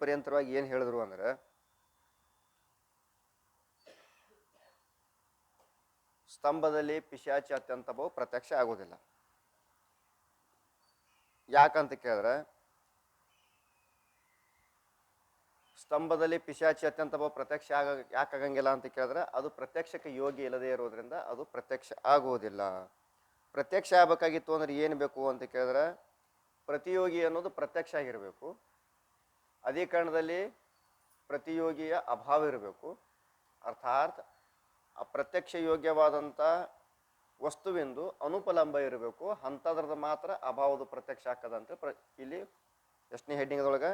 ಪರ್ಯಂತರವಾಗಿ ಏನು ಹೇಳಿದ್ರು ಅಂದ್ರೆ ಸ್ತಂಭದಲ್ಲಿ ಪಿಶಾಚಿ ಅತ್ಯಂತ ಬಹು ಪ್ರತ್ಯಕ್ಷ ಆಗೋದಿಲ್ಲ. ಯಾಕಂತ ಕೇಳಿದ್ರೆ ಸ್ತಂಭದಲ್ಲಿ ಪಿಶಾಚಿ ಅತ್ಯಂತ ಬಹು ಪ್ರತ್ಯಕ್ಷ ಯಾಕಾಗಂಗಿಲ್ಲ ಅಂತ ಕೇಳಿದ್ರೆ ಅದು ಪ್ರತ್ಯಕ್ಷಕ್ಕೆ ಯೋಗ್ಯ ಇಲ್ಲದೆ ಇರೋದ್ರಿಂದ ಅದು ಪ್ರತ್ಯಕ್ಷ ಆಗುವುದಿಲ್ಲ. ಪ್ರತ್ಯಕ್ಷ ಆಗಬೇಕಾಗಿತ್ತು ಅಂದ್ರೆ ಏನು ಬೇಕು ಅಂತ ಕೇಳಿದ್ರೆ ಪ್ರತಿಯೋಗಿ ಅನ್ನೋದು ಪ್ರತ್ಯಕ್ಷ ಆಗಿರಬೇಕು. ಅಧಿಕರಣದಲ್ಲಿ ಪ್ರತಿಯೋಗಿಯ ಅಭಾವ ಇರಬೇಕು. ಅರ್ಥಾತ್ ಅಪ್ರತ್ಯಕ್ಷ ಯೋಗ್ಯವಾದಂಥ ವಸ್ತುವಿಂದು ಅನುಪಲಂಬ ಇರಬೇಕು. ಅಂಥದ್ರದ್ದು ಮಾತ್ರ ಅಭಾವದ ಪ್ರತ್ಯಕ್ಷ ಆಗ್ತದಂತ ಇಲ್ಲಿ ಎಷ್ಟನೇ ಹೆಡ್ಡಿಂಗ್ದೊಳಗೆ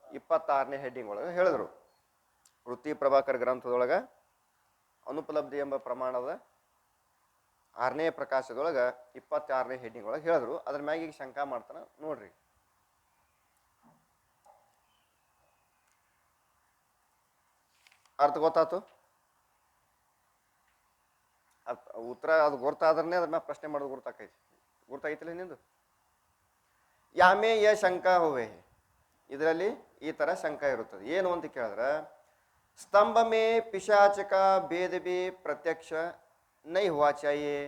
26ನೇ ಹೆಡ್ಡಿಂಗ್ ಒಳಗೆ ಹೇಳಿದ್ರು. ವೃತ್ತಿ ಪ್ರಭಾಕರ್ ಗ್ರಂಥದೊಳಗೆ ಅನುಪಲಬ್ಧಿ ಎಂಬ ಪ್ರಮಾಣದ 6ನೇ ಪ್ರಕಾಶದೊಳಗೆ 26ನೇ ಹೆಡ್ಡಿಂಗ್ ಒಳಗೆ ಹೇಳಿದ್ರು. ಅದ್ರ ಮ್ಯಾಗ ಈಗ ಶಂಕಾ ಮಾಡ್ತಾನ ನೋಡ್ರಿ. ಅರ್ಥ ಗೊತ್ತಾತು? ಉತ್ತರ ಅದು ಗೊತ್ತಾದ್ರೆ ಅದ್ರ ಮ್ಯಾಗ ಪ್ರಶ್ನೆ ಮಾಡೋದು ಗುರ್ತಾಗೈತಿಲ್ಲ ನಿಂದು. ಯಾಮೇ ಯ ಶಂಕಾ ಹೋವೆ, ಇದರಲ್ಲಿ ಈ ತರ ಶಂಕ ಇರುತ್ತದೆ. ಏನು ಅಂತ ಕೇಳಿದ್ರೆ ಸ್ತಂಭ ಮೇ ಪಿಶಾಚಕ ಭೇದ ಬಿ ಪ್ರತ್ಯಕ್ಷ ನೈ ಹುವಾ ಚಾಹಿಯೇ.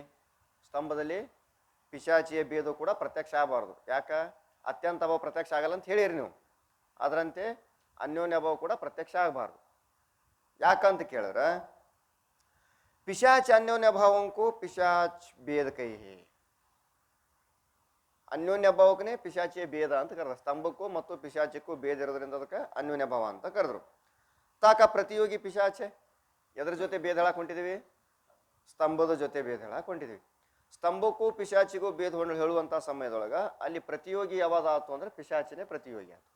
ಸ್ತಂಭದಲ್ಲಿ ಪಿಶಾಚಿಯ ಭೇದ ಕೂಡ ಪ್ರತ್ಯಕ್ಷ ಆಗಬಾರ್ದು. ಯಾಕ? ಅತ್ಯಂತ ಅಭಾವ ಪ್ರತ್ಯಕ್ಷ ಆಗಲ್ಲ ಅಂತ ಹೇಳಿರಿ ನೀವು. ಅದರಂತೆ ಅನ್ಯೋನ್ಯ ಅಭಾವ ಕೂಡ ಪ್ರತ್ಯಕ್ಷ ಆಗಬಾರ್ದು. ಯಾಕಂತ ಕೇಳಿದ್ರೆ ಪಿಶಾಚ ಅನ್ಯೋನ್ಯ ಭಾವಂಕು ಪಿಶಾಚ್ ಭೇದ ಕೈ ಹೇ. ಅನ್ಯೋನ್ಯ ಭಾವಕ್ಕನೇ ಪಿಶಾಚಿಯ ಭೇದ ಅಂತ ಕರೆದ್ರು. ಸ್ತಂಭಕ್ಕೂ ಮತ್ತು ಪಿಶಾಚಕ್ಕೂ ಭೇದ ಇರೋದ್ರಿಂದ ಅದಕ್ಕೆ ಅನ್ಯೋನ್ಯ ಭಾವ ಅಂತ ಕರೆದ್ರು. ತಾಕ ಪ್ರತಿಯೋಗಿ ಪಿಶಾಚೆ ಎದ್ರ ಜೊತೆ ಭೇದ ಹೇಳಕ್ ಹೊಂಟಿದೀವಿ? ಸ್ತಂಭದ ಜೊತೆ ಭೇದ ಹೇಳಕ್ ಹೊಂಟಿದೀವಿ. ಸ್ತಂಭಕ್ಕೂ ಪಿಶಾಚಿಗೂ ಭೇದ ಹೊಂಡು ಹೇಳುವಂಥ ಸಮಯದೊಳಗೆ ಅಲ್ಲಿ ಪ್ರತಿಯೋಗಿ ಯಾವಾಗ ಆಯ್ತು ಅಂದ್ರೆ ಪಿಶಾಚಿನೇ ಪ್ರತಿಯೋಗಿ ಆಯ್ತು.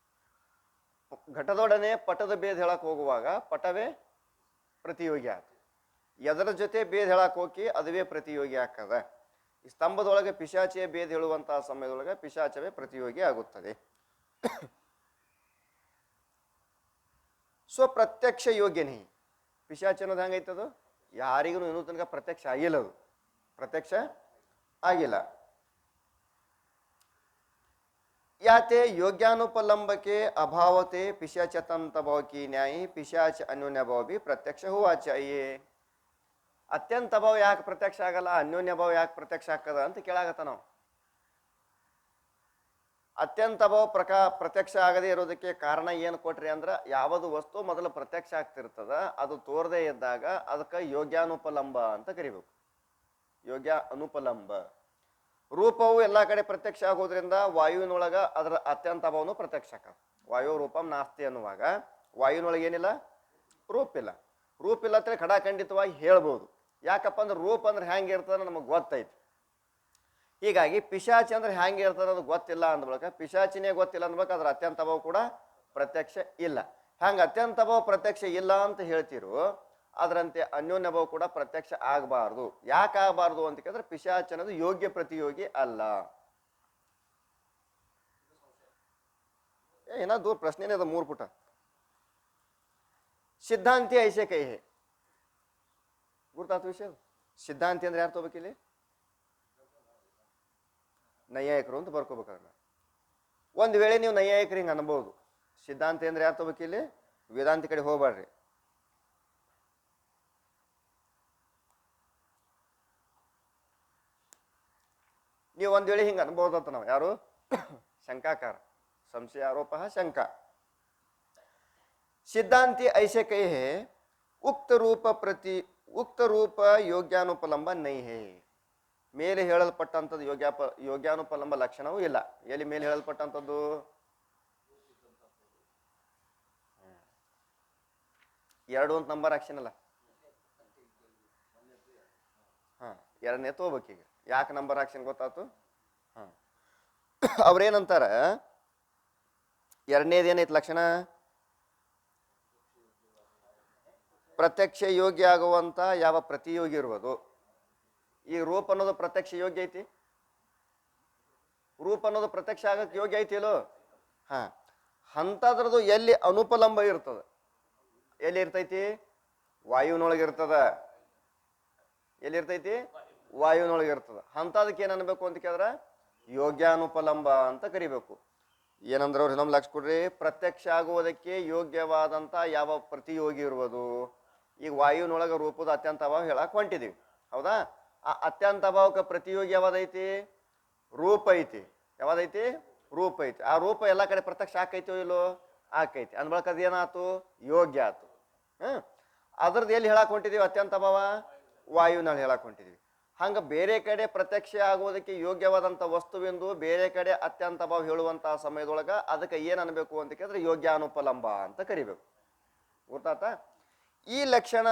ಘಟದೊಡನೆ ಪಟದ ಭೇದ ಹೇಳಕ್ ಹೋಗುವಾಗ ಪಟವೇ ಪ್ರತಿಯೋಗಿ ಆಯ್ತು. ಎದರ ಜೊತೆ ಭೇದ ಹೇಳಕ್ ಹೋಗಿ ಅದುವೇ ಪ್ರತಿಯೋಗಿ ಆಗ್ತದ. ಈ ಸ್ತಂಭದೊಳಗೆ ಪಿಶಾಚಿಯ ಭೇದ ಹೇಳುವಂತಹ ಸಮಯದೊಳಗೆ ಪಿಶಾಚವೇ ಪ್ರತಿಯೋಗಿ ಆಗುತ್ತದೆ. ಸೊ ಪ್ರತ್ಯಕ್ಷ ಯೋಗ್ಯನೇ ಪಿಶಾಚ ಅನ್ನೋದು ಹೆಂಗೈತದು? ಯಾರಿಗೂ ಇನ್ನೂ ತನಕ ಪ್ರತ್ಯಕ್ಷ ಆಗಿಲ್ಲ. ಅದು ಪ್ರತ್ಯಕ್ಷ ಆಗಿಲ್ಲ. ಯಾತೆ ಯೋಗ್ಯಾನುಪಲಂಬಕ್ಕೆ ಅಭಾವತೆ ಪಿಶಾಚತಂತ ಭಾವಕಿ ನ್ಯಾಯಿ ಪಿಶಾಚ ಅನ್ಯೋನ್ಯ ಭಾವ ಬಿ ಪ್ರತ್ಯಕ್ಷ ಹುವಾ ಚಾಹಿಯೇ. ಅತ್ಯಂತ ಅಭಾವ ಯಾಕೆ ಪ್ರತ್ಯಕ್ಷ ಆಗಲ್ಲ, ಅನ್ಯೋನ್ಯ ಭಾವ ಯಾಕೆ ಪ್ರತ್ಯಕ್ಷ ಆಗ್ತದ ಅಂತ ಕೇಳಾಗತ್ತ ನಾವು. ಅತ್ಯಂತ ಅಭಾವ ಪ್ರತ್ಯಕ್ಷ ಆಗದೆ ಇರೋದಕ್ಕೆ ಕಾರಣ ಏನು ಕೊಟ್ರಿ ಅಂದ್ರೆ ಯಾವುದು ವಸ್ತು ಮೊದಲು ಪ್ರತ್ಯಕ್ಷ ಆಗ್ತಿರ್ತದ ಅದು ತೋರದೆ ಇದ್ದಾಗ ಅದಕ್ಕೆ ಯೋಗ್ಯಾನುಪಲಂಬ ಅಂತ ಕರಿಬೇಕು. ಯೋಗ್ಯ ಅನುಪಲಂಬ. ರೂಪವು ಎಲ್ಲ ಕಡೆ ಪ್ರತ್ಯಕ್ಷ ಆಗೋದ್ರಿಂದ ವಾಯುವಿನೊಳಗ ಅದರ ಅತ್ಯಂತ ಅಭಾವನು ಪ್ರತ್ಯಕ್ಷ ಆಗ. ವಾಯು ರೂಪಂ ನಾಸ್ತಿ ಅನ್ನುವಾಗ ವಾಯುವಿನೊಳಗೆ ಏನಿಲ್ಲ? ರೂಪಿಲ್ಲ. ರೂಪಿಲ್ಲ ಅಂತ ಖಡಾಖಂಡಿತವಾಗಿ ಹೇಳ್ಬೋದು. ಯಾಕಪ್ಪ ಅಂದ್ರೆ ರೂಪ ಅಂದ್ರೆ ಹೆಂಗೆ ಇರ್ತದೆ ನಮಗೆ ಗೊತ್ತೈತಿ. ಹೀಗಾಗಿ ಪಿಶಾಚಿ ಅಂದ್ರೆ ಹೆಂಗೆ ಇರ್ತದೆ ಅದು ಗೊತ್ತಿಲ್ಲ ಅಂದ್ಬಳಕ ಪಿಶಾಚಿನೇ ಗೊತ್ತಿಲ್ಲ ಅಂದ್ಬೇಕು ಅದ್ರ ಅತ್ಯಂತ ಅಭಾವ ಕೂಡ ಪ್ರತ್ಯಕ್ಷ ಇಲ್ಲ. ಹಂಗೆ ಅತ್ಯಂತ ಅಭಾವ ಪ್ರತ್ಯಕ್ಷ ಇಲ್ಲ ಅಂತ ಹೇಳ್ತಿರು, ಅದರಂತೆ ಅನ್ಯೋನ್ಯ ಭಾವ ಕೂಡ ಪ್ರತ್ಯಕ್ಷ ಆಗಬಾರ್ದು. ಯಾಕೆ ಆಗಬಾರ್ದು ಅಂತ ಕೇಳಿದ್ರೆ ಪಿಶಾಚ ಅನ್ನೋದು ಯೋಗ್ಯ ಪ್ರತಿಯೋಗಿ ಅಲ್ಲ. ಏನೋ ದೂರ ಪ್ರಶ್ನೆನೇ ಅದ 3 ಪುಟ. ಸಿದ್ಧಾಂತಿ ಐಸೆ ಕೈ ಹೇ. ಗುರ್ತಾತ ವಿಷಯ? ಸಿದ್ಧಾಂತಿ ಅಂದ್ರೆ ಯಾರು ತಗೋಬೇಕಿಲ್ಲಿ? ನೈಯಾಯಿಕರು ಅಂತ ಬರ್ಕೋಬೇಕಾದ್ರೆ. ಒಂದು ವೇಳೆ ನೀವು ನೈಯಾಯಿಕರು ಹಿಂಗೆ ಅನ್ಬೋದು. ಸಿದ್ಧಾಂತಿ ಅಂದ್ರೆ ಯಾರು ತಗೋಬೇಕಿಲ್ಲಿ? ವೇದಾಂತಿ ಕಡೆ ಹೋಗ್ಬೇಡ್ರಿ. ನೀವು ಒಂದು ವೇಳೆ ಹಿಂಗೆ ಅನ್ಬೋದಂತ ನಾವು ಯಾರು? ಶಂಕಾಕಾರ. ಸಂಶಯ ಆರೋಪ ಶಂಕಾ. ಸಿದ್ಧಾಂತಿ ಐಸೆ ಕೈ ಹೇ ಉಕ್ತ ರೂಪ ಯೋಗ್ಯಾನುಪಲಂಬ ನೈ ಹೇ. ಮೇಲೆ ಹೇಳಲ್ಪಟ್ಟಂಥದ್ದು ಯೋಗ್ಯಾನುಪಲಂಬ ಲಕ್ಷಣವೂ ಇಲ್ಲ. ಎಲ್ಲಿ ಮೇಲೆ ಹೇಳಲ್ಪಟ್ಟಂಥದ್ದು? 2 ಅಂತ ನಂಬರ್ ಹಾಕ್ಸಿನಲ್ಲ. ಹಾ, 2ನೇ ತಗೋಬೇಕೀಗ. ಯಾಕೆ ನಂಬರ್ ಹಾಕ್ಸಿನ ಗೊತ್ತಾಯ್ತು? ಹಾ, ಅವ್ರೇನಂತಾರ 2ನೇದು ಏನೈತಿ ಲಕ್ಷಣ? ಪ್ರತ್ಯಕ್ಷ ಯೋಗ್ಯ ಆಗುವಂತ ಯಾವ ಪ್ರತಿಯೋಗಿ ಇರುವುದು. ಈ ರೂಪ ಅನ್ನೋದು ಪ್ರತ್ಯಕ್ಷ ಯೋಗ್ಯ ಐತಿ? ರೂಪ ಅನ್ನೋದು ಪ್ರತ್ಯಕ್ಷ ಆಗಕ್ಕೆ ಯೋಗ್ಯ ಐತಿ ಇಲ್ಲೋ? ಹಾ, ಅಂಥದ್ರದ್ದು ಎಲ್ಲಿ ಅನುಪಲಂಬ ಇರ್ತದ? ಎಲ್ಲಿ ಇರ್ತೈತಿ? ವಾಯುವಿನೊಳಗಿರ್ತದ. ಎಲ್ಲಿರ್ತೈತಿ? ವಾಯುವಿನೊಳಗಿರ್ತದ. ಅಂಥದಕ್ಕೆ ಏನು ಅನ್ಬೇಕು ಅಂತ ಕೇಳಿದ್ರೆ ಯೋಗ್ಯಾನುಪಲಂಬ ಅಂತ ಕರಿಬೇಕು. ಏನಂದ್ರೆ ಅವ್ರು ಇನ್ನೊಂದು ಲಕ್ಷ ಕೊಡ್ರಿ, ಪ್ರತ್ಯಕ್ಷ ಆಗುವುದಕ್ಕೆ ಯೋಗ್ಯವಾದಂಥ ಯಾವ ಪ್ರತಿಯೋಗಿ ಇರುವುದು. ಈಗ ವಾಯುವಿನೊಳಗೆ ರೂಪದ ಅತ್ಯಂತ ಅಭಾವ ಹೇಳಕ್ ಹೊಂಟಿದೀವಿ, ಹೌದಾ. ಆ ಅತ್ಯಂತ ಅಭಾವಕ್ಕೆ ಪ್ರತಿಯೋಗಿ ಯಾವ್ದೈತಿ? ರೂಪ ಐತಿ. ಯಾವ್ದೈತಿ? ರೂಪ ಐತಿ. ಆ ರೂಪ ಎಲ್ಲ ಕಡೆ ಪ್ರತ್ಯಕ್ಷ ಆಕೈತೋ ಇಲ್ಲೋ? ಆಕೈತಿ. ಅಂದ್ ಬಳಕ ಅದ್ ಏನಾಯ್ತು? ಯೋಗ್ಯ ಆಯ್ತು. ಅದ್ರದ್ದು ಎಲ್ಲಿ ಹೇಳಕ್ ಹೊಂಟಿದೀವಿ? ಅತ್ಯಂತ ಅಭಾವ ವಾಯುವಿನಲ್ಲಿ ಹೇಳಕ್ ಹೊಂಟಿದೀವಿ. ಹಂಗ ಬೇರೆ ಕಡೆ ಪ್ರತ್ಯಕ್ಷ ಆಗುವುದಕ್ಕೆ ಯೋಗ್ಯವಾದಂಥ ವಸ್ತುವೆಂದು ಬೇರೆ ಕಡೆ ಅತ್ಯಂತ ಅಭಾವ ಹೇಳುವಂತಹ ಸಮಯದೊಳಗ ಅದಕ್ಕೆ ಏನ್ ಅನ್ಬೇಕು ಅಂತ ಕೇಳಿದ್ರೆ ಯೋಗ್ಯಾನುಪಲಂಬ ಅಂತ ಕರಿಬೇಕು. ಗೊತ್ತಾತ? ಈ ಲಕ್ಷಣ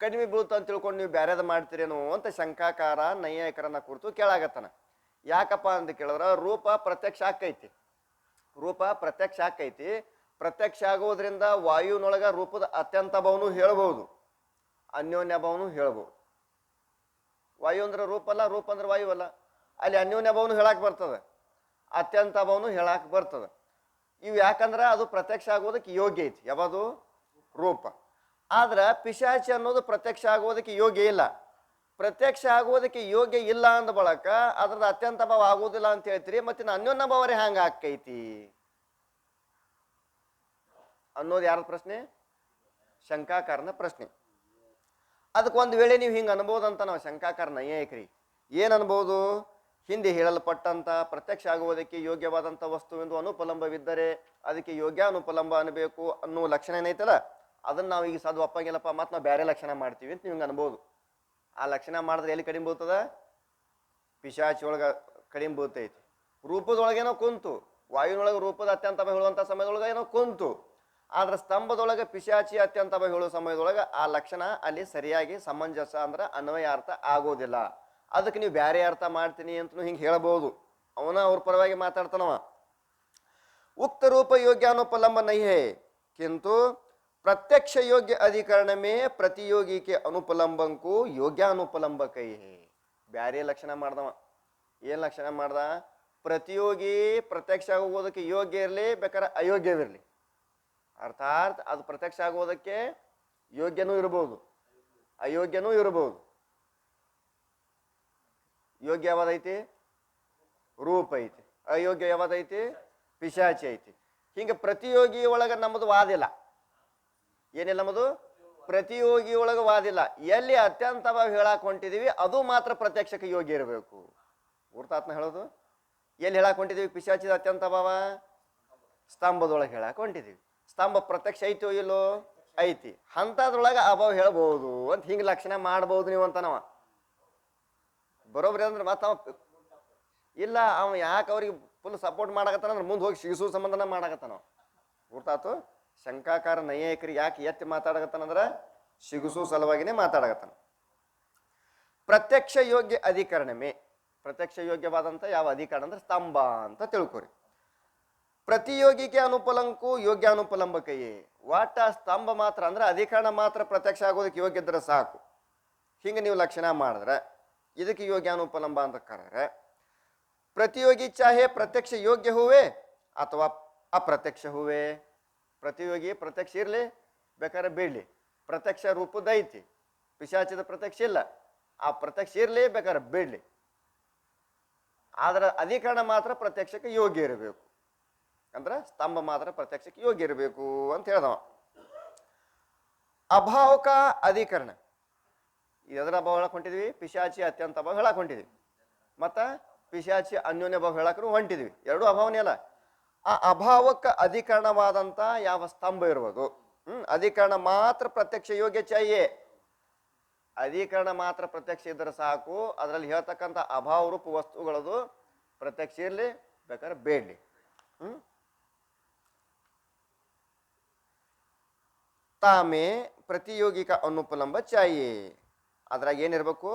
ಕಡಿಮೆ ಬೀಳುತ್ತ ಅಂತ ತಿಳ್ಕೊಂಡು ನೀವು ಬ್ಯಾರೇದ ಮಾಡ್ತೀರೇನೋ ಅಂತ ಶಂಕಾಕಾರ ನೈಯಾಯಿಕರನ್ನ ಕುರಿತು ಕೇಳಾಗತ್ತಾನ. ಯಾಕಪ್ಪ ಅಂತ ಕೇಳಿದ್ರ ರೂಪ ಪ್ರತ್ಯಕ್ಷ ಆಕೈತಿ. ರೂಪ ಪ್ರತ್ಯಕ್ಷ ಆಕೈತಿ. ಪ್ರತ್ಯಕ್ಷ ಆಗೋದ್ರಿಂದ ವಾಯುವಿನೊಳಗ ರೂಪದ ಅತ್ಯಂತ ಅಭಾವನು ಹೇಳ್ಬಹುದು, ಅನ್ಯೋನ್ಯ ಭಾವನು ಹೇಳ್ಬಹುದು. ವಾಯು ಅಂದ್ರೆ ರೂಪ ಅಲ್ಲ, ರೂಪ ಅಂದ್ರೆ ವಾಯು ಅಲ್ಲ. ಅಲ್ಲಿ ಅನ್ಯೋನ್ಯ ಭಾವನು ಹೇಳಕ್ ಬರ್ತದೆ, ಅತ್ಯಂತ ಭಾವನು ಹೇಳಕ್ ಬರ್ತದೆ. ಇವು ಯಾಕಂದ್ರೆ ಅದು ಪ್ರತ್ಯಕ್ಷ ಆಗೋದಕ್ಕೆ ಯೋಗ್ಯ ಐತಿ. ಯಾವುದು? ರೂಪ. ಆದ್ರೆ ಪಿಶಾಚಿ ಅನ್ನೋದು ಪ್ರತ್ಯಕ್ಷ ಆಗೋದಕ್ಕೆ ಯೋಗ್ಯ ಇಲ್ಲ. ಪ್ರತ್ಯಕ್ಷ ಆಗೋದಕ್ಕೆ ಯೋಗ್ಯ ಇಲ್ಲ ಅಂದ ಬಳಕ ಅದ್ರದ್ದು ಅತ್ಯಂತ ಭಾವ ಆಗೋದಿಲ್ಲ ಅಂತ ಹೇಳ್ತೀರಿ. ಮತ್ತೆ ಅನ್ಯೋನ್ಯ ಭಾವರೇ ಹ್ಯಾಂಗ ಆಕೈತಿ ಅನ್ನೋದು ಯಾರ ಪ್ರಶ್ನೆ? ಶಂಕಾಕಾರನ ಪ್ರಶ್ನೆ. ಅದಕ್ಕೆ ಒಂದು ವೇಳೆ ನೀವು ಹಿಂಗೆ ಅನ್ಬೋದಂತ ನಾವು ಶಂಕಾಕಾರ ನೈಯಾಯಿಕರಿ ಏನ್ ಅನ್ಬೋದು? ಹಿಂದೆ ಹೇಳಲ್ಪಟ್ಟಂತ ಪ್ರತ್ಯಕ್ಷ ಆಗುವುದಕ್ಕೆ ಯೋಗ್ಯವಾದಂಥ ವಸ್ತುವೆಂದು ಅನುಪಲಂಬವಿದ್ದರೆ ಅದಕ್ಕೆ ಯೋಗ್ಯಾನುಪಲಂಬ ಅನ್ಬೇಕು ಅನ್ನೋ ಲಕ್ಷಣ ಏನೈತಲ್ಲ, ಅದನ್ನ ನಾವು ಈಗ ಸಾಧು ಒಪ್ಪಂಗಿಲ್ಲಪ್ಪ, ಮತ್ತೆ ನಾವು ಬೇರೆ ಲಕ್ಷಣ ಮಾಡ್ತೀವಿ ಅಂತ ನೀವು ಹಿಂಗೆ ಅನ್ಬೋದು. ಆ ಲಕ್ಷಣ ಮಾಡಿದ್ರೆ ಎಲ್ಲಿ ಕಡಿಮೆ ಬೀಳ್ತದ? ಪಿಶಾಚಿ ಒಳಗ ಕಡಿಮೆ ಬೀಳ್ತೈತಿ. ರೂಪದೊಳಗೇನೋ ಕುಂತು, ವಾಯುವಿನೊಳಗೆ ರೂಪದ ಅತ್ಯಂತ ಹೇಳುವಂಥ ಸಮಯದೊಳಗೆ ಏನೋ ಕುಂತು, ಆದ್ರೆ ಸ್ತಂಭದೊಳಗೆ ಪಿಶಾಚಿ ಅತ್ಯಂತ ಹೇಳುವ ಸಮಯದೊಳಗೆ ಆ ಲಕ್ಷಣ ಅಲ್ಲಿ ಸರಿಯಾಗಿ ಸಮಂಜಸ ಅಂದ್ರೆ ಅನ್ವಯಾರ್ಥ ಆಗೋದಿಲ್ಲ. ಅದಕ್ಕೆ ನೀವು ಬೇರೆ ಅರ್ಥ ಮಾಡ್ತೀನಿ ಅಂತ ಹಿಂಗೆ ಹೇಳ್ಬೋದು. ಅವನ ಅವ್ರ ಪರವಾಗಿ ಮಾತಾಡ್ತಾನವ. ಉಕ್ತ ರೂಪ ಯೋಗ್ಯಾನುಪಲಂಬ ನಹಿ ಕಿಂತು ಪ್ರತ್ಯಕ್ಷ ಯೋಗ್ಯ ಅಧಿಕರಣ ಮೇ ಪ್ರತಿಯೋಗಿಕೆ ಅನುಪಲಂಬಂಕು ಯೋಗ್ಯಾನುಪಲಂಬ ಕೈ. ಬ್ಯಾರೆ ಲಕ್ಷಣ ಮಾಡ್ದವ. ಏನ್ ಲಕ್ಷಣ ಮಾಡ್ದ? ಪ್ರತಿಯೋಗಿ ಪ್ರತ್ಯಕ್ಷ ಆಗೋದಕ್ಕೆ ಯೋಗ್ಯ ಇರಲಿ, ಬೇಕಾದ್ರೆ ಅಯೋಗ್ಯವಿರಲಿ. ಅರ್ಥಾತ್ ಅದು ಪ್ರತ್ಯಕ್ಷ ಆಗುವುದಕ್ಕೆ ಯೋಗ್ಯನೂ ಇರಬಹುದು, ಅಯೋಗ್ಯನೂ ಇರಬಹುದು. ಯೋಗ್ಯ ಯಾವ್ದೈತಿ? ರೂಪ ಐತಿ. ಅಯೋಗ್ಯ ಯಾವ್ದೈತಿ? ಪಿಶಾಚಿ ಐತಿ. ಹಿಂಗೆ ಪ್ರತಿಯೋಗಿ ಒಳಗ ನಮ್ಮದು ವಾದಿಲ್ಲ. ಏನಿಲ್ಲ ನಮ್ಮದು? ಪ್ರತಿಯೋಗಿ ಒಳಗ ವಾದಿಲ್ಲ. ಎಲ್ಲಿ ಅತ್ಯಂತ ಹೇಳಾಕ್ ಹೊಂಟಿದೀವಿ ಅದು ಮಾತ್ರ ಪ್ರತ್ಯಕ್ಷಕ್ಕೆ ಯೋಗ್ಯ ಇರಬೇಕು. ಗುರ್ತಾತ್ನ ಹೇಳೋದು. ಎಲ್ಲಿ ಹೇಳಾಕ್ ಹೊಂಟಿದೀವಿ ಪಿಶಾಚಿದ ಅತ್ಯಂತ ಭಾವ? ಸ್ತಂಭದೊಳಗೆ ಹೇಳಾಕ್ ಹೊಂಟಿದೀವಿ. ಸ್ತಂಭ ಪ್ರತ್ಯಕ್ಷ ಐತೋ ಇಲ್ಲೋ? ಐತಿ. ಅಂತದ್ರೊಳಗೆ ಅಭಾವ ಹೇಳ್ಬಹುದು ಅಂತ ಹಿಂಗೆ ಲಕ್ಷಣ ಮಾಡ್ಬೋದು ನೀವು ಅಂತ ನಾವ. ಬರೋಬ್ರಿ ಅಂದ್ರೆ ಮತ್ತ ಇಲ್ಲ, ಅವ ಯಾಕೆ ಅವ್ರಿಗೆ ಫುಲ್ ಸಪೋರ್ಟ್ ಮಾಡಕತ್ತಾನ ಅಂದ್ರೆ ಮುಂದೆ ಹೋಗಿ ಶಿಸು ಸಂಬಂಧನ ಮಾಡಕತ್ತಾನ. ಗೊತ್ತಾತು? ಶಂಕಾಕಾರ ನೈಯಾಯಿಕರಿಗೆ ಯಾಕೆ ಎತ್ತಿ ಮಾತಾಡಕತ್ತಾನಂದ್ರ ಶಿಗುಸು ಸಲುವಾಗಿನೇ ಮಾತಾಡಕತ್ತಾನ. ಪ್ರತ್ಯಕ್ಷ ಯೋಗ್ಯ ಅಧಿಕರಣಮೇ, ಪ್ರತ್ಯಕ್ಷ ಯೋಗ್ಯವಾದಂಥ ಯಾವ ಅಧಿಕರಣ ಅಂದ್ರೆ ಸ್ತಂಭ ಅಂತ ತಿಳ್ಕೊರಿ. ಪ್ರತಿಯೋಗಿಕೆ ಅನುಪಲಂಕು ಯೋಗ್ಯಾನುಪಲಂಬ ಕೈಯೇ. ವಾಟ ಸ್ತಂಭ ಮಾತ್ರ ಅಂದ್ರೆ ಅಧಿಕರಣ ಮಾತ್ರ ಪ್ರತ್ಯಕ್ಷ ಆಗೋದಕ್ಕೆ ಯೋಗ್ಯ ಇದ್ರೆ ಸಾಕು. ಹಿಂಗೆ ನೀವು ಲಕ್ಷಣ ಮಾಡಿದ್ರೆ ಇದಕ್ಕೆ ಯೋಗ್ಯಾನುಪಲಂಬ ಅಂತ ಕರೆದ್ರೆ, ಪ್ರತಿಯೋಗಿ ಚಾಹೆ ಪ್ರತ್ಯಕ್ಷ ಯೋಗ್ಯ ಹೂವೆ ಅಥವಾ ಅಪ್ರತ್ಯಕ್ಷ ಹೂವೆ. ಪ್ರತಿಯೋಗಿ ಪ್ರತ್ಯಕ್ಷ ಇರಲಿ, ಬೇಕಾದ್ರೆ ಬೇಡಲಿ. ಪ್ರತ್ಯಕ್ಷ ರೂಪದ ಐತಿ, ಪಿಶಾಚಿದ ಪ್ರತ್ಯಕ್ಷ ಇಲ್ಲ. ಆ ಪ್ರತ್ಯಕ್ಷ ಇರಲಿ, ಬೇಕಾದ್ರೆ ಬೇಡಲಿ. ಆದ್ರೆ ಅಧಿಕರಣ ಮಾತ್ರ ಪ್ರತ್ಯಕ್ಷಕ್ಕೆ ಯೋಗ್ಯ ಇರಬೇಕು. ಅಂದ್ರೆ ಸ್ತಂಭ ಮಾತ್ರ ಪ್ರತ್ಯಕ್ಷಕ್ಕೆ ಯೋಗ್ಯ ಇರಬೇಕು ಅಂತ ಹೇಳ್ದವ. ಅಭಾವಕ ಅಧಿಕರಣ ಇದರ ಅಭಾವ ಹೇಳಕ್ ಹೊಂಟಿದ್ವಿ, ಪಿಶಾಚಿ ಅತ್ಯಂತ ಅಭಾವ ಹೇಳಕ್ ಹೊಂಟಿದ್ವಿ, ಮತ್ತ ಪಿಶಾಚಿ ಅನ್ಯೋನ್ಯ ಭಾವ ಹೇಳಕ್ರು ಹೊಂಟಿದ್ವಿ. ಎರಡು ಅಭಾವನೇ ಅಲ್ಲ. ಆ ಅಭಾವಕ್ಕೆ ಅಧಿಕರಣವಾದಂತ ಯಾವ ಸ್ತಂಭ ಇರುವುದು, ಅಧಿಕರಣ ಮಾತ್ರ ಪ್ರತ್ಯಕ್ಷ ಯೋಗ್ಯ ಚಾಯೇ. ಅಧಿಕರಣ ಮಾತ್ರ ಪ್ರತ್ಯಕ್ಷ ಇದ್ರೆ ಸಾಕು. ಅದರಲ್ಲಿ ಹೇಳ್ತಕ್ಕಂಥ ಅಭಾವ ರೂಪ ವಸ್ತುಗಳದು ಪ್ರತ್ಯಕ್ಷ ಇರಲಿ, ಬೇಕಾದ್ರೆ ಬೇಡಲಿ. ತಾಮೇ ಪ್ರತಿಯೋಗಿಕ ಅನುಪಲಂಬ ಚಾಯೇ. ಅದ್ರಾಗ ಏನಿರ್ಬೇಕು?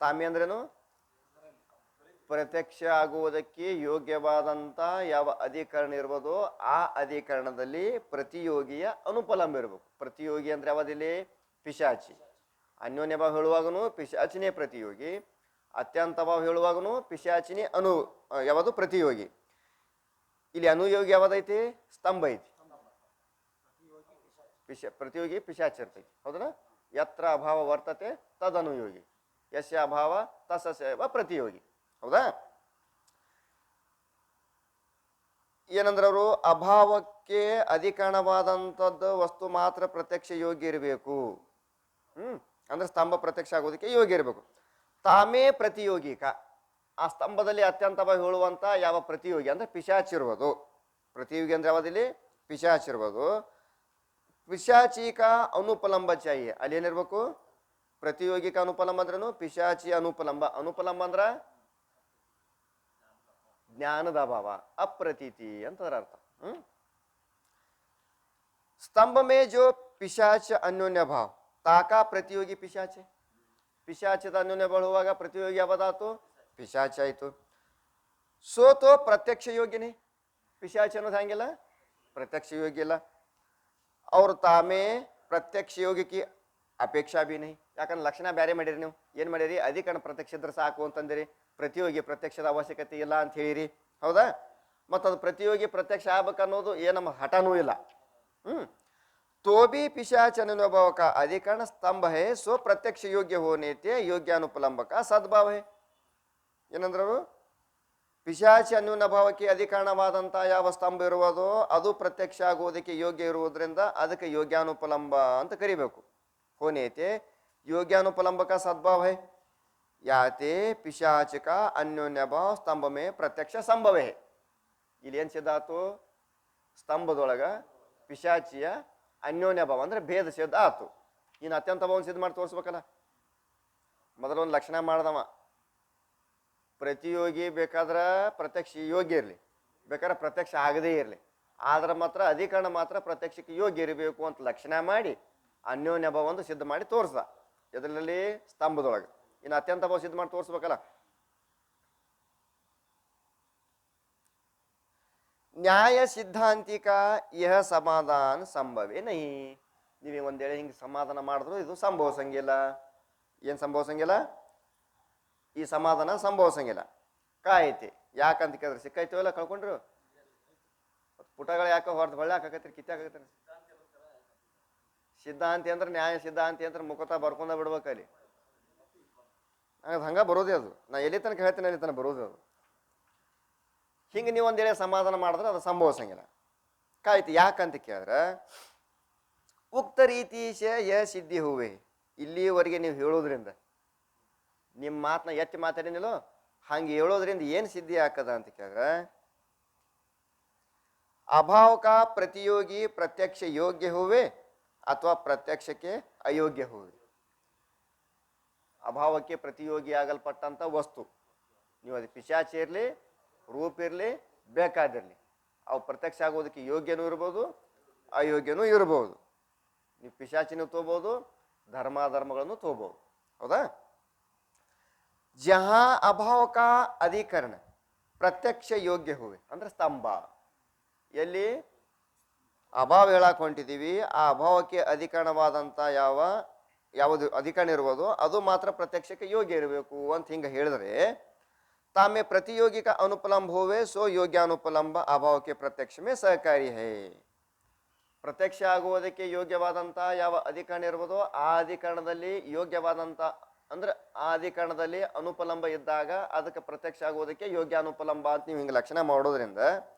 ತಾಮೆ ಅಂದ್ರೇನು? ಪ್ರತ್ಯಕ್ಷ ಆಗುವುದಕ್ಕೆ ಯೋಗ್ಯವಾದಂತ ಯಾವ ಅಧಿಕರಣ ಇರ್ಬೋದೋ ಆ ಅಧಿಕರಣದಲ್ಲಿ ಪ್ರತಿಯೋಗಿಯ ಅನುಪಲಂಬ ಇರಬೇಕು. ಪ್ರತಿಯೋಗಿ ಅಂದ್ರೆ ಯಾವದಿಲ್ಲಿ? ಪಿಶಾಚಿ. ಅನ್ಯೋನ್ಯ ಭಾವ ಹೇಳುವಾಗನು ಪಿಶಾಚಿನೇ ಪ್ರತಿಯೋಗಿ, ಅತ್ಯಂತ ಭಾವ ಹೇಳುವಾಗನು ಪಿಶಾಚಿನೇ ಯಾವುದು? ಪ್ರತಿಯೋಗಿ. ಇಲ್ಲಿ ಅನುಯೋಗಿ ಯಾವ್ದೈತಿ? ಸ್ತಂಭ ಐತಿ. ಪ್ರತಿಯೋಗಿ ಪಿಶಾಚಿ ಇರ್ತೈತಿ, ಹೌದಾ? ಯತ್ರ ಅಭಾವ ವರ್ತತೆ ತದನುಯೋಗಿ, ಯಸ್ಯ ಅಭಾವ ತಸ್ಯ ಪ್ರತಿಯೋಗಿ, ಹೌದಾ? ಏನಂದ್ರೆ ಅವರು ಅಭಾವಕ್ಕೆ ಅಧಿಕರಣವಾದಂಥದ್ದು ವಸ್ತು ಮಾತ್ರ ಪ್ರತ್ಯಕ್ಷ ಯೋಗ್ಯ ಇರಬೇಕು. ಅಂದ್ರೆ ಸ್ತಂಭ ಪ್ರತ್ಯಕ್ಷ ಆಗೋದಕ್ಕೆ ಯೋಗ್ಯ ಇರಬೇಕು. ತಾಮೇ ಪ್ರತಿಯೋಗಿಕ, ಆ ಸ್ತಂಭದಲ್ಲಿ ಅತ್ಯಂತವಾಗಿ ಹೇಳುವಂತ ಯಾವ ಪ್ರತಿಯೋಗಿ ಅಂದ್ರೆ ಪಿಶಾಚಿರುವುದು. ಪ್ರತಿಯೋಗಿ ಅಂದ್ರೆ ಯಾವ್ದಿಲ್ಲಿ ಪಿಶಾಚಿರುವುದು. ಪಿಶಾಚಿಕ ಅನುಪಲಂಬ ಚಾಯಿ, ಅಲ್ಲಿ ಏನಿರ್ಬೇಕು ಪ್ರತಿಯೋಗಿಕ ಅನುಪಲಂಬ ಅಂದ್ರೇನು, ಪಿಶಾಚಿ ಅನುಪಲಂಬ. ಅನುಪಲಂಬ ಅಂದ್ರ ಜ್ಞಾನದ ಅಭಾವ, ಅಪ್ರತೀತಿ ಅಂತ ಅದರ ಅರ್ಥ. स्तंभ में जो पिशाच अन्योन्य भाव ताका प्रतियोगी पिशाच है. पिशाचದ ಅನ್ಯೋನ್ಯ ಭಾವ ಹೋಗುವಾಗ ಪ್ರತಿಯೋಗಿ ಯಾವದಾತು ಪಿಶಾಚ ಆಯಿತು. ಸೋ ತೋ ಪ್ರತ್ಯಕ್ಷ ಯೋಗ್ಯನೇ. ಪಿಶಾಚ ಅನ್ನೋದು ಹಂಗಿಲ್ಲ, ಪ್ರತ್ಯಕ್ಷ ಯೋಗ್ಯ ಇಲ್ಲ. ಅವ್ರು ತಾಮೇ ಪ್ರತ್ಯಕ್ಷ ಯೋಗಿಕಿ ಅಪೇಕ್ಷಾ ಬಿ ನಹಿ. ಯಾಕಂದ್ರೆ ಲಕ್ಷಣ ಬೇರೆ ಮಾಡಿರಿ, ನೀವು ಏನು ಮಾಡಿರಿ, ಅಧಿಕರಣ ಪ್ರತ್ಯಕ್ಷ ಇದ್ರೆ ಸಾಕು ಅಂತಂದಿರಿ, ಪ್ರತಿಯೋಗಿ ಪ್ರತ್ಯಕ್ಷದ ಅವಶ್ಯಕತೆ ಇಲ್ಲ ಅಂತ ಹೇಳಿರಿ. ಹೌದಾ? ಮತ್ತು ಅದು ಪ್ರತಿಯೋಗಿ ಪ್ರತ್ಯಕ್ಷ ಆಗ್ಬೇಕನ್ನೋದು ನಮ್ಮ ಹಠನೂ ಇಲ್ಲ. तो भी पिशाच अनुभव का अधिकरण स्तंभ है, सो प्रत्यक्ष योग्य होने ते योग्यानुपलंब का सद्भाव है. ಏನಂದ್ರು ಪಿಶಾಚಿ ಅನ್ಯೋನ್ಯಭಾವಕ್ಕೆ ಅಧಿಕರಣವಾದಂಥ ಯಾವ ಸ್ತಂಭ ಇರುವುದೋ ಅದು ಪ್ರತ್ಯಕ್ಷ ಆಗುವುದಕ್ಕೆ ಯೋಗ್ಯ ಇರುವುದರಿಂದ ಅದಕ್ಕೆ ಯೋಗ್ಯಾನುಪಲಂಬ ಅಂತ ಕರಿಬೇಕು. ಹೋನೇತೆ ಯೋಗ್ಯಾನುಪಲಂಬ का सद्भाव है. ಯಾತೆ ಪಿಶಾಚ का अन्योन्य भाव स्तंभ में प्रत्यक्ष संभव है. ಇಲ್ಲಿ ಏನು ಸಿದ್ಧಾತು, ಸ್ತಂಭದೊಳಗ ಪಿಶಾಚಿಯ ಅನ್ಯೋನ್ಯ ಭಾವ ಅಂದ್ರೆ ಭೇದ ಸಿದ್ಧ ಆತು. ಇನ್ನು ಅತ್ಯಂತ ಭಾವನ ಸಿದ್ಧ ಮಾಡಿ ತೋರಿಸ್ಬೇಕಲ್ಲ. ಮೊದಲೊಂದು ಲಕ್ಷಣ ಮಾಡ್ದವ, ಪ್ರತಿಯೋಗಿ ಬೇಕಾದ್ರೆ ಪ್ರತ್ಯಕ್ಷ ಯೋಗ್ಯ ಇರಲಿ, ಬೇಕಾದ್ರೆ ಪ್ರತ್ಯಕ್ಷ ಆಗದೇ ಇರಲಿ, ಆದ್ರೆ ಮಾತ್ರ ಅಧಿಕರಣ ಮಾತ್ರ ಪ್ರತ್ಯಕ್ಷಕ್ಕೆ ಯೋಗ್ಯ ಇರಬೇಕು ಅಂತ ಲಕ್ಷಣ ಮಾಡಿ ಅನ್ಯೋನ್ಯ ಭಾವ ಒಂದು ಸಿದ್ಧ ಮಾಡಿ ತೋರಿಸ್ದ. ಇದರಲ್ಲಿ ಸ್ತಂಭದೊಳಗೆ. ಇನ್ನು ಅತ್ಯಂತ ಭಾವ ಸಿದ್ಧ ಮಾಡಿ ತೋರಿಸ್ಬೇಕಲ್ಲ. ನ್ಯಾಯ ಸಿದ್ಧಾಂತಿಕ ಯಹ ಸಮಾಧಾನ ಸಂಭವೇ ನಹಿ. ನೀವೇ ಒಂದೇಳೆ ಹಿಂಗೆ ಸಮಾಧಾನ ಮಾಡಿದ್ರು ಇದು ಸಂಭವಿಸಂಗಿಲ್ಲ. ಏನು ಸಂಭವಿಸಂಗಿಲ್ಲ? ಈ ಸಮಾಧಾನ ಸಂಭವಿಸಂಗಿಲ್ಲ. ಕಾಯ್ತಿ ಯಾಕಂತ ಕೇಳಿದ್ರೆ ಸಿಕ್ಕೈತಿವಲ್ಲ, ಕಳ್ಕೊಂಡ್ರು ಪುಟಗಳು ಯಾಕೆ ಹೊರತು ಹೊಳ್ಳೆ ಹಾಕತ್ರಿ, ಕಿತ್ತಾಕತ್ರಿ. ಸಿದ್ಧಾಂತಿ ಅಂದ್ರೆ ನ್ಯಾಯ ಸಿದ್ಧಾಂತಿ ಅಂದ್ರೆ ಮುಖತ ಬರ್ಕೊಂಡ ಬಿಡ್ಬೇಕಲ್ಲಿ. ಅದು ಹಂಗ ಬರೋದೇ ಅದು. ನಾ ಎಲ್ಲಿ ತನಕ ಹೇಳ್ತೇನೆ ಅಲ್ಲಿ ತನಕ ಬರೋದು ಅದು. ಹಿಂಗೆ ನೀವು ಒಂದೇಳೆ ಸಮಾಧಾನ ಮಾಡಿದ್ರೆ ಅದು ಸಂಭವಿಸಂಗಿಲ್ಲ. ಕಾಯ್ತು ಯಾಕಂತ ಕೇಳಿದ್ರೆ ಉಕ್ತ ರೀತೀಶ ಯ ಸಿದ್ಧಿ ಹೂವೆ. ಇಲ್ಲಿವರೆಗೆ ನೀವು ಹೇಳೋದ್ರಿಂದ, ನಿಮ್ಮ ಮಾತನ್ನ ಎತ್ತಿ ಮಾತಾಡಿನಲ್ಲೋ ಹಂಗೆ ಹೇಳೋದ್ರಿಂದ ಏನು ಸಿದ್ಧಿ ಆಗ್ತದ ಅಂತ ಕೇಳಿದ್ರೆ, ಅಭಾವ ಕಾ ಪ್ರತಿಯೋಗಿ ಪ್ರತ್ಯಕ್ಷ ಯೋಗ್ಯ ಹೂವೆ ಅಥವಾ ಪ್ರತ್ಯಕ್ಷಕ್ಕೆ ಅಯೋಗ್ಯ ಹೂವೆ. ಅಭಾವಕ್ಕೆ ಪ್ರತಿಯೋಗಿ ಆಗಲ್ಪಟ್ಟಂಥ ವಸ್ತು, ನೀವು ಅದು ಪಿಶಾಚಿ ಇರಲಿ, ರೂಪ ಇರಲಿ, ಬೇಕಾದಿರಲಿ, ಅವು ಪ್ರತ್ಯಕ್ಷ ಆಗೋದಕ್ಕೆ ಯೋಗ್ಯನೂ ಇರ್ಬೋದು, ಅಯೋಗ್ಯನೂ ಇರ್ಬೋದು. ನೀವು ಪಿಶಾಚಿನೂ ತಗೋಬೋದು, ಧರ್ಮಾಧರ್ಮಗಳನ್ನು ತಗೋಬೋದು. ಹೌದಾ? ಜಹಾ ಅಭಾವ ಕಾ ಅಧಿಕರಣ ಪ್ರತ್ಯಕ್ಷ ಯೋಗ್ಯ ಹೂವೆ ಅಂದ್ರೆ ಸ್ತಂಭ. ಎಲ್ಲಿ ಅಭಾವ ಹೇಳಕ್ ಹೊಂಟಿದ್ದೀವಿ, ಆ ಅಭಾವಕ್ಕೆ ಅಧಿಕರಣವಾದಂಥ ಯಾವುದು ಅಧಿಕರಣ ಇರ್ಬೋದು ಅದು ಮಾತ್ರ ಪ್ರತ್ಯಕ್ಷಕ್ಕೆ ಯೋಗ್ಯ ಇರಬೇಕು ಅಂತ ಹಿಂಗೆ ಹೇಳಿದ್ರೆ, ತಾಮೇ ಪ್ರತಿಯೋಗಿಕ ಅನುಪಲಂಬ ಹೋವೆ ಸೋ ಯೋಗ್ಯಾನುಪಲಂಬ ಅಭಾವಕ್ಕೆ ಪ್ರತ್ಯಕ್ಷ ಮೇ ಸಹಕಾರಿ ಹೇ. ಪ್ರತ್ಯಕ್ಷ ಆಗುವುದಕ್ಕೆ ಯೋಗ್ಯವಾದಂಥ ಯಾವ ಅಧಿಕರಣ ಇರ್ಬೋದೋ ಆ ಅಧಿಕರಣದಲ್ಲಿ ಯೋಗ್ಯವಾದಂಥ ಅಂದ್ರೆ ಆ ಅಧಿಕರಣದಲ್ಲಿ ಅನುಪಲಂಬ ಇದ್ದಾಗ ಅದಕ್ಕೆ ಪ್ರತ್ಯಕ್ಷ ಆಗುವುದಕ್ಕೆ ಯೋಗ್ಯಾನುಪಲಂಬ ಅಂತ ನೀವು ಹಿಂಗೆ ಲಕ್ಷಣ ಮಾಡೋದ್ರಿಂದ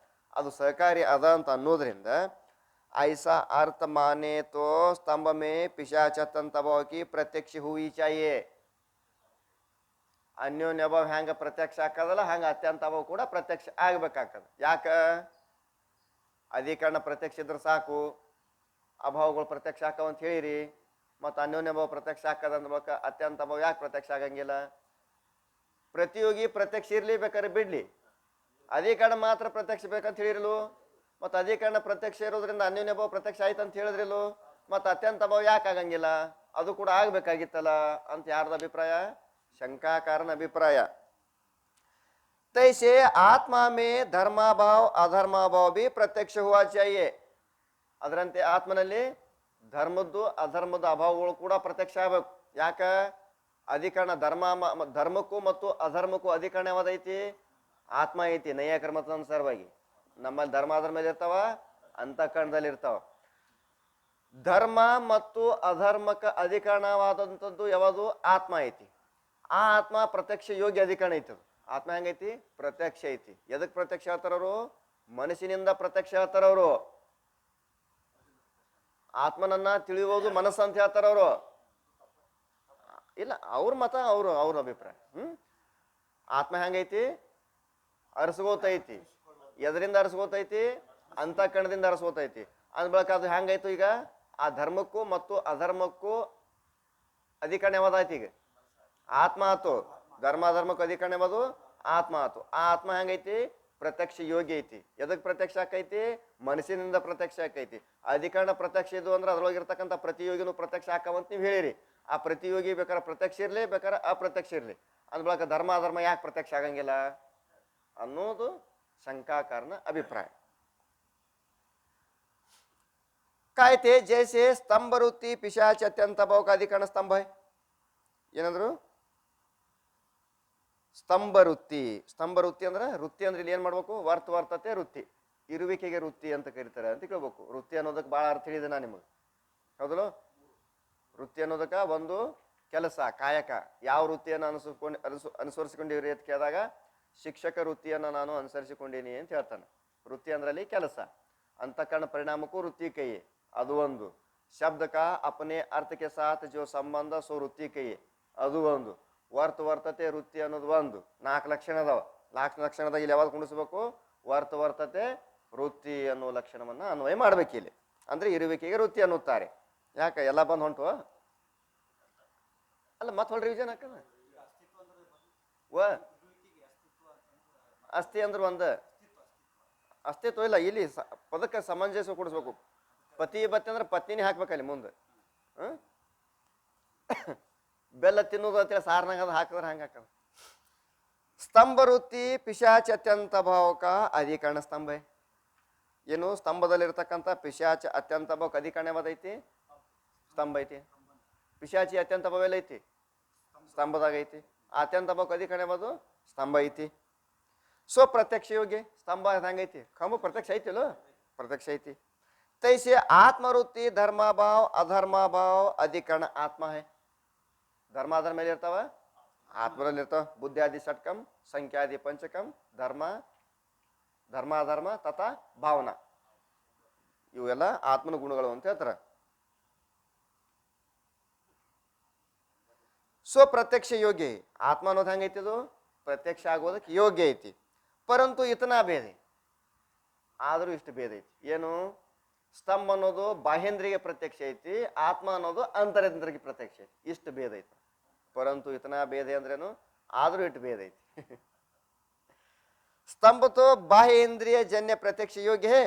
ಅದು ಸಹಕಾರಿ ಅದ ಅಂತ ಅನ್ನೋದ್ರಿಂದ ಐಸಾ ಅರ್ಥ ಮಾನೆ ತೋ ಸ್ತಂಭ ಮೇ ಪಿಶಾಚತಂತ ಅಭಾವಕ್ಕೆ ಪ್ರತ್ಯಕ್ಷ ಹುಯಿ ಚಾಯೇ. ಅನ್ಯೋನ್ಯ ಅಭಾವ ಹೆಂಗ ಪ್ರತ್ಯಕ್ಷ ಆಕದಲ್ಲ ಹಂಗ ಅತ್ಯಂತ ಅಭಾವ ಕೂಡ ಪ್ರತ್ಯಕ್ಷ ಆಗ್ಬೇಕಾಗ್ತದೆ. ಯಾಕ? ಅಧಿಕರಣ ಪ್ರತ್ಯಕ್ಷ ಇದ್ರೆ ಸಾಕು, ಅಭಾವಗಳು ಪ್ರತ್ಯಕ್ಷ ಆಕವಂತ ಹೇಳಿರಿ. ಮತ್ತು ಅನ್ಯೋನ್ಯ ಭಾವ ಪ್ರತ್ಯಕ್ಷ ಆಕದ ಅಂದ್ಬೇಕ, ಅತ್ಯಂತ ಭಾವ ಯಾಕೆ ಪ್ರತ್ಯಕ್ಷ ಆಗಂಗಿಲ್ಲ? ಪ್ರತಿಯೋಗಿ ಪ್ರತ್ಯಕ್ಷ ಇರ್ಲಿ, ಬೇಕಾದ್ರೆ ಬಿಡ್ಲಿ, ಅಧಿಕರಣ ಮಾತ್ರ ಪ್ರತ್ಯಕ್ಷ ಬೇಕಂತ ಹೇಳಿರಲು. ಮತ್ತು ಅಧಿಕರಣ ಪ್ರತ್ಯಕ್ಷ ಇರೋದ್ರಿಂದ ಅನ್ಯೋನ್ಯ ಭಾವ ಪ್ರತ್ಯಕ್ಷ ಆಯ್ತು ಅಂತ ಹೇಳಿದ್ರಿಲು. ಮತ್ತು ಅತ್ಯಂತ ಭಾವ ಯಾಕೆ ಆಗಂಗಿಲ್ಲ? ಅದು ಕೂಡ ಆಗ್ಬೇಕಾಗಿತ್ತಲ್ಲ ಅಂತ ಯಾರ್ದ ಅಭಿಪ್ರಾಯ? ಶಂಕಾಕಾರನ ಅಭಿಪ್ರಾಯ. तैसे आत्मा में धर्माभाव अधर्माभाव भी प्रत्यक्ष हुआ चाहिए. ಅದರಂತೆ ಆತ್ಮನಲ್ಲಿ ಧರ್ಮದ್ದು ಅಧರ್ಮದ ಅಭಾವಗಳು ಕೂಡ ಪ್ರತ್ಯಕ್ಷ ಆಗಬೇಕು. ಯಾಕ? ಅಧಿಕರಣ ಧರ್ಮಕ್ಕೂ ಮತ್ತು ಅಧರ್ಮಕ್ಕೂ ಅಧಿಕರಣ ಯಾವ್ದೈತಿ? ಆತ್ಮ ಐತಿ. ನೈಯಾಯಿಕರ ಮತಾನುಸಾರವಾಗಿ ನಮ್ಮಲ್ಲಿ ಧರ್ಮಾಧರ್ಮದಲ್ಲಿ ಇರ್ತಾವ, ಅಂತಃಕರಣದಲ್ಲಿ ಇರ್ತಾವ. ಧರ್ಮ ಮತ್ತು ಅಧರ್ಮಕ್ಕೆ ಅಧಿಕರಣವಾದಂಥದ್ದು ಯಾವುದು? ಆತ್ಮ ಐತಿ. ಆ ಆತ್ಮ ಪ್ರತ್ಯಕ್ಷ ಯೋಗ್ಯ ಅಧಿಕರಣ ಐತಿ. ಆತ್ಮ ಹೆಂಗೈತಿ? ಪ್ರತ್ಯಕ್ಷ ಐತಿ. ಎದಕ್ಕೆ ಪ್ರತ್ಯಕ್ಷ ಹೇಳ್ತಾರವರು? ಮನಸ್ಸಿನಿಂದ ಪ್ರತ್ಯಕ್ಷ ಹೇಳ್ತಾರ ಅವರು. ಆತ್ಮನನ್ನ ತಿಳಿಯುವುದು ಮನಸ್ಸು ಅಂತ ಹೇಳ್ತಾರ ಅವರು. ಇಲ್ಲ, ಅವ್ರ ಮತ, ಅವ್ರ ಅಭಿಪ್ರಾಯ. ಆತ್ಮ ಹೆಂಗೈತಿ? ಅರಸ್ಕೋತೈತಿ. ಎದರಿಂದ ಅರಸ್ಕೋತೈತಿ? ಅಂತಃಕರಣದಿಂದ ಅರಸ್ಕೋತೈತಿ. ಅಂದ ಬಳಕ ಅದು ಹೆಂಗಾಯ್ತು? ಈಗ ಆ ಧರ್ಮಕ್ಕೂ ಮತ್ತು ಅಧರ್ಮಕ್ಕೂ ಅಧಿಕರಣ ಯಾವ್ದಾಯ್ತು? ಈಗ ಆತ್ಮ ಆತು. ಧರ್ಮಕ್ಕೂ ಅಧಿಕರಣ ಯಾವುದು? ಆತ್ಮ ಆತು. ಆ ಆತ್ಮ ಹೆಂಗೈತಿ? ಪ್ರತ್ಯಕ್ಷ ಯೋಗಿ ಐತಿ. ಎದಕ್ ಪ್ರತ್ಯಕ್ಷ ಆಕೈತಿ? ಮನಸ್ಸಿನಿಂದ ಪ್ರತ್ಯಕ್ಷ ಆಕೈತಿ. ಅಧಿಕರಣ ಪ್ರತ್ಯಕ್ಷ ಇದು ಅಂದ್ರೆ ಅದ್ರೊಳಗಿರ್ತಕ್ಕಂಥ ಪ್ರತಿಯೋಗಿನೂ ಪ್ರತ್ಯಕ್ಷ ಆಕವಂತ ನೀವು ಹೇಳಿರಿ. ಆ ಪ್ರತಿಯೋಗಿ ಬೇಕಾದ್ರೆ ಪ್ರತ್ಯಕ್ಷ ಇರ್ಲಿ, ಬೇಕಾದ್ರೆ ಅಪ್ರತ್ಯಕ್ಷ ಇರ್ಲಿ. ಅಂದ ಬಳಕ ಧರ್ಮ ಅಧರ್ಮ ಯಾಕೆ ಪ್ರತ್ಯಕ್ಷ ಆಗಂಗಿಲ್ಲ ಅನ್ನೋದು ಶಂಕಾಕಾರನ ಅಭಿಪ್ರಾಯ. काय थे जैसे स्तंभ वृत्ति पिशाच अत्यंत भाव का अधिकरण स्तंभ है. ಏನಂದ್ರು? ಸ್ತಂಭ ವೃತ್ತಿ. ಸ್ತಂಭ ವೃತ್ತಿ ಅಂದ್ರೆ ವೃತ್ತಿ ಅಂದ್ರೆ ಇಲ್ಲಿ ಏನ್ ಮಾಡ್ಬೇಕು? ವರ್ತತೆ ವೃತ್ತಿ, ಇರುವಿಕೆಗೆ ವೃತ್ತಿ ಅಂತ ಕರೀತಾರೆ ಅಂತ ಕೇಳ್ಬೇಕು. ವೃತ್ತಿ ಅನ್ನೋದಕ್ಕೆ ಬಹಳ ಅರ್ಥ ಹೇಳಿದೆ ನಾ ನಿಮಗೆ, ಹೌದಲ್ಲ? ವೃತ್ತಿ ಅನ್ನೋದಕ್ಕ ಒಂದು ಕೆಲಸ, ಕಾಯಕ. ಯಾವ ವೃತ್ತಿಯನ್ನು ಅನುಸರಿಸಿಕೊಂಡಿರಿ ಅಂತ ಕೇಳಿದಾಗ ಶಿಕ್ಷಕ ವೃತ್ತಿಯನ್ನು ನಾನು ಅನುಸರಿಸಿಕೊಂಡೀನಿ ಅಂತ ಹೇಳ್ತಾನೆ. ವೃತ್ತಿ ಅಂದ್ರಲ್ಲಿ ಕೆಲಸ. ಅಂತಃಕರಣ ಪರಿಣಾಮಕ್ಕೂ ವೃತ್ತಿ ಕೈ, ಅದು ಒಂದು. ಶಬ್ದ का अपने अर्थ के साथ जो संबंध सो वृत्ति कही, ಅದು ಒಂದು. ವರ್ತತೆ ವೃತ್ತಿ ಅನ್ನೋದು ಒಂದು. 4 ಲಕ್ಷಣ ಅದಾವ. 4 ಲಕ್ಷಣದಾಗ ಇಲ್ಲಿ ಯಾವಾಗ ಕುಣಿಸ್ಬೇಕು? ವರ್ತತೆ ವೃತ್ತಿ ಅನ್ನೋ ಲಕ್ಷಣವನ್ನ ಅನ್ವಯ ಮಾಡ್ಬೇಕು ಇಲ್ಲಿ. ಅಂದ್ರೆ ಇರುವಿಕೆಗೆ ವೃತ್ತಿ ಅನ್ನುತ್ತಾರೆ. ಯಾಕೆ ಎಲ್ಲ ಬಂದು ಹೊಂಟು? ಅಲ್ಲ, ಮತ್ತೆ ಹೊಳ್ರಿ ರಿವಿಷನ್ ಹಾಕಲ್ಲ. ಅಸ್ಥಿ ಅಂದ್ರೆ ಒಂದು ಅಸ್ತಿತ್ವ ಇಲ್ಲ. ಇಲ್ಲಿ ಪದಕ್ಕೆ ಸಮಂಜಸ ಕೊಡಿಸ್ಬೇಕು. ಪತಿ ಬತ್ತಿ ಅಂದ್ರೆ ಪತ್ನಿನೇ ಹಾಕ್ಬೇಕಲ್ಲಿ ಮುಂದೆ. ಬೆಲ್ಲ ತಿನ್ನೋದು ಅಂತೇಳಿ ಸಾರ್ನಾಗ ಅದು ಹಾಕಿದ್ರೆ ಹಂಗೆ ಹಾಕದ. ಸ್ತಂಭ ವೃತ್ತಿ ಪಿಶಾಚ ಅತ್ಯಂತ ಭಾವಕ ಅಧಿಕರಣ ಸ್ತಂಭ. ಏನು? ಸ್ತಂಭದಲ್ಲಿರ್ತಕ್ಕಂಥ ಪಿಶಾಚ ಅತ್ಯಂತ ಭಾವಕ ಅಧಿಕರಣ ಯಾವ್ದೈತಿ? ಸ್ತಂಭ ಐತಿ. ಪಿಶಾಚಿ ಅತ್ಯಂತ ಭಾವ ಎಲ್ಲ ಐತಿ? ಸ್ತಂಭದಾಗ ಐತಿ. ಅತ್ಯಂತ ಭಾವಕ ಅಧಿಕರಣ ಯಾವುದು? ಸ್ತಂಭ ಐತಿ. सो प्रत्यक्ष योग्य स्तंभ ಹೆಂಗೈತಿ? ಕಂಬ ಪ್ರತ್ಯಕ್ಷ ಐತಿಲ್ಲ? ಪ್ರತ್ಯಕ್ಷ ಐತಿ. तैसे आत्मवृत्ति धर्माभाव अधर्माभाव अधिकरण आत्मा है. ಧರ್ಮಾಧರ್ಮ ಮೇಲೆ ಇರ್ತಾವ? ಆತ್ಮದಲ್ಲಿ ಇರ್ತಾವ. ಬುದ್ಧಾದಿ ಷಟ್ಕಂ, ಸಂಖ್ಯಾದಿ ಪಂಚಕಂ, ಧರ್ಮಾಧರ್ಮ ತಥಾ ಭಾವನಾ, ಇವೆಲ್ಲ ಆತ್ಮನ ಗುಣಗಳು ಅಂತ ಹೇಳ್ತಾರ. सो प्रत्यक्ष योग्य आत्मा ಅನ್ನೋದು ಹೆಂಗೈತಿ? ಅದು ಪ್ರತ್ಯಕ್ಷ ಆಗೋದಕ್ಕೆ ಯೋಗ್ಯ ಐತಿ. ಪರಂತು ಇತನಾ ಭೇದ, ಆದರೂ ಇಷ್ಟು ಭೇದ ಐತಿ. ಏನು? ಸ್ತಂಭ ಅನ್ನೋದು ಬಾಹ್ಯೇಂದ್ರಿಗೆ ಪ್ರತ್ಯಕ್ಷ ಐತಿ, ಆತ್ಮ ಅನ್ನೋದು ಅಂತರೇಂದ್ರಿಗೆ ಪ್ರತ್ಯಕ್ಷ ಐತಿ. ಇಷ್ಟು ಭೇದ ಐತಿ. ಪರಂತು ಇತನಾ ಭೇದ ಅಂದ್ರೇನು? ಆದರೂ ಇಷ್ಟು ಭೇದ ಐತಿ. स्तंभ तो बाह्य इंद्रिय जन्य प्रत्यक्ष योग्य है,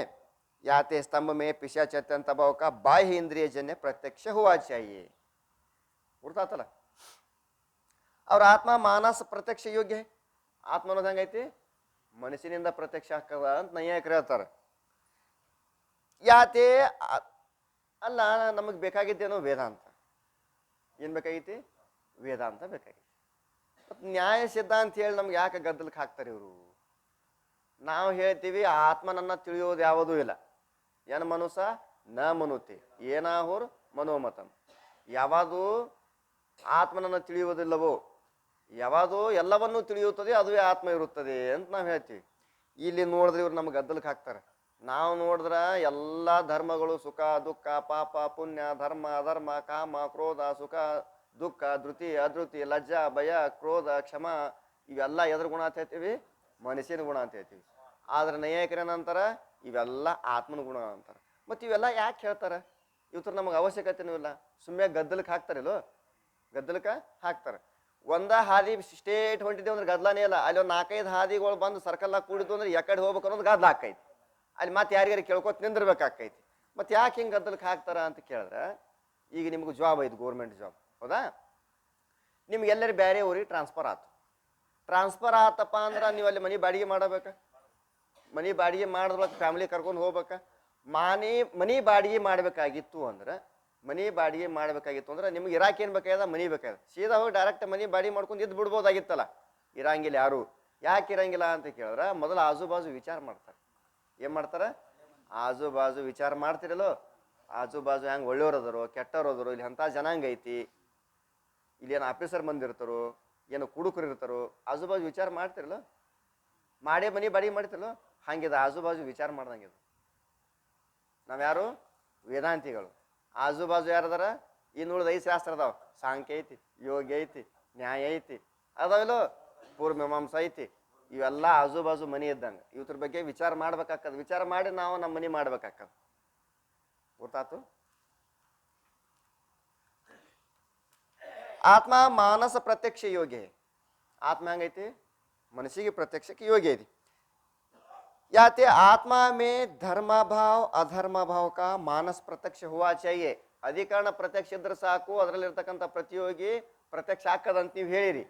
याते स्तंभ में पिशाच अत्यंत भाव का बाह्य इंद्रिय जन्य प्रत्यक्ष हुआ चाहिए. ಉರ್ತಾತಲ್ಲ? ಅವ್ರ ಆತ್ಮ ಮಾನಸ ಪ್ರತ್ಯಕ್ಷ ಯೋಗ್ಯ. ಆತ್ಮ ಅನ್ನೋದು ಹೆಂಗೈತಿ? ಮನಸ್ಸಿನಿಂದ ಪ್ರತ್ಯಕ್ಷ ಆಗ್ತದ ಅಂತ ನೈಯಾಯಿಕರು ಹೇಳ್ತಾರೆ. ಯಾತೆ ಅಲ್ಲ, ನಮಗೆ ಬೇಕಾಗಿದ್ದೇನೋ ವೇದಾಂತ. ಏನ್ ಬೇಕಾಗೈತಿ? ವೇದಾಂತ ಬೇಕಾಗೈತಿ. ಮತ್ತು ನ್ಯಾಯ ಸಿದ್ಧಾಂತ ಹೇಳಿ ನಮ್ಗೆ ಯಾಕೆ ಗದ್ದಲಕ್ಕೆ ಹಾಕ್ತಾರೆ ಇವರು? ನಾವು ಹೇಳ್ತೀವಿ ಆತ್ಮನನ್ನ ತಿಳಿಯೋದು ಯಾವುದೂ ಇಲ್ಲ. ಏನ್ ಮನುಸ ನ ಮನುತಿ ಏನಾಹುರ್ ಮನೋಮತಂ. ಯಾವುದು ಆತ್ಮನನ್ನು ತಿಳಿಯುವುದಿಲ್ಲವೋ, ಯಾವುದು ಎಲ್ಲವನ್ನೂ ತಿಳಿಯುತ್ತದೆ ಅದುವೇ ಆತ್ಮ ಇರುತ್ತದೆ ಅಂತ ನಾವು ಹೇಳ್ತೀವಿ. ಇಲ್ಲಿ ನೋಡಿದ್ರೆ ಇವ್ರು ನಮ್ಗೆ ಗದ್ದಲಕ್ಕೆ ಹಾಕ್ತಾರೆ. ನಾವು ನೋಡಿದ್ರ ಎಲ್ಲ ಧರ್ಮಗಳು ಸುಖ ದುಃಖ ಪಾಪ ಪುಣ್ಯ ಧರ್ಮ ಅಧರ್ಮ ಕಾಮ ಕ್ರೋಧ ಸುಖ ದುಃಖ ಧೃತಿ ಅಧೃತಿ ಲಜ್ಜಾ ಭಯ ಕ್ರೋಧ ಕ್ಷಮ ಇವೆಲ್ಲ ಎದ್ರ ಗುಣ ಅಂತ ಹೇಳ್ತೀವಿ? ಮನಸ್ಸಿನ ಗುಣ ಅಂತ ಹೇಳ್ತೀವಿ. ಆದ್ರೆ ನೈಯಾಯಿಕರೇನಂತಾರ? ಇವೆಲ್ಲ ಆತ್ಮನ ಗುಣ ಅಂತಾರ. ಮತ್ತು ಇವೆಲ್ಲ ಯಾಕೆ ಹೇಳ್ತಾರೆ? ಇವತ್ತು ನಮಗೆ ಅವಶ್ಯಕತೆನೂ ಇಲ್ಲ. ಸುಮ್ಮನೆ ಗದ್ದಲಕ್ಕೆ ಹಾಕ್ತಾರಿಲ್ಲೋ? ಗದ್ದಲಕ್ಕೆ ಹಾಕ್ತಾರೆ. ಒಂದ ಹಾದಿ ಸ್ಟೇಟ್ ಹೊಂಟಿದ್ದೇವೆ ಅಂದ್ರೆ ಗದ್ದಲನೇ ಇಲ್ಲ. ಅಲ್ಲಿ ಒಂದು 4-5 ಹಾದಿಗಳು ಬಂದು ಸರ್ಕಲ್ನಾಗ ಕೂಡಿದ್ದು ಅಂದ್ರೆ ಯಾಕಡೆ ಹೋಗ್ಬೇಕು ಅನ್ನೋದು ಗದ್ದಲ ಆಕೈತಿ. ಅಲ್ಲಿ ಮತ್ತೆ ಯಾರಿಗಾರು ಕೇಳ್ಕೊತ ನಿಂದಿರ್ಬೇಕಾಕೈತಿ. ಮತ್ತೆ ಯಾಕೆ ಹಿಂಗೆ ಗದ್ದಲಕ್ಕೆ ಹಾಕ್ತಾರ ಅಂತ ಕೇಳಿದ್ರೆ, ಈಗ ನಿಮ್ಗೆ ಜಾಬ್ ಐತಿ, ಗೌರ್ಮೆಂಟ್ ಜಾಬ್, ಹೌದಾ? ನಿಮ್ಗೆ ಎಲ್ಲರೂ ಬೇರೆ ಊರಿಗೆ ಟ್ರಾನ್ಸ್ಫರ್ ಆಯ್ತು. ಟ್ರಾನ್ಸ್ಫರ್ ಆತಪ್ಪ ಅಂದ್ರೆ ನೀವು ಅಲ್ಲಿ ಮನೆ ಬಾಡಿಗೆ ಮಾಡಬೇಕಾ? ಮನೆ ಬಾಡಿಗೆ ಮಾಡಿದ್ಬೇಕು, ಫ್ಯಾಮಿಲಿ ಕರ್ಕೊಂಡು ಹೋಗ್ಬೇಕಾ? ಮನೆ ಬಾಡಿಗೆ ಮಾಡಬೇಕಾಗಿತ್ತು ಅಂದ್ರೆ ನಿಮ್ಗೆ ಇರಾಕೇನು ಬೇಕಾಗ್ಯದ? ಮನೆ ಬೇಕಾಗ್ಯದ. ಸೀದಾ ಹೋಗಿ ಡೈರೆಕ್ಟ್ ಮನೆ ಬಾಡಿಗೆ ಮಾಡ್ಕೊಂಡು ಇದ್ದು ಬಿಡ್ಬೋದಾಗಿತ್ತಲ್ಲ. ಇರಂಗಿಲ್ಲ. ಯಾರು ಯಾಕೆ ಇರಂಗಿಲ್ಲ ಅಂತ ಕೇಳಿದ್ರೆ, ಮೊದಲು ಆಜು ಬಾಜು ವಿಚಾರ ಮಾಡ್ತಾರೆ. ಏನು ಮಾಡ್ತಾರೆ? ಆಜು ಬಾಜು ವಿಚಾರ ಮಾಡ್ತಿರಲ್ಲೋ, ಆಜು ಬಾಜು ಹೆಂಗೆ ಒಳ್ಳೆಯವ್ರು ಅದಾರೋ ಕೆಟ್ಟವ್ರು ಅದಾರೋ, ಇಲ್ಲಿ ಅಂಥ ಜನಾಂಗ ಐತಿ, ಇಲ್ಲಿ ಏನು ಆಫೀಸರ್ ಬಂದಿರ್ತಾರೋ, ಏನು ಕುಡುಕರು ಇರ್ತಾರೋ, ಆಜು ಬಾಜು ವಿಚಾರ ಮಾಡ್ತಿರಲ್ಲ. ಮಾಡೇ ಮನೆ ಬಾಡಿಗೆ ಮಾಡ್ತಿರಲ್ಲ. ಹಂಗಿದ ಆಜು ಬಾಜು ವಿಚಾರ ಮಾಡ್ದಂಗಿದು. ನಾವ್ಯಾರು? ವೇದಾಂತಿಗಳು. ಆಜು ಬಾಜು ಯಾರದಾರ? ಇನ್ನುಳಿದ 5 ಶಾಸ್ತ್ರ ಅದಾವ. ಸಾಂಖ್ಯ ಐತಿ, ಯೋಗ ಐತಿ, ನ್ಯಾಯ ಐತಿ, ಅದಾವಿಲ್ಲೋ ಪೂರ್ವ ಮೀಮಾಂಸ ಐತಿ. ಇವೆಲ್ಲ ಆಜು ಬಾಜು ಮನಿ ಇದ್ದಂಗೆ. ಇವ್ರ ಬಗ್ಗೆ ವಿಚಾರ ಮಾಡ್ಬೇಕಾಕ್ಕದ. ವಿಚಾರ ಮಾಡಿ ನಾವು ನಮ್ಮ ಮನಿ ಮಾಡ್ಬೇಕಾಕ್ಕದ. ಗೊತ್ತಾತು? ಆತ್ಮ ಮಾನಸ ಪ್ರತ್ಯಕ್ಷ ಯೋಗಿ. ಆತ್ಮ ಹೆಂಗೈತಿ? ಮನಸ್ಸಿಗೆ ಪ್ರತ್ಯಕ್ಷಕ್ಕೆ ಯೋಗಿ ಐತಿ. याते आत्मा में धर्म भाव अधर्म भाव का मानस प्रत्यक्ष हुआ चाहिए. ಅಧಿಕರಣ ಪ್ರತ್ಯಕ್ಷ ಇದ್ರೆ ಸಾಕು, ಅದರಲ್ಲಿರ್ತಕ್ಕಂಥ ಪ್ರತಿಯೋಗಿ ಪ್ರತ್ಯಕ್ಷ ಹಾಕದಂತ ನೀವು ಹೇಳಿರಿ.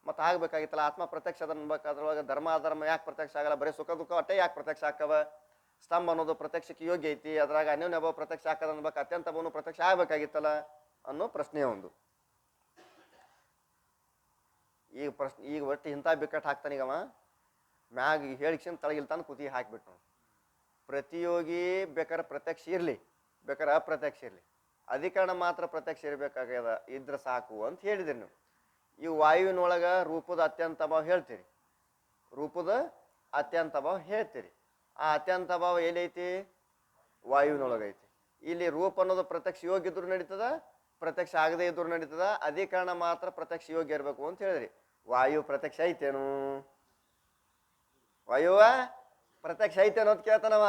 ಮತ್ತೆ ಆಗ್ಬೇಕಾಗಿತ್ತಲ್ಲ, ಆತ್ಮ ಪ್ರತ್ಯಕ್ಷ ಅನ್ಬೇಕು. ಅದ್ರೊಳಗೆ ಧರ್ಮ ಅಧರ್ಮ ಯಾಕೆ ಪ್ರತ್ಯಕ್ಷ ಆಗಲ್ಲ? ಬರೀ ಸುಖ ದುಃಖ ಅಟ್ಟೆ ಯಾಕೆ ಪ್ರತ್ಯಕ್ಷ ಹಾಕವ? ಸ್ತಂಭ ಅನ್ನೋದು ಪ್ರತ್ಯಕ್ಷಕ್ಕೆ ಯೋಗ್ಯ ಐತಿ, ಅದ್ರಾಗ ಅನ್ಯೋನ್ಯ ಭಾವ ಪ್ರತ್ಯಕ್ಷ ಹಾಕದ ಅನ್ಬೇಕು, ಅತ್ಯಂತ ಭಾವನು ಪ್ರತ್ಯಕ್ಷ ಆಗ್ಬೇಕಾಗಿತ್ತಲ್ಲ ಅನ್ನೋ ಪ್ರಶ್ನೆ ಒಂದು. ಈಗ ಒಟ್ಟು ಇಂಥ ಬಿಕ್ಕಟ್ಟು ಹಾಕ್ತಾನೀಗವ. ಮ್ಯಾಗ ಹೇಳಿಕ್ಷನ್ ತಳಗಿಲ್ತಾನ ಕುತಿ ಹಾಕಿಬಿಟ್ಟು. ಪ್ರತಿಯೋಗಿ ಬೇಕಾದ್ರೆ ಪ್ರತ್ಯಕ್ಷ ಇರಲಿ, ಬೇಕಾದ್ರೆ ಅಪ್ರತ್ಯಕ್ಷ ಇರಲಿ, ಅಧಿಕರಣ ಮಾತ್ರ ಪ್ರತ್ಯಕ್ಷ ಇರಬೇಕಾಗ್ಯದ ಇದ್ರೆ ಸಾಕು ಅಂತ ಹೇಳಿದ್ರಿ ನೀವು. ಈ ವಾಯುವಿನೊಳಗ ರೂಪದ ಅತ್ಯಂತ ಭಾವ ಹೇಳ್ತೀರಿ, ರೂಪದ ಅತ್ಯಂತ ಭಾವ ಹೇಳ್ತೀರಿ. ಆ ಅತ್ಯಂತ ಭಾವ ಎಲ್ಲೈತಿ? ವಾಯುವಿನೊಳಗೈತಿ. ಇಲ್ಲಿ ರೂಪ ಅನ್ನೋದು ಪ್ರತ್ಯಕ್ಷ ಯೋಗ್ಯ ಇದ್ರು ನಡೀತದ, ಪ್ರತ್ಯಕ್ಷ ಆಗದೆ ಇದ್ರು ನಡೀತದ, ಅಧಿಕರಣ ಮಾತ್ರ ಪ್ರತ್ಯಕ್ಷ ಯೋಗ್ಯ ಇರಬೇಕು ಅಂತ ಹೇಳಿದ್ರಿ. ವಾಯು ಪ್ರತ್ಯಕ್ಷ ಐತೇನು? ವಾಯುವ ಪ್ರತ್ಯಕ್ಷ ಐತೆ ಅನ್ನೋದು ಕೇಳ್ತಾನವ.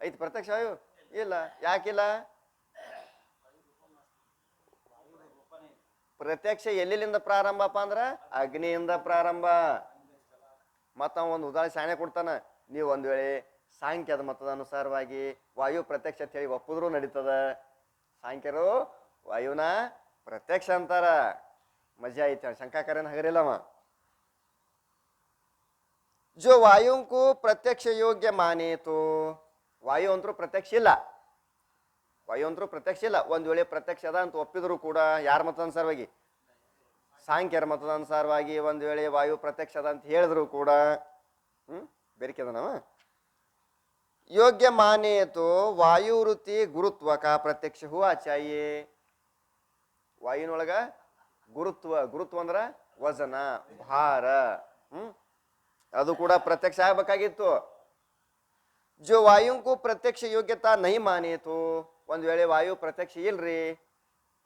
ಐತಿ ಪ್ರತ್ಯಕ್ಷ ವಾಯು? ಇಲ್ಲ. ಯಾಕಿಲ್ಲ? ಪ್ರತ್ಯಕ್ಷ ಎಲ್ಲಿಂದ ಪ್ರಾರಂಭಪ್ಪ ಅಂದ್ರ ಅಗ್ನಿಯಿಂದ ಪ್ರಾರಂಭ. ಮತ್ತ ಒಂದು ಉದಾಹರಣೆ ಶಾಣೆ ಕೊಡ್ತಾನ. ನೀವು ಒಂದ್ ವೇಳೆ ಸಾಂಖ್ಯದ ಮತದ ಅನುಸಾರವಾಗಿ ವಾಯು ಪ್ರತ್ಯಕ್ಷ ಅಂತ ಹೇಳಿ ಒಪ್ಪಿದ್ರು ನಡೀತದ. ಸಾಂಖ್ಯರು ವಾಯುನ ಪ್ರತ್ಯಕ್ಷ ಅಂತಾರ. ಮಜಾ ಐತಿ, ಶಂಕಾಕರನ ಹಗರಿಲ್ಲವ. जो वायु को प्रत्यक्ष योग्य माने तो वायु ಅಂತರೂ ಪ್ರತ್ಯಕ್ಷ ಇಲ್ಲ. ವಾಯು ಅಂತರೂ ಪ್ರತ್ಯಕ್ಷ ಇಲ್ಲ. ಒಂದ್ ವೇಳೆ ಪ್ರತ್ಯಕ್ಷ ಅದ ಅಂತ ಒಪ್ಪಿದ್ರು ಕೂಡ ಯಾರ ಮತದನುಸಾರವಾಗಿ? ಸಾಂಖ್ಯರ ಮತದನುಸಾರವಾಗಿ ಒಂದ್ ವೇಳೆ ವಾಯು ಪ್ರತ್ಯಕ್ಷ ಅದ ಅಂತ ಹೇಳಿದ್ರು ಕೂಡ ಬೇರಿಕೆದನವ. ಯೋಗ್ಯ ಮಾನೆ तो वायु वृत्ति गुरुत्व का प्रत्यक्ष हुआ चाहिए. ವಾಯುನೊಳಗ ಗುರುತ್ವ ಅಂದ್ರ ವಜನ, ಭಾರ, ಅದು ಕೂಡ ಪ್ರತ್ಯಕ್ಷ ಆಗ್ಬೇಕಾಗಿತ್ತು. जो वायु को प्रत्यक्ष योग्यता नहीं माने तो ಒಂದ್ ವೇಳೆ ವಾಯು ಪ್ರತ್ಯಕ್ಷ ಇಲ್ರಿ,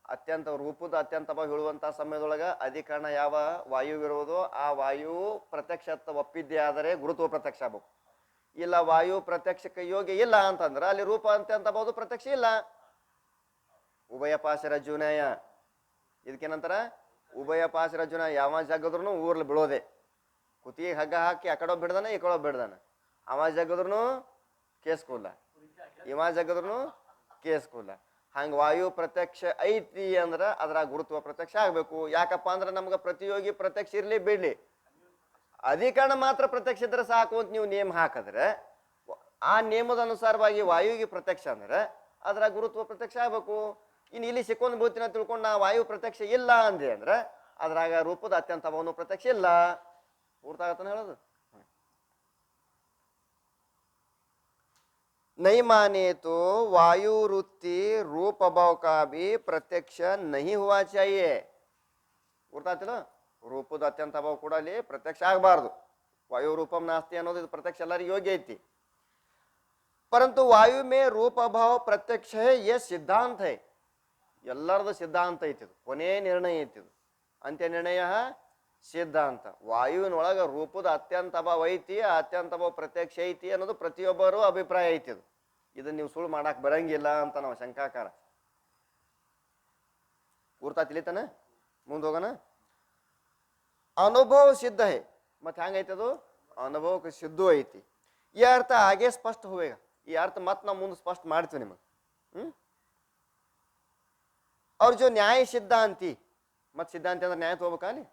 ಅತ್ಯಂತ ರೂಪದ ಅತ್ಯಂತ ಭಾವ ಹೇಳುವಂತ ಸಮಯದೊಳಗ ಅಧಿಕರಣ ಯಾವ ವಾಯು ಇರುವುದೋ ಆ ವಾಯು ಪ್ರತ್ಯಕ್ಷ ಒಪ್ಪಿದ್ದೆ ಆದರೆ ಗುರುತ್ವ ಪ್ರತ್ಯಕ್ಷ ಆಗ್ಬೇಕು. ಇಲ್ಲ ವಾಯು ಪ್ರತ್ಯಕ್ಷಕ್ಕೆ ಯೋಗ್ಯ ಇಲ್ಲ ಅಂತಂದ್ರ ಅಲ್ಲಿ ರೂಪ ಅತ್ಯಂತ ಭಾವದು ಪ್ರತ್ಯಕ್ಷ ಇಲ್ಲ. ಉಭಯ ಪಾಶರಜ್ಜುನಾಯ, ಇದಕ್ಕೇನಂತಾರ? ಉಭಯ ಪಾಶರಜ್ಜುನಾಯ. ಯಾವ ಜಗದ್ರೂ ಊರ್ಲಿ ಬಿಡೋದೆ. ಕುತ್ತಿಗೆ ಹಗ್ಗ ಹಾಕಿ ಆ ಕಡೆ ಬಿಡ್ದಾನ, ಈ ಕಡೆ ಬಿಡ್ದಾನ. ಅವ ಜಗದ್ರೂ ಕೇಸ್ ಕೂಲ, ಇವ ಜಗದ್ರೂ ಕೇಸ್ ಕೂಲ. ಹಂಗ ವಾಯು ಪ್ರತ್ಯಕ್ಷ ಐತಿ ಅಂದ್ರ ಅದ್ರ ಗುರುತ್ವ ಪ್ರತ್ಯಕ್ಷ ಆಗ್ಬೇಕು. ಯಾಕಪ್ಪ ಅಂದ್ರೆ ನಮ್ಗೆ ಪ್ರತಿಯೋಗಿ ಪ್ರತ್ಯಕ್ಷ ಇರ್ಲಿ ಬಿಡ್ಲಿ, ಅಧಿಕರಣ ಮಾತ್ರ ಪ್ರತ್ಯಕ್ಷ ಇದ್ರೆ ಸಾಕು ಅಂತ ನೀವು ನೇಮ ಹಾಕಿದ್ರೆ ಆ ನೇಮದ ಅನುಸಾರವಾಗಿ ವಾಯುವಿಗೆ ಪ್ರತ್ಯಕ್ಷ ಅಂದ್ರೆ ಅದ್ರ ಗುರುತ್ವ ಪ್ರತ್ಯಕ್ಷ ಆಗ್ಬೇಕು. ಇನ್ನು ಇಲ್ಲಿ ಸಿಕ್ಕೊಂಡ್ ಬೀಳ್ತೀನಿ ಅಂತ ತಿಳ್ಕೊಂಡು ನಾ ವಾಯು ಪ್ರತ್ಯಕ್ಷ ಇಲ್ಲ ಅಂದೆ ಅಂದ್ರೆ ಅದ್ರಾಗ ರೂಪದ ಅತ್ಯಂತ ಭಾವನು ಪ್ರತ್ಯಕ್ಷ ಇಲ್ಲ. ಪೂರ್ತಾಗತ್ತಾನ ಹೇಳೋದು? नहीं माने तो वायु वृत्ति रूप भाव का भी प्रत्यक्ष नहीं हुआ चाहिए. ಗೊತ್ತಾಗ್ತಿಲ್ಲ? ರೂಪದ ಅತ್ಯಂತ ಭಾವ ಕೂಡ ಅಲ್ಲಿ ಪ್ರತ್ಯಕ್ಷ ಆಗಬಾರ್ದು. ವಾಯು ರೂಪಂ ನಾಸ್ತಿ ಅನ್ನೋದು ಇದು ಪ್ರತ್ಯಕ್ಷ ಎಲ್ಲರಿಗೂ ಯೋಗ್ಯ ಐತಿ. परंतु वायु में रूप भाव प्रत्यक्ष है, ये सिद्धांत है. ಎಲ್ಲರದು ಸಿದ್ಧಾಂತ ಐತಿ. ಕೊನೆ ನಿರ್ಣಯ ಐತಿ. ಅಂತ್ಯ ನಿರ್ಣಯ ಸಿದ್ಧಾಂತ. ವಾಯುವಿನೊಳಗ ರೂಪದ ಅತ್ಯಂತ ಭಾವ ಐತಿ, ಅತ್ಯಂತ ಭಾವ ಪ್ರತ್ಯಕ್ಷ ಐತಿ ಅನ್ನೋದು ಪ್ರತಿಯೊಬ್ಬರು ಅಭಿಪ್ರಾಯ ಐತಿ. ಇದನ್ನ ನೀವು ಸುಳ್ಳು ಮಾಡಕ್ ಬರಂಗಿಲ್ಲ ಅಂತ ನಾವು ಶಂಕಾಕಾರ. ಊರ್ತಾ ತಿಳಿತಾನ? ಮುಂದೆ ಹೋಗೋಣ. ಅನುಭವ ಸಿದ್ಧ ಹೇ. ಮತ್ತೆ ಹೆಂಗೈತಿ ಅದು? ಅನುಭವಕ್ಕೆ ಸಿದ್ಧ ಐತಿ. ಈ ಅರ್ಥ ಹಾಗೆ ಸ್ಪಷ್ಟ ಹೋವೇಗ. ಈ ಅರ್ಥ ಮತ್ ನಾವು ಮುಂದೆ ಸ್ಪಷ್ಟ ಮಾಡ್ತೀವಿ ನಿಮಗೆ. ಅವ್ರ ಜೊ ನ್ಯಾಯ ಸಿದ್ಧಾಂತಿ. ಮತ್ ಸಿದ್ಧಾಂತಿ ಅಂದ್ರೆ ನ್ಯಾಯ ತಗೋಬೇಕಲ್ಲಿ.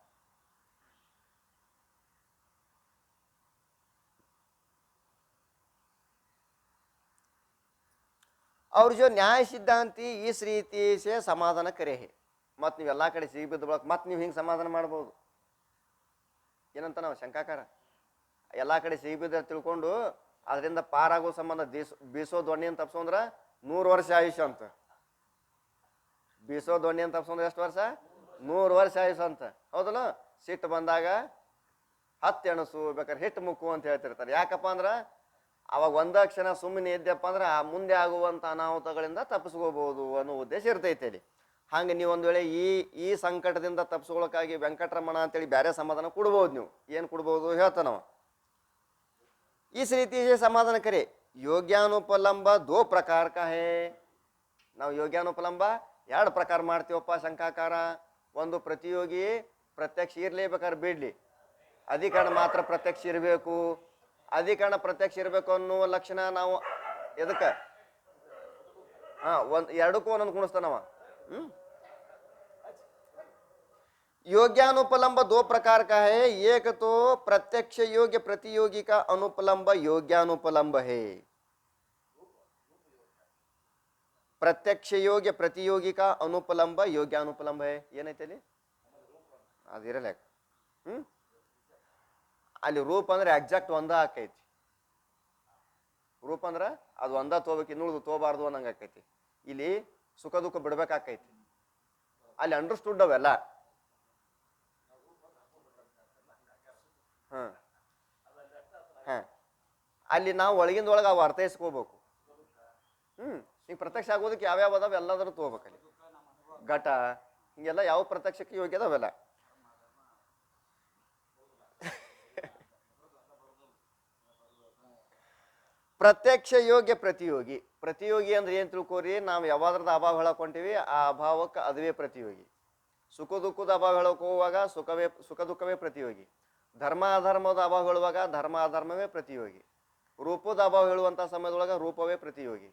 और जो न्याय सिद्धांति इस रीति से समाधान करे है. मत ನೀವು ಎಲ್ಲಾ ಕಡೆ ಸಿಗಿ ಬಿದ್ದ ಬಳಕ ಮತ್ ನೀವು ಹಿಂಗೆ ಸಮಾಧಾನ ಮಾಡಬಹುದು. ಏನಂತ ನಾವು ಶಂಕಾಕಾರ. ಎಲ್ಲಾ ಕಡೆ ಸಿಗಿ ಬಿದ್ದ ತಿಳ್ಕೊಂಡು ಅದರಿಂದ ಪಾರಾಗೋ ಸಂಬಂಧ ಬೀಸೋ ದೊಣ್ಣೆ ಅಂತ ತಪ್ಸೋ ಅಂದ್ರ 100 ವರ್ಷ ಆಯುಷ್ ಅಂತ. ಬೀಸೋ ದೊಣ್ಣೆ ಅಂತ ತಪ್ಸೋ ಎಷ್ಟು ವರ್ಷ? 100 ವರ್ಷ ಆಯುಷ್ ಅಂತ. ಹೌದಲ್ಲ? ಸಿಟ್ಟು ಬಂದಾಗ 10 ಎಣಸು ಬೇಕಾದ್ರೆ ಹಿಟ್ಟು ಮುಕ್ಕು ಅಂತ ಹೇಳ್ತಿರ್ತಾರೆ. ಯಾಕಪ್ಪ ಅಂದ್ರೆ ಅವಾಗ ಒಂದ ಕ್ಷಣ ಸುಮ್ಮನೆ ಇದ್ದಪ್ಪ ಅಂದ್ರೆ ಆ ಮುಂದೆ ಆಗುವಂತ ಅನಾಹುತಗಳಿಂದ ತಪ್ಪಿಸ್ಕೋಬಹುದು ಅನ್ನೋ ಉದ್ದೇಶ ಇರ್ತೈತೆ ಅಲ್ಲಿ. ಹಂಗೆ ನೀವು ಒಂದ್ ವೇಳೆ ಈ ಸಂಕಟದಿಂದ ತಪ್ಪಿಸ್ಕೊಳಕ್ಕಾಗಿ ವೆಂಕಟರಮಣ ಅಂತೇಳಿ ಬೇರೆ ಸಮಾಧಾನ ಕೊಡ್ಬೋದು. ನೀವು ಏನು ಕೊಡ್ಬೋದು ಹೇಳ್ತಾನವ, इस रीति से समाधान करे। योग्यानुपलंब दो प्रकार का है. ನಾವು ಯೋಗ್ಯಾನುಪಲಂಬ ಎರಡು ಪ್ರಕಾರ ಮಾಡ್ತೀವಪ್ಪ ಶಂಕಾಕಾರ. ಒಂದು ಪ್ರತಿಯೋಗಿ ಪ್ರತ್ಯಕ್ಷ ಇರ್ಲೇಬೇಕಾದ್ರೆ ಬಿಡ್ಲಿ, ಅಧಿಕರಣ ಮಾತ್ರ ಪ್ರತ್ಯಕ್ಷ ಇರಬೇಕು. ಅಧಿಕರಣ ಪ್ರತ್ಯಕ್ಷ ಇರಬೇಕು ಅನ್ನುವ ಲಕ್ಷಣ ನಾವು ಎದಕ್ಕೆ ಎರಡಕ್ಕೂ ಒಂದೊಂದು ಗುಣಿಸ್ತಾನವ. योग्यानुपलंब दो प्रकार का है. एक तो प्रत्यक्ष योग्य प्रतियोगी का अनुपलंब योग्यानुपलंब है. प्रत्यक्ष योग्य प्रतियोगी का अनुपलंब योग्यानुपलंब है. ಏನೈತೆ ಅಲ್ಲಿ ಅದಿರಲ್ಲ. ಅಲ್ಲಿ ರೂಪ ಅಂದ್ರೆ ಎಕ್ಸಾಕ್ಟ್ ಒಂದ ಆಕೈತಿ. ರೂಪ ಅಂದ್ರೆ ಅದು ಒಂದ ತೋಬೇಕು, ಇನ್ನುಳಿದು ತೋಬಾರ್ದು ಅನ್ನಂಗ ಆಕೈತಿ. ಇಲ್ಲಿ ಸುಖ ದುಃಖ ಬಿಡ್ಬೇಕಾಕೈತಿ. ಅಲ್ಲಿ ಅಂಡರ್ಸ್ಟುಡ್ ಅವೆಲ್ಲ. ಅಲ್ಲಿ ನಾವು ಒಳಗಿಂದ ಒಳಗೆ ಅವು ಅರ್ಥೈಸ್ಕೋಬೇಕು. ಈಗ ಪ್ರತ್ಯಕ್ಷ ಆಗೋದಕ್ಕೆ ಯಾವ್ಯಾವ ಅದಾವ ಎಲ್ಲಾದ್ರೂ ತಗೋಬೇಕಲ್ಲಿ. ಘಟ ಹಿಂಗೆಲ್ಲ ಯಾವ ಪ್ರತ್ಯಕ್ಷಕ್ಕೆ ಯೋಗ್ಯ ಅದಾವೆಲ್ಲ. ಪ್ರತ್ಯಕ್ಷ ಯೋಗ್ಯ ಪ್ರತಿಯೋಗಿ. ಪ್ರತಿಯೋಗಿ ಅಂದ್ರೆ ಏನ್ ತಿಳ್ಕೋರಿ, ನಾವು ಯಾವಾದ್ರದ ಅಭಾವ ಹೇಳಕೊಂತೀವಿ ಆ ಅಭಾವಕ್ಕೆ ಅದುವೇ ಪ್ರತಿಯೋಗಿ. ಸುಖ ದುಃಖದ ಅಭಾವ ಹೇಳಕ್ ಹೋಗುವಾಗ ಸುಖ ದುಃಖವೇ ಪ್ರತಿಯೋಗಿ. ಧರ್ಮ ಅಧರ್ಮದ ಅಭಾವ ಹೇಳುವಾಗ ಧರ್ಮ ಅಧರ್ಮವೇ ಪ್ರತಿಯೋಗಿ. ರೂಪದ ಅಭಾವ ಹೇಳುವಂತ ಸಮಯದೊಳಗ ರೂಪವೇ ಪ್ರತಿಯೋಗಿ.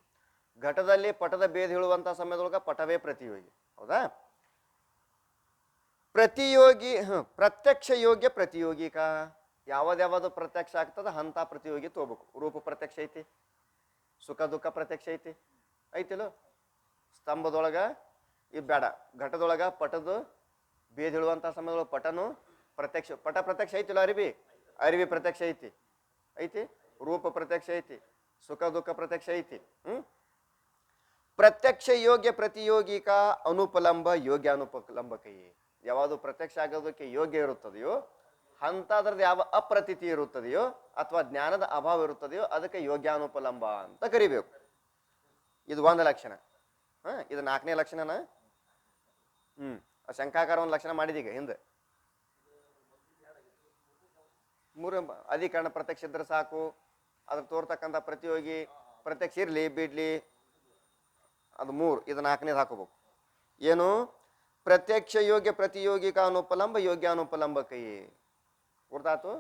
ಘಟದಲ್ಲಿ ಪಟದ ಭೇದ ಹೇಳುವಂತ ಸಮಯದೊಳಗ ಪಟವೇ ಪ್ರತಿಯೋಗಿ. ಹೌದಾ? ಪ್ರತಿಯೋಗಿ ಪ್ರತ್ಯಕ್ಷ ಯೋಗ್ಯ ಪ್ರತಿಯೋಗಿಕ. ಯಾವ್ದು ಪ್ರತ್ಯಕ್ಷ ಆಗ್ತದ ಅಂತ ಪ್ರತಿಯೋಗಿ ತಗೋಬೇಕು. ರೂಪ ಪ್ರತ್ಯಕ್ಷ ಐತಿ, ಸುಖ ದುಃಖ ಪ್ರತ್ಯಕ್ಷ ಐತಿಲೋ. ಸ್ತಂಭದೊಳಗ ಇದು ಬೇಡ, ಘಟದೊಳಗ ಪಟದ ಭೇದ ಹೇಳುವಂತ ಸಮಯದೊಳಗ ಪಟನು ಪ್ರತ್ಯಕ್ಷ, ಪಟ ಪ್ರತ್ಯಕ್ಷ ಐತಿಲ್ಲ. ಅರಿವಿ ಪ್ರತ್ಯಕ್ಷ ಐತಿ. ರೂಪ ಪ್ರತ್ಯಕ್ಷ ಐತಿ, ಸುಖ ದುಃಖ ಪ್ರತ್ಯಕ್ಷ ಐತಿ. ಪ್ರತ್ಯಕ್ಷ ಯೋಗ್ಯ ಪ್ರತಿಯೋಗಿಕ ಅನುಪಲಂಬ ಯೋಗ್ಯ ಅನುಪಲಂಬಕೈ. ಯಾವುದು ಪ್ರತ್ಯಕ್ಷ ಆಗೋದಕ್ಕೆ ಯೋಗ್ಯ ಇರುತ್ತದೆಯೋ ಅಂತದ್ರದ್ದು ಯಾವ ಅಪ್ರತೀತಿ ಇರುತ್ತದೆಯೋ ಅಥವಾ ಜ್ಞಾನದ ಅಭಾವ ಇರುತ್ತದೆಯೋ ಅದಕ್ಕೆ ಯೋಗ್ಯಾನುಪಲಂಬ ಅಂತ ಕರಿಬೇಕು. ಇದು ಒಂದು ಲಕ್ಷಣ. ಇದು 4ನೇ ಲಕ್ಷಣನ. ಶಂಕಾಕಾರ ಒಂದು ಲಕ್ಷಣ ಮಾಡಿದೀಗ ಹಿಂದೆ. 3 ಅಧಿಕರಣ ಪ್ರತ್ಯಕ್ಷ ಇದ್ರೆ ಸಾಕು. ಅದ್ರ ತೋರ್ತಕ್ಕಂಥ ಪ್ರತಿಯೋಗಿ ಪ್ರತ್ಯಕ್ಷ ಇರ್ಲಿ ಬಿಡ್ಲಿ, ಅದು 3. ಇದು 4ನೇದು ಹಾಕೋಬೇಕು. ಏನು? ಪ್ರತ್ಯಕ್ಷ ಯೋಗ್ಯ ಪ್ರತಿಯೋಗಿಕ ಅನುಪಲಂಬ ಯೋಗ್ಯಾನುಪಲಂಬ ಕೈ. ಗೊತ್ತಾತು?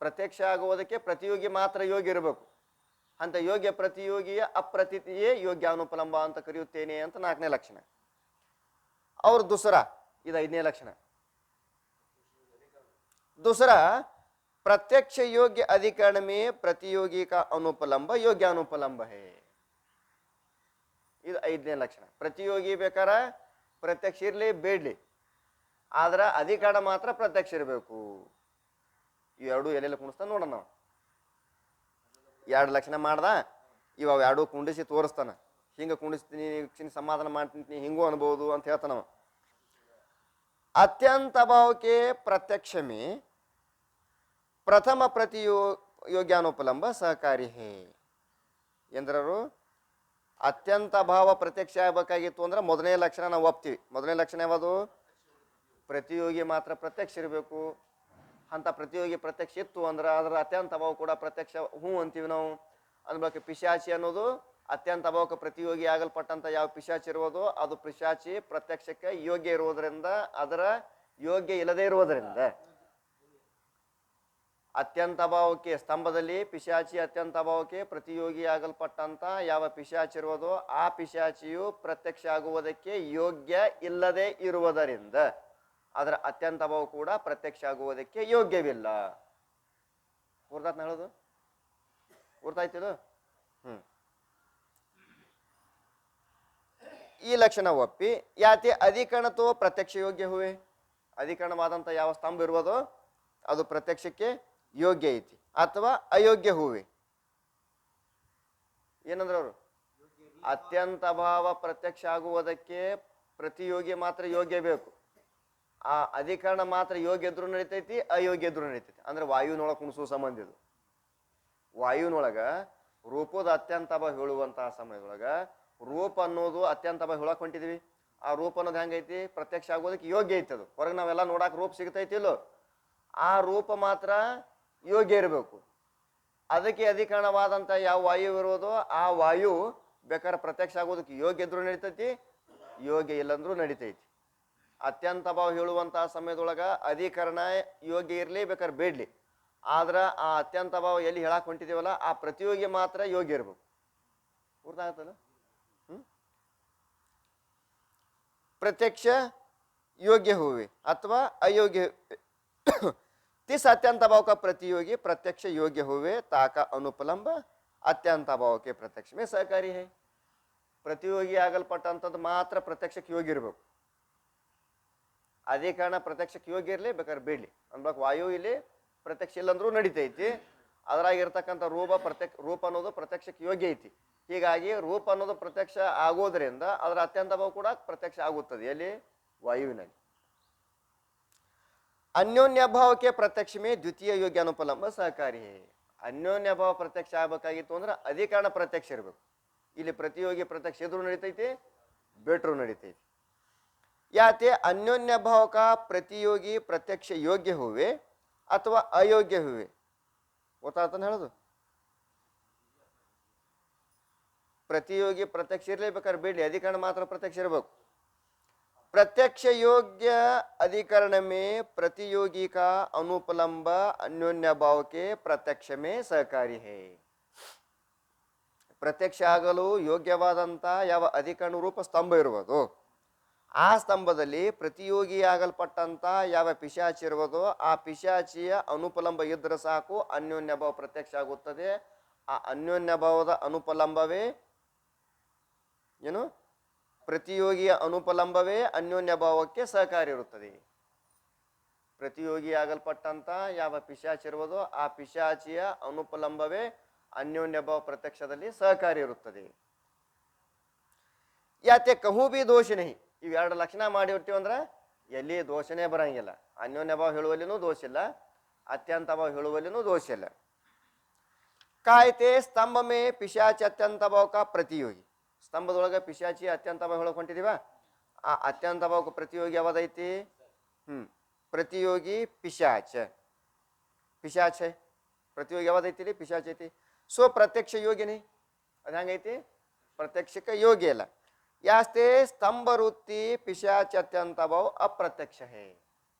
ಪ್ರತ್ಯಕ್ಷ ಆಗುವುದಕ್ಕೆ ಪ್ರತಿಯೋಗಿ ಮಾತ್ರ ಯೋಗ್ಯ ಇರಬೇಕು. ಅಂತ ಯೋಗ್ಯ ಪ್ರತಿಯೋಗಿಯ ಅಪ್ರತೀತಿಯೇ ಯೋಗ್ಯಾನುಪಲಂಬ ಅಂತ ಕರೆಯುತ್ತೇನೆ ಅಂತ 4ನೇ ಲಕ್ಷಣ. और दूसरा, ಇದು 5ನೇ ಲಕ್ಷಣ. दूसरा, प्रत्यक्ष योग्य अधिकरण में प्रतियोगी का अनुपलंब योग्यानुपलंब है. ಇದು 5ನೇ ಲಕ್ಷಣ. ಪ್ರತಿಯೋಗಿ ಬೇಕಾರ ಪ್ರತ್ಯಕ್ಷ ಇರ್ಲಿ ಬೇಡ್ಲಿ, ಆದ್ರ ಅಧಿಕರಣ ಮಾತ್ರ ಪ್ರತ್ಯಕ್ಷ ಇರಬೇಕು. ಇವೆರಡು ಎಲ್ಲೆಲ್ಲ ಕುಣಿಸ್ತಾನ ನೋಡೋಣ. ನಾವು 2 ಲಕ್ಷಣ ಮಾಡ್ದ, ಇವ 2 ಕುಂಡಿಸಿ ತೋರಿಸ್ತಾನ. ಹಿಂಗ ಕುಂಡಿಸ್ತೀನಿ, ಸಮಾಧಾನ ಮಾಡ್ತೀನಿ, ಹಿಂಗೂ ಅನ್ಬೋದು ಅಂತ ಹೇಳ್ತಾನವ. अत्यंत अभाव के प्रत्यक्ष में प्रथम प्रतियोग्यानुपलंब सहकारी है. ಎಂದ್ರರು ಅತ್ಯಂತ ಭಾವ ಪ್ರತ್ಯಕ್ಷ ಆಗಬೇಕಾಗಿತ್ತು ಅಂದ್ರೆ ಮೊದಲನೇ ಲಕ್ಷಣ ನಾವು ಒಪ್ತೀವಿ. ಮೊದಲನೇ ಲಕ್ಷಣ ಯಾವುದು? ಪ್ರತಿಯೋಗಿ ಮಾತ್ರ ಪ್ರತ್ಯಕ್ಷ ಇರಬೇಕು. ಅಂತ ಪ್ರತಿಯೋಗಿ ಪ್ರತ್ಯಕ್ಷ ಇತ್ತು ಅಂದ್ರೆ ಅದರ ಅತ್ಯಂತ ಅಭಾವ ಕೂಡ ಪ್ರತ್ಯಕ್ಷ ಅಂತೀವಿ ನಾವು. ಅನ್ಬೇಕು ಪಿಶಾಚಿ ಅನ್ನೋದು ಅತ್ಯಂತ ಅಭಾವಕ್ಕೆ ಪ್ರತಿಯೋಗಿ ಆಗಲ್ಪಟ್ಟಂತ ಯಾವ ಪಿಶಾಚಿ ಇರುವುದೋ ಅದು ಪಿಶಾಚಿ ಪ್ರತ್ಯಕ್ಷಕ್ಕೆ ಯೋಗ್ಯ ಇರುವುದರಿಂದ, ಅದರ ಯೋಗ್ಯ ಇಲ್ಲದೆ ಇರುವುದರಿಂದ ಅತ್ಯಂತ ಅಭಾವಕ್ಕೆ ಸ್ತಂಭದಲ್ಲಿ ಪಿಶಾಚಿ ಅತ್ಯಂತ ಅಭಾವಕ್ಕೆ ಪ್ರತಿಯೋಗಿ ಆಗಲ್ಪಟ್ಟಂತ ಯಾವ ಪಿಶಾಚಿ ಇರುವುದೋ ಆ ಪಿಶಾಚಿಯು ಪ್ರತ್ಯಕ್ಷ ಆಗುವುದಕ್ಕೆ ಯೋಗ್ಯ ಇಲ್ಲದೆ ಇರುವುದರಿಂದ ಅದರ ಅತ್ಯಂತ ಅಭಾವ ಕೂಡ ಪ್ರತ್ಯಕ್ಷ ಆಗುವುದಕ್ಕೆ ಯೋಗ್ಯವಿಲ್ಲ. ಗುರ್ತಾತ್ ಹೇಳೋದು? ಗುರ್ತಾಯ್ತಿದು? ಈ ಲಕ್ಷಣ ಒಪ್ಪಿ ಯಾತೆ ಅಧಿಕರಣ ತೋ ಪ್ರತ್ಯಕ್ಷ ಯೋಗ್ಯ ಹುವೆ. ಅಧಿಕರಣವಾದಂತ ಯಾವ ಸ್ತಂಭ ಇರುವುದೋ ಅದು ಪ್ರತ್ಯಕ್ಷಕ್ಕೆ ಯೋಗ್ಯ ಐತಿ ಅಥವಾ ಅಯೋಗ್ಯ ಹೂವೆ. ಏನಂದ್ರ ಅವರು? ಅತ್ಯಂತ ಭಾವ ಪ್ರತ್ಯಕ್ಷ ಆಗುವುದಕ್ಕೆ ಪ್ರತಿಯೋಗಿ ಮಾತ್ರ ಯೋಗ್ಯ ಬೇಕು. ಆ ಅಧಿಕರಣ ಮಾತ್ರ ಯೋಗ್ಯ ಎದುರು ನಡಿತೈತಿ, ಅಯೋಗ್ಯ ಎದುರು ನಡಿತೈತಿ. ಅಂದ್ರೆ ವಾಯುವಿನೊಳಗ ಕುಣಿಸುವ ಸಂಬಂಧ ಇದು. ವಾಯುವಿನೊಳಗ ರೂಪದ ಅತ್ಯಂತ ಅಭಾವ ಹೇಳುವಂತಹ ಸಮಯದೊಳಗ ರೂಪ ಅನ್ನೋದು ಅತ್ಯಂತ ಅಭಾವ ಹೇಳಕ್ ಹೊಂಟಿದ್ವಿ. ಆ ರೂಪ ಅನ್ನೋದು ಹೆಂಗೈತಿ? ಪ್ರತ್ಯಕ್ಷ ಆಗೋದಕ್ಕೆ ಯೋಗ್ಯ ಐತಿ. ಅದು ಹೊರಗೆ ನಾವೆಲ್ಲ ನೋಡಾಕ ರೂಪ ಸಿಗ್ತೈತಿಲ್ಲೋ, ಆ ರೂಪ ಮಾತ್ರ ಯೋಗ್ಯ ಇರಬೇಕು. ಅದಕ್ಕೆ ಅಧಿಕರಣವಾದಂಥ ಯಾವ ವಾಯು ಇರೋದು ಆ ವಾಯು ಬೇಕಾದ್ರೆ ಪ್ರತ್ಯಕ್ಷ ಆಗೋದಕ್ಕೆ ಯೋಗ್ಯ ಇದ್ರೂ ನಡಿತೈತಿ, ಯೋಗ್ಯ ಇಲ್ಲಂದ್ರೂ ನಡಿತೈತಿ. ಅತ್ಯಂತ ಅಭಾವ ಹೇಳುವಂತಹ ಸಮಯದೊಳಗ ಅಧಿಕರಣ ಯೋಗ್ಯ ಇರಲಿ ಬೇಕಾದ್ರೆ ಬೇಡ್ಲಿ, ಆದ್ರ ಆ ಅತ್ಯಂತ ಅಭಾವ ಎಲ್ಲಿ ಹೇಳಕ್ ಹೊಂಟಿದೀವಲ್ಲ ಆ ಪ್ರತಿಯೋಗಿ ಮಾತ್ರ ಯೋಗ್ಯ ಇರ್ಬೇಕು. ಗೊತ್ತಾಗತ್ತಲ್ಲ? ಪ್ರತ್ಯಕ್ಷ ಯೋಗ್ಯ हुए अथवा अयोग्य तिस अत्यंत अभाव का प्रतियोगी प्रत्यक्ष योग्य हुए ताका अनुपलंब अत्यंत अभाव के प्रत्यक्ष में सहकारी है. ಪ್ರತಿಯೋಗಿ ಆಗಲ್ಪಟ್ಟಂಥದ್ದು ಮಾತ್ರ ಪ್ರತ್ಯಕ್ಷಕ್ಕೆ ಯೋಗ್ಯ ಇರಬೇಕು. ಅದೇ ಕಾರಣ ಪ್ರತ್ಯಕ್ಷಕ್ಕೆ ಯೋಗ್ಯ ಇರಲಿ ಬೇಕಾದ್ರೆ ಬೇಡ್ಲಿ ಅನ್ಬೇಕು. ವಾಯು ಇಲ್ಲಿ ಪ್ರತ್ಯಕ್ಷ ಇಲ್ಲಂದ್ರೂ ನಡಿತೈತಿ. ಅದ್ರಾಗಿರ್ತಕ್ಕಂಥ ರೂಪ ಅನ್ನೋದು ಪ್ರತ್ಯಕ್ಷಕ್ಕೆ ಯೋಗ್ಯ ಐತಿ. ಹೀಗಾಗಿ ರೂಪ ಅನ್ನೋದು ಪ್ರತ್ಯಕ್ಷ ಆಗೋದ್ರಿಂದ ಅದರ ಅತ್ಯಂತ ಭಾವ ಕೂಡ ಪ್ರತ್ಯಕ್ಷ ಆಗುತ್ತದೆ. ಎಲ್ಲಿ? ವಾಯುವಿನಲ್ಲಿ. ಅನ್ಯೋನ್ಯ ಭಾವಕ್ಕೆ ಪ್ರತ್ಯಕ್ಷ ಮೇ ದ್ವಿತೀಯ ಯೋಗ್ಯ ಅನುಪಲಂಬ ಸಹಕಾರಿ. ಅನ್ಯೋನ್ಯ ಭಾವ ಪ್ರತ್ಯಕ್ಷ ಆಗ್ಬೇಕಾಗಿತ್ತು ಅಂದ್ರೆ ಅಧಿಕರಣ ಪ್ರತ್ಯಕ್ಷ ಇರಬೇಕು. ಇಲ್ಲಿ ಪ್ರತಿಯೋಗಿ ಪ್ರತ್ಯಕ್ಷ ಎದುರು ನಡೀತೈತಿ, ಬೇಟ್ರು ನಡೀತೈತಿ. ಯಾತೆ ಅನ್ಯೋನ್ಯ ಭಾವ का प्रतियोगी प्रत्यक्ष योग्य हुए ಅಥವಾ ಅಯೋಗ್ಯ हुए. ಗೊತ್ತಾಗ್ತಾನೆ ಹೇಳೋದು? ಪ್ರತಿಯೋಗಿ ಪ್ರತ್ಯಕ್ಷ ಇರಲೇಬೇಕಾದ್ರೆ ಬೇಡಿ, ಅಧಿಕರಣ ಮಾತ್ರ ಪ್ರತ್ಯಕ್ಷ ಇರಬೇಕು. प्रत्यक्ष योग्य अधिकरण में प्रतियोगी का अनुपलंब अन्योन्य भाव के प्रत्यक्ष में सहकारी है. ಪ್ರತ್ಯಕ್ಷ ಆಗಲು ಯೋಗ್ಯವಾದಂಥ ಯಾವ ಅಧಿಕರಣ ರೂಪ ಸ್ತಂಭ ಇರುವುದು, ಆ ಸ್ತಂಭದಲ್ಲಿ ಪ್ರತಿಯೋಗಿ ಆಗಲ್ಪಟ್ಟಂತ ಯಾವ ಪಿಶಾಚಿ ಇರುವುದೋ ಆ ಪಿಶಾಚಿಯ ಅನುಪಲಂಬ ಇದ್ರೆ ಸಾಕು ಅನ್ಯೋನ್ಯ ಭಾವ ಪ್ರತ್ಯಕ್ಷ ಆಗುತ್ತದೆ. ಆ ಅನ್ಯೋನ್ಯ ಭಾವದ ಅನುಪಲಂಬವೇ ಏನು? ಪ್ರತಿಯೋಗಿಯ ಅನುಪಲಂಬವೇ ಅನ್ಯೋನ್ಯ ಭಾವಕ್ಕೆ ಸಹಕಾರಿ ಇರುತ್ತದೆ. ಪ್ರತಿಯೋಗಿ ಆಗಲ್ಪಟ್ಟಂತ ಯಾವ ಪಿಶಾಚಿ ಇರುವುದೋ ಆ ಪಿಶಾಚಿಯ ಅನುಪಲಂಬವೇ ಅನ್ಯೋನ್ಯ ಭಾವ ಪ್ರತ್ಯಕ್ಷದಲ್ಲಿ ಸಹಕಾರಿ ಇರುತ್ತದೆ. ಯಾತೆ ಕಹೂ ಬಿ ದೋಷ ನಹಿ. ಇವೆರಡು ಲಕ್ಷಣ ಮಾಡಿ ಇರ್ತೀವಂದ್ರೆ ಎಲ್ಲಿ ದೋಷನೇ ಬರಂಗಿಲ್ಲ. ಅನ್ಯೋನ್ಯ ಭಾವ ಹೇಳುವಲ್ಲಿನೂ ದೋಷ ಇಲ್ಲ, ಅತ್ಯಂತ ಭಾವ ಹೇಳುವಲ್ಲಿನೂ ದೋಷ ಇಲ್ಲ. ಕಾಯ್ತೆ ಸ್ತಂಭ ಮೇ ಪಿಶಾಚಿ ಅತ್ಯಂತ ಭಾವ ಕಾ ಪ್ರತಿಯೋಗಿ. ಸ್ತಂಭದೊಳಗೆ ಪಿಶಾಚಿ ಅತ್ಯಂತ ಭಾವ ಹೇಳಕ್ ಹೊಂಟಿದೀವ. ಆ ಅತ್ಯಂತ ಭಾವಕ್ಕೆ ಪ್ರತಿಯೋಗಿ ಯಾವ್ದೈತಿ? ಪ್ರತಿಯೋಗಿ ಪಿಶಾಚ. ಪಿಶಾಚ ಪ್ರತಿಯೋಗಿ ಯಾವ್ದೈತಿ? ಪಿಶಾಚ ಐತಿ. ಸೊ ಪ್ರತ್ಯಕ್ಷ ಯೋಗ್ಯನೇ ಅದು ಹೆಂಗೈತಿ? ಪ್ರತ್ಯಕ್ಷಕ್ಕೆ ಯೋಗ್ಯ ಇಲ್ಲ. ಯಾಸ್ತೆ ಸ್ತಂಭ ವೃತ್ತಿ ಪಿಶಾಚ ಅತ್ಯಂತ ಭಾವ ಅಪ್ರತ್ಯಕ್ಷ ಹೇ.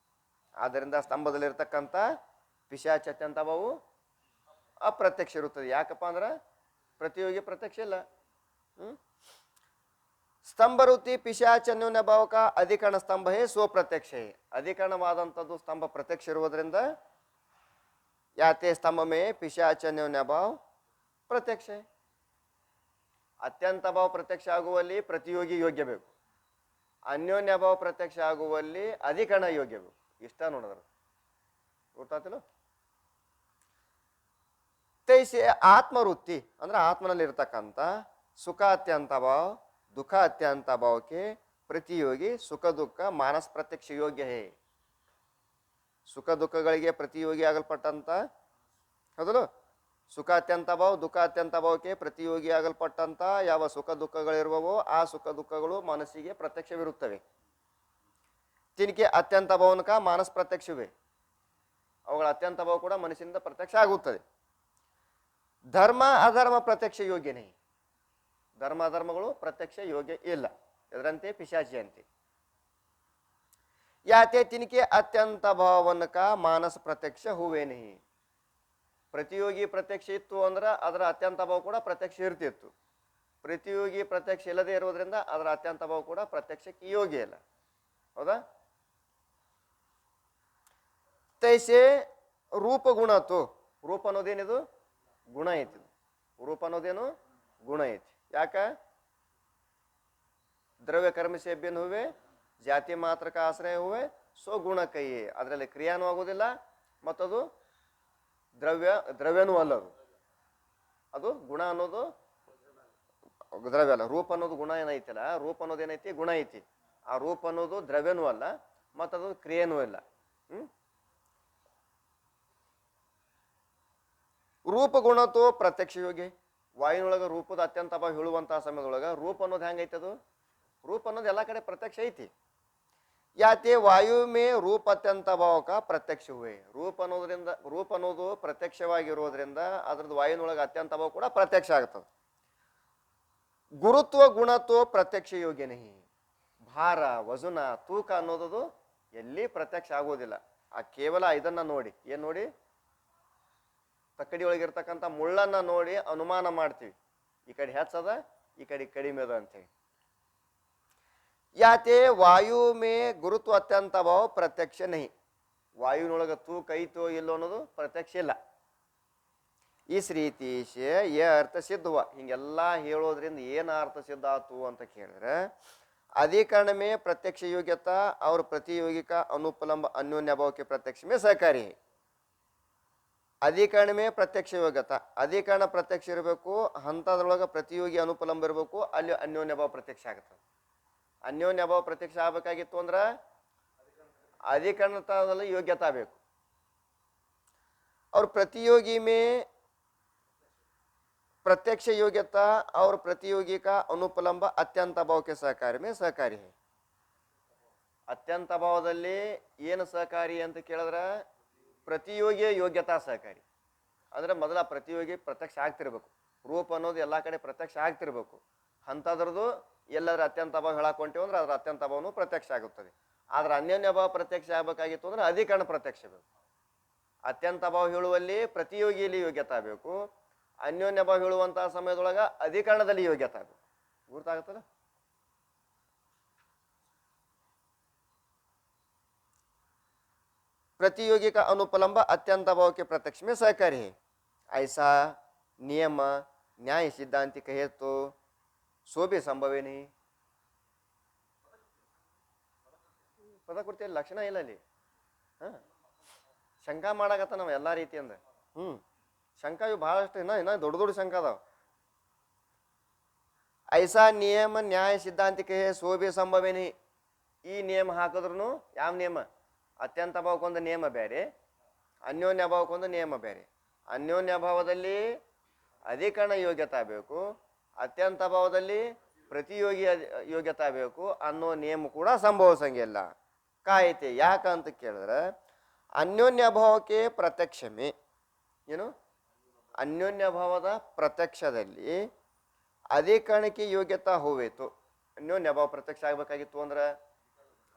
ಆದ್ದರಿಂದ ಸ್ತಂಭದಲ್ಲಿರ್ತಕ್ಕಂಥ ಪಿಶಾಚ ಅತ್ಯಂತ ಭಾವವು ಅಪ್ರತ್ಯಕ್ಷ ಇರುತ್ತದೆ. ಯಾಕಪ್ಪ ಅಂದ್ರೆ ಪ್ರತಿಯೋಗಿ ಪ್ರತ್ಯಕ್ಷ ಇಲ್ಲ. ಸ್ತಂಭ ವೃತ್ತಿ ಪಿಶಾಚ ಅನ್ಯೋನ್ಯ ಭಾವ ಕಾ ಅಧಿಕರಣ ಸ್ತಂಭ ಹೇ ಸೋ ಪ್ರತ್ಯಕ್ಷ ಹೇ. ಅಧಿಕರಣವಾದಂಥದ್ದು ಸ್ತಂಭ ಪ್ರತ್ಯಕ್ಷ ಇರುವುದರಿಂದ ಯಾತೆ ಸ್ತಂಭ ಮೇ ಪಿಶಾಚ ಅನ್ಯೋನ್ಯ ಭಾವ ಪ್ರತ್ಯಕ್ಷ. ಅತ್ಯಂತ ಭಾವ ಪ್ರತ್ಯಕ್ಷ ಆಗುವಲ್ಲಿ ಪ್ರತಿಯೋಗಿ ಯೋಗ್ಯ ಬೇಕು, ಅನ್ಯೋನ್ಯ ಭಾವ ಪ್ರತ್ಯಕ್ಷ ಆಗುವಲ್ಲಿ ಅಧಿಕರಣ ಯೋಗ್ಯ ಬೇಕು. ಇಷ್ಟ ನೋಡಿದ್ರು ಗೊತ್ತಾತಿಲ್ಲ? ತೈಸೆ ಆತ್ಮವೃತ್ತಿ ಅಂದ್ರೆ ಆತ್ಮನಲ್ಲಿ ಇರ್ತಕ್ಕಂಥ ಸುಖ ಅತ್ಯಂತ ಭಾವ ದುಃಖ ಅತ್ಯಂತ ಭಾವಕ್ಕೆ ಪ್ರತಿಯೋಗಿ ಸುಖ ದುಃಖ ಮಾನಸ ಪ್ರತ್ಯಕ್ಷ ಯೋಗ್ಯ ಹೇ. ಸುಖ ದುಃಖಗಳಿಗೆ ಪ್ರತಿಯೋಗಿ ಆಗಲ್ಪಟ್ಟಂತ ಹೌದಲ್ಲ? ಸುಖ ಅತ್ಯಂತ ಭಾವ ದುಃಖ ಅತ್ಯಂತ ಭಾವಕ್ಕೆ ಪ್ರತಿಯೋಗಿ ಆಗಲ್ಪಟ್ಟಂತ ಯಾವ ಸುಖ ದುಃಖಗಳಿರುವವೋ ಆ ಸುಖ ದುಃಖಗಳು ಮನಸ್ಸಿಗೆ ಪ್ರತ್ಯಕ್ಷವಿರುತ್ತವೆ. ತಿನ್ಕೆ ಅತ್ಯಂತ ಭಾವನಕ ಮಾನಸ ಪ್ರತ್ಯಕ್ಷವೇ. ಅವುಗಳ ಅತ್ಯಂತ ಭಾವ ಕೂಡ ಮನಸ್ಸಿನಿಂದ ಪ್ರತ್ಯಕ್ಷ ಆಗುತ್ತದೆ. ಧರ್ಮ ಅಧರ್ಮ ಪ್ರತ್ಯಕ್ಷ ಯೋಗ್ಯನೇ. ಧರ್ಮ ಅಧರ್ಮಗಳು ಪ್ರತ್ಯಕ್ಷ ಯೋಗ್ಯ ಇಲ್ಲ. ಇದರಂತೆ ಪಿಶಾಚಿಯಂತೆ. ಯಾತೆ ತಿನ್ಕೆ ಅತ್ಯಂತ ಭಾವನಕ ಮಾನಸ ಪ್ರತ್ಯಕ್ಷ ಹೂವೇ ನಹಿ. ಪ್ರತಿಯೋಗಿ ಪ್ರತ್ಯಕ್ಷ ಇತ್ತು ಅಂದ್ರೆ ಅದರ ಅತ್ಯಂತ ಭಾವ ಕೂಡ ಪ್ರತ್ಯಕ್ಷ ಇರ್ತಿತ್ತು. ಪ್ರತಿಯೋಗಿ ಪ್ರತ್ಯಕ್ಷ ಇಲ್ಲದೆ ಇರೋದ್ರಿಂದ ಅದರ ಅತ್ಯಂತ ಭಾವ ಕೂಡ ಪ್ರತ್ಯಕ್ಷಕ್ಕೆ ಯೋಗ್ಯ ಇಲ್ಲ. ಹೌದಾ? ತೈಸೆ ರೂಪ ಗುಣತ್ತು. ರೂಪ ಅನ್ನೋದೇನಿದು? ಗುಣ ಐತಿ. ರೂಪ ಅನ್ನೋದೇನು? ಗುಣ ಐತಿ. ಯಾಕ? ದ್ರವ್ಯ ಕರ್ಮ ಸೇಬ್ಯನ್ ಹುವೆ ಜಾತಿ ಮಾತ್ರಕ ಆಶ್ರಯ ಹುವೆ ಸೊ ಗುಣ ಕೈಯೇ. ಅದರಲ್ಲಿ ಕ್ರಿಯಾನೂ ಆಗೋದಿಲ್ಲ ಮತ್ತದು ದ್ರವ್ಯನೂ ಅಲ್ಲ. ಅದು ಗುಣ ಅನ್ನೋದು ದ್ರವ್ಯ ಅಲ್ಲ. ರೂಪ ಅನ್ನೋದು ಗುಣ ಏನೈತಿಲ್ಲ, ರೂಪ ಅನ್ನೋದು ಏನೈತಿ? ಗುಣ ಐತಿ. ಆ ರೂಪ ಅನ್ನೋದು ದ್ರವ್ಯನೂ ಅಲ್ಲ ಮತ್ತದು ಕ್ರಿಯೆನೂ ಇಲ್ಲ. ರೂಪ ಗುಣತೋ ಪ್ರತ್ಯಕ್ಷ ಯೋಗಿ. ವಾಯುನೊಳಗೆ ರೂಪದ ಅತ್ಯಂತ ಅಭಾವ ಹೇಳುವಂತಹ ಸಮಯದೊಳಗೆ ರೂಪ ಅನ್ನೋದು ಹೆಂಗೈತದು? ರೂಪ ಅನ್ನೋದು ಎಲ್ಲ ಕಡೆ ಪ್ರತ್ಯಕ್ಷ ಐತಿ. ಯಾತೆ ವಾಯು ಮೇ ರೂಪ ಅತ್ಯಂತ ಭಾವಕ ಪ್ರತ್ಯಕ್ಷ ಹುವೆ. ರೂಪ ಅನ್ನೋದು ಪ್ರತ್ಯಕ್ಷವಾಗಿರೋದ್ರಿಂದ ಅದ್ರದ್ದು ವಾಯುನೊಳಗೆ ಅತ್ಯಂತ ಭಾವ ಕೂಡ ಪ್ರತ್ಯಕ್ಷ ಆಗ್ತದೆ. ಗುರುತ್ವ ಗುಣತ್ವ ಪ್ರತ್ಯಕ್ಷ ಯೋಗ್ಯನೇ. ಭಾರ ವಜನ ತೂಕ ಅನ್ನೋದು ಎಲ್ಲಿ ಪ್ರತ್ಯಕ್ಷ ಆಗೋದಿಲ್ಲ. ಆ ಕೇವಲ ಇದನ್ನ ನೋಡಿ, ಏನ್ ನೋಡಿ, ತಕ್ಕಡಿ ಒಳಗಿರ್ತಕ್ಕಂಥ ಮುಳ್ಳನ್ನ ನೋಡಿ ಅನುಮಾನ ಮಾಡ್ತೀವಿ, ಈ ಕಡೆ ಹೆಚ್ಚದ ಈ ಕಡೆ ಕಡಿಮೆ ಅದ ಅಂತೇಳಿ. ಯಾತೆ ವಾಯು ಮೇ ಗುರುತ್ವ ಅತ್ಯಂತ ಭಾವ ಪ್ರತ್ಯಕ್ಷ ನಹಿ. ವಾಯುನೊಳಗ ತೂಕ ಐತೋ ಇಲ್ಲೋ ಅನ್ನೋದು ಪ್ರತ್ಯಕ್ಷ ಇಲ್ಲ. ಇಸ್ ರೀತಿ ಯ ಅರ್ಥ ಸಿದ್ಧವ. ಹಿಂಗೆಲ್ಲ ಹೇಳೋದ್ರಿಂದ ಏನ ಅರ್ಥ ಸಿದ್ಧ ಆತು ಅಂತ ಕೇಳಿದ್ರೆ, अधिकरण में प्रत्यक्ष योग्यता और प्रतियोगी का अनुपलम्ब अन्योन्य भाव के प्रत्यक्ष में सहकारी है. ಅಧಿಕರಣ ಮೇ ಪ್ರತ್ಯಕ್ಷ ಯೋಗ್ಯತಾ, ಅಧಿಕರಣ ಪ್ರತ್ಯಕ್ಷ ಇರಬೇಕು, ಹಂತದೊಳಗೆ ಪ್ರತಿಯೋಗಿ ಅನುಪಲಂಬ ಇರಬೇಕು, ಅಲ್ಲಿ ಅನ್ಯೋನ್ಯ ಭಾವ ಪ್ರತ್ಯಕ್ಷ ಆಗುತ್ತದೆ. ಅನ್ಯೋನ್ಯ ಭಾವ ಪ್ರತ್ಯಕ್ಷ ಆಗಬೇಕಾಗಿತ್ತು ಅಂದ್ರೆ ಅಧಿಕರಣದಲ್ಲಿ ಯೋಗ್ಯತಾ ಬೇಕು. और प्रतियोगी में प्रत्यक्ष योग्यता और प्रतियोगी का अनुपलंब अत्यंत भाव के सहकारी में सहकारी है. ಅತ್ಯಂತ ಭಾವದಲ್ಲಿ ಏನು ಸಹಕಾರಿ ಅಂತ ಕೇಳಿದ್ರೆ ಪ್ರತಿಯೋಗಿ ಯೋಗ್ಯತಾ ಸಹಕಾರಿ. ಅಂದ್ರೆ ಮೊದಲ ಪ್ರತಿಯೋಗಿ ಪ್ರತ್ಯಕ್ಷ ಆಗ್ತಿರ್ಬೇಕು, ರೂಪ ಅನ್ನೋದು ಎಲ್ಲ ಕಡೆ ಪ್ರತ್ಯಕ್ಷ ಆಗ್ತಿರ್ಬೇಕು. ಅಂಥದ್ರದ್ದು ಎಲ್ಲಾದ್ರೂ ಅತ್ಯಂತ ಭಾವ ಹೇಳಕೊಂತೀವಿ ಅಂದ್ರೆ ಅದ್ರ ಅತ್ಯಂತ ಭಾವನು ಪ್ರತ್ಯಕ್ಷ ಆಗುತ್ತದೆ. ಆದ್ರೆ ಅನ್ಯೋನ್ಯ ಭಾವ ಪ್ರತ್ಯಕ್ಷ ಆಗಬೇಕಾಗಿತ್ತು ಅಂದ್ರೆ ಅಧಿಕರಣ ಪ್ರತ್ಯಕ್ಷ ಬೇಕು. ಅತ್ಯಂತ ಭಾವ ಹೇಳುವಲ್ಲಿ ಪ್ರತಿಯೋಗಿಯಲ್ಲಿ ಯೋಗ್ಯತಾ ಬೇಕು, ಅನ್ಯೋನ್ಯ ಭಾವ ಹೇಳುವಂತಹ ಸಮಯದೊಳಗ ಅಧಿಕರಣದಲ್ಲಿ ಯೋಗ್ಯತಾ ಬೇಕು. ಗುರ್ತಾಗುತ್ತಲ್ಲ? प्रतियोगी का अनुपलंब अत्यंत भाव के प्रत्यक्ष में सहकारी है. ऐसा नियम न्याय सिद्धांति कहे तो सो भी संभव ही नहीं. ಪದ ಕೊಡ್ತೀವಿ, ಲಕ್ಷಣ ಇಲ್ಲ ಅಲ್ಲಿ. ಶಂಕಾ ಮಾಡಾಕತ್ತ ನಾವು ಎಲ್ಲಾ ರೀತಿಯಿಂದ. ಶಂಕಾ ಇವು ಬಹಳಷ್ಟು ಇನ್ನ ದೊಡ್ಡ ದೊಡ್ಡ ಶಂಕ ಅದಾವ. ಐಸಾ ನಿಯಮ ನ್ಯಾಯ ಸಿದ್ಧಾಂತಿ ಕಹೆ ಸೋ भी ಸಂಭವ ही नहीं. ಈ ನಿಯಮ ಹಾಕಿದ್ರು ಯಾವ ನಿಯಮ? ಅತ್ಯಂತ ಭಾವಕ್ಕೊಂದು ನಿಯಮ ಬೇರೆ, ಅನ್ಯೋನ್ಯ ಭಾವಕ್ಕೊಂದು ನಿಯಮ ಬೇರೆ. ಅನ್ಯೋನ್ಯ ಭಾವದಲ್ಲಿ ಅಧಿಕರಣ ಯೋಗ್ಯತಾ ಬೇಕು, ಅತ್ಯಂತ ಭಾವದಲ್ಲಿ ಪ್ರತಿಯೋಗಿ ಯೋಗ್ಯತಾ ಬೇಕು ಅನ್ನೋ ನಿಯಮ ಕೂಡ ಸಂಭವಿಸಂಗಿಲ್ಲ. ಕಾಯ್ತೆ ಯಾಕಂತ ಕೇಳಿದ್ರೆ ಅನ್ಯೋನ್ಯ ಭಾವಕ್ಕೆ ಪ್ರತ್ಯಕ್ಷಮೇ ಏನು, ಅನ್ಯೋನ್ಯ ಭಾವದ ಪ್ರತ್ಯಕ್ಷದಲ್ಲಿ ಅಧಿಕರಣಕ್ಕೆ ಯೋಗ್ಯತಾ ಹೋವೇತು. ಅನ್ಯೋನ್ಯ ಭಾವ ಪ್ರತ್ಯಕ್ಷ ಆಗಬೇಕಾಗಿತ್ತು ಅಂದ್ರೆ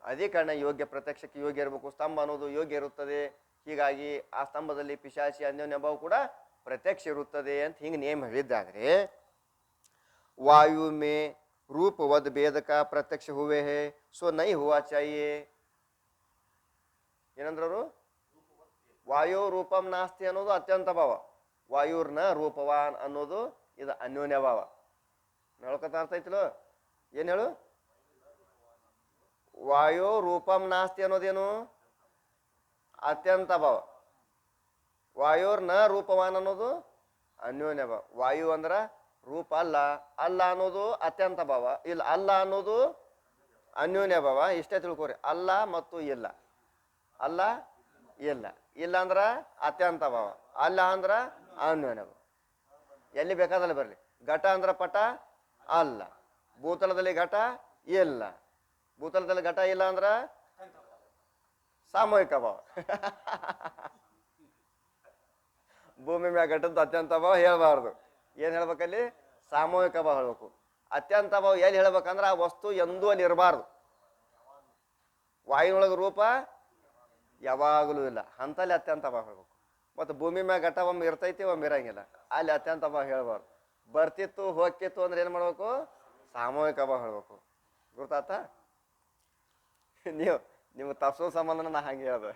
ಅಧಿಕರಣ ಯೋಗ್ಯ ಪ್ರತ್ಯಕ್ಷಕ್ಕೆ ಯೋಗ್ಯ ಇರಬೇಕು. ಸ್ತಂಭ ಅನ್ನೋದು ಯೋಗ್ಯ ಇರುತ್ತದೆ, ಹೀಗಾಗಿ ಆ ಸ್ತಂಭದಲ್ಲಿ ಪಿಶಾಚಿ ಅನ್ಯೋನ್ಯ ಭಾವ ಕೂಡ ಪ್ರತ್ಯಕ್ಷ ಇರುತ್ತದೆ ಅಂತ ಹಿಂಗೆ ನೇಮ ಹೇಳಿದ್ದಾದ್ರೆ, ವಾಯು ಮೇ ರೂಪವದ್ ಭೇದಕ ಪ್ರತ್ಯಕ್ಷ ಹುವೆ ಹೇ ಸೋ ನೈ ಹುವಾ ಚಾಹಿಯೇ. ಏನಂದ್ರವರು? ವಾಯು ರೂಪಂ ನಾಸ್ತಿ ಅನ್ನೋದು ಅತ್ಯಂತ ಭಾವ, ವಾಯುರ್ನ ರೂಪವಾನ್ ಅನ್ನೋದು ಇದು ಅನ್ಯೋನ್ಯ ಭಾವ. ಹೇಳ್ಕೊತ ಅರ್ಥ ಐತಿಲೋ? ಏನ್ ಹೇಳು? ವಾಯು ರೂಪಂ ನಾಸ್ತಿ ಅನ್ನೋದೇನು? ಅತ್ಯಂತ ಭಾವ. ವಾಯುರ್ನ ರೂಪವಾನ್ ಅನ್ನೋದು ಅನ್ಯೋನ್ಯ ಭಾವ. ವಾಯು ಅಂದ್ರ ರೂಪ ಅಲ್ಲ, ಅಲ್ಲ ಅನ್ನೋದು ಅತ್ಯಂತ ಭಾವ, ಇಲ್ಲ ಅಲ್ಲ ಅನ್ನೋದು ಅನ್ಯೋನ್ಯ ಭಾವ. ಇಷ್ಟೇ ತಿಳ್ಕೊರಿ, ಅಲ್ಲ ಮತ್ತು ಇಲ್ಲ. ಅಲ್ಲ ಇಲ್ಲ, ಇಲ್ಲ ಅಂದ್ರ ಅತ್ಯಂತ ಭಾವ, ಅಲ್ಲ ಅಂದ್ರ ಅನ್ಯೋನ್ಯ ಭಾವ. ಎಲ್ಲಿ ಬೇಕಾದಲ್ಲಿ ಬರ್ಲಿ. ಘಟ ಅಂದ್ರ ಪಟ ಅಲ್ಲ, ಭೂತಲದಲ್ಲಿ ಘಟ ಇಲ್ಲ, ಭೂತಲದಲ್ಲಿ ಘಟ ಇಲ್ಲ ಅಂದ್ರ ಸಾಮೂಹಿಕ ಭಾವ. ಭೂಮಿ ಮ್ಯಾಗ ಘಟದ ಅತ್ಯಂತ ಭಾವ ಹೇಳ್ಬಾರ್ದು. ಏನ್ ಹೇಳ್ಬೇಕಲ್ಲಿ? ಸಾಮೂಹಿಕ ಭಾವ ಹೇಳ್ಬೇಕು. ಅತ್ಯಂತ ಭಾವ ಎಲ್ಲಿ ಹೇಳ್ಬೇಕಂದ್ರ ಆ ವಸ್ತು ಎಂದೂ ಅಲ್ಲಿ ಇರಬಾರ್ದು. ವಾಯುನೊಳಗ ರೂಪ ಯಾವಾಗಲೂ ಇಲ್ಲ, ಅಂತಲ್ಲಿ ಅತ್ಯಂತ ಭಾವ ಹೇಳ್ಬೇಕು. ಮತ್ತು ಭೂಮಿ ಮ್ಯಾಗ ಘಟ ಒಮ್ಮೆ ಇರ್ತೈತಿ, ಒಮ್ಮೆ ಇರಂಗಿಲ್ಲ, ಅಲ್ಲಿ ಅತ್ಯಂತ ಭಾವ ಹೇಳ್ಬಾರ್ದು. ಬರ್ತಿತ್ತು ಹೋಗ್ತಿತ್ತು ಅಂದ್ರೆ ಏನ್ ಮಾಡ್ಬೇಕು? ಸಾಮೂಹಿಕ ಭಾವ ಹೇಳ್ಬೇಕು. ಗುರ್ತಾತ? ನೀವು ತಪ್ಸೋ ಸಂಬಂಧನ ನಾ ಹಂಗೆ ಹೇಳ್ದೆ.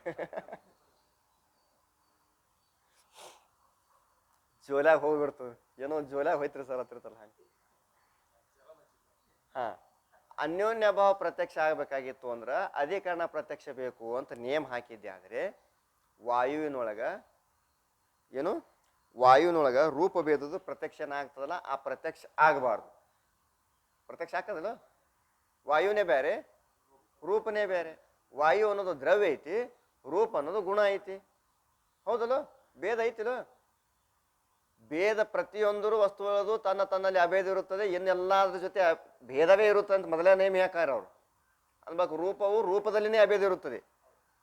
ಜೋಲ್ಯಾಗ ಹೋಗ್ಬಿಡ್ತು, ಏನೋ ಜೋಲ್ಯಾಗ ಹೋಯ್ತ್ರಿ ಸರ್ ಹತ್ತಿರ್ತಲ್ಲ ಹಂಗೆ. ಅನ್ಯೋನ್ಯ ಭಾವ ಪ್ರತ್ಯಕ್ಷ ಆಗಬೇಕಾಗಿತ್ತು ಅಂದ್ರ ಅಧಿಕರಣ ಪ್ರತ್ಯಕ್ಷ ಬೇಕು ಅಂತ ನೇಮ್ ಹಾಕಿದ್ದೆ. ಆದ್ರೆ ವಾಯುವಿನೊಳಗ ಏನು, ವಾಯುವಿನೊಳಗ ರೂಪ ಭೇದದ್ದು ಪ್ರತ್ಯಕ್ಷನ ಆಗ್ತದಲ್ಲ, ಆ ಪ್ರತ್ಯಕ್ಷ ಆಗಬಾರ್ದು. ಪ್ರತ್ಯಕ್ಷ ಆಗ್ತದಲ್ಲ, ವಾಯುನೇ ಬೇರೆ ರೂಪನೇ ಬೇರೆ. ವಾಯು ಅನ್ನೋದು ದ್ರವ್ಯ ಐತಿ, ರೂಪ ಅನ್ನೋದು ಗುಣ ಐತಿ. ಹೌದಲ್ಲ? ಭೇದ ಐತಿಲ್ಲ? ಭೇದ ಪ್ರತಿಯೊಂದರೂ ವಸ್ತುಗಳದು ತನ್ನ ತನ್ನಲ್ಲಿ ಅಭೇದ ಇರುತ್ತದೆ, ಇನ್ನೆಲ್ಲದ್ರ ಜೊತೆ ಭೇದವೇ ಇರುತ್ತೆ ಅಂತ ಮೊದಲೇ ನೇಮ್ ಯಾಕಾರ ಅವರು ಅನ್ಬೇಕು. ರೂಪವು ರೂಪದಲ್ಲಿನೇ ಅಭೇದ ಇರುತ್ತದೆ,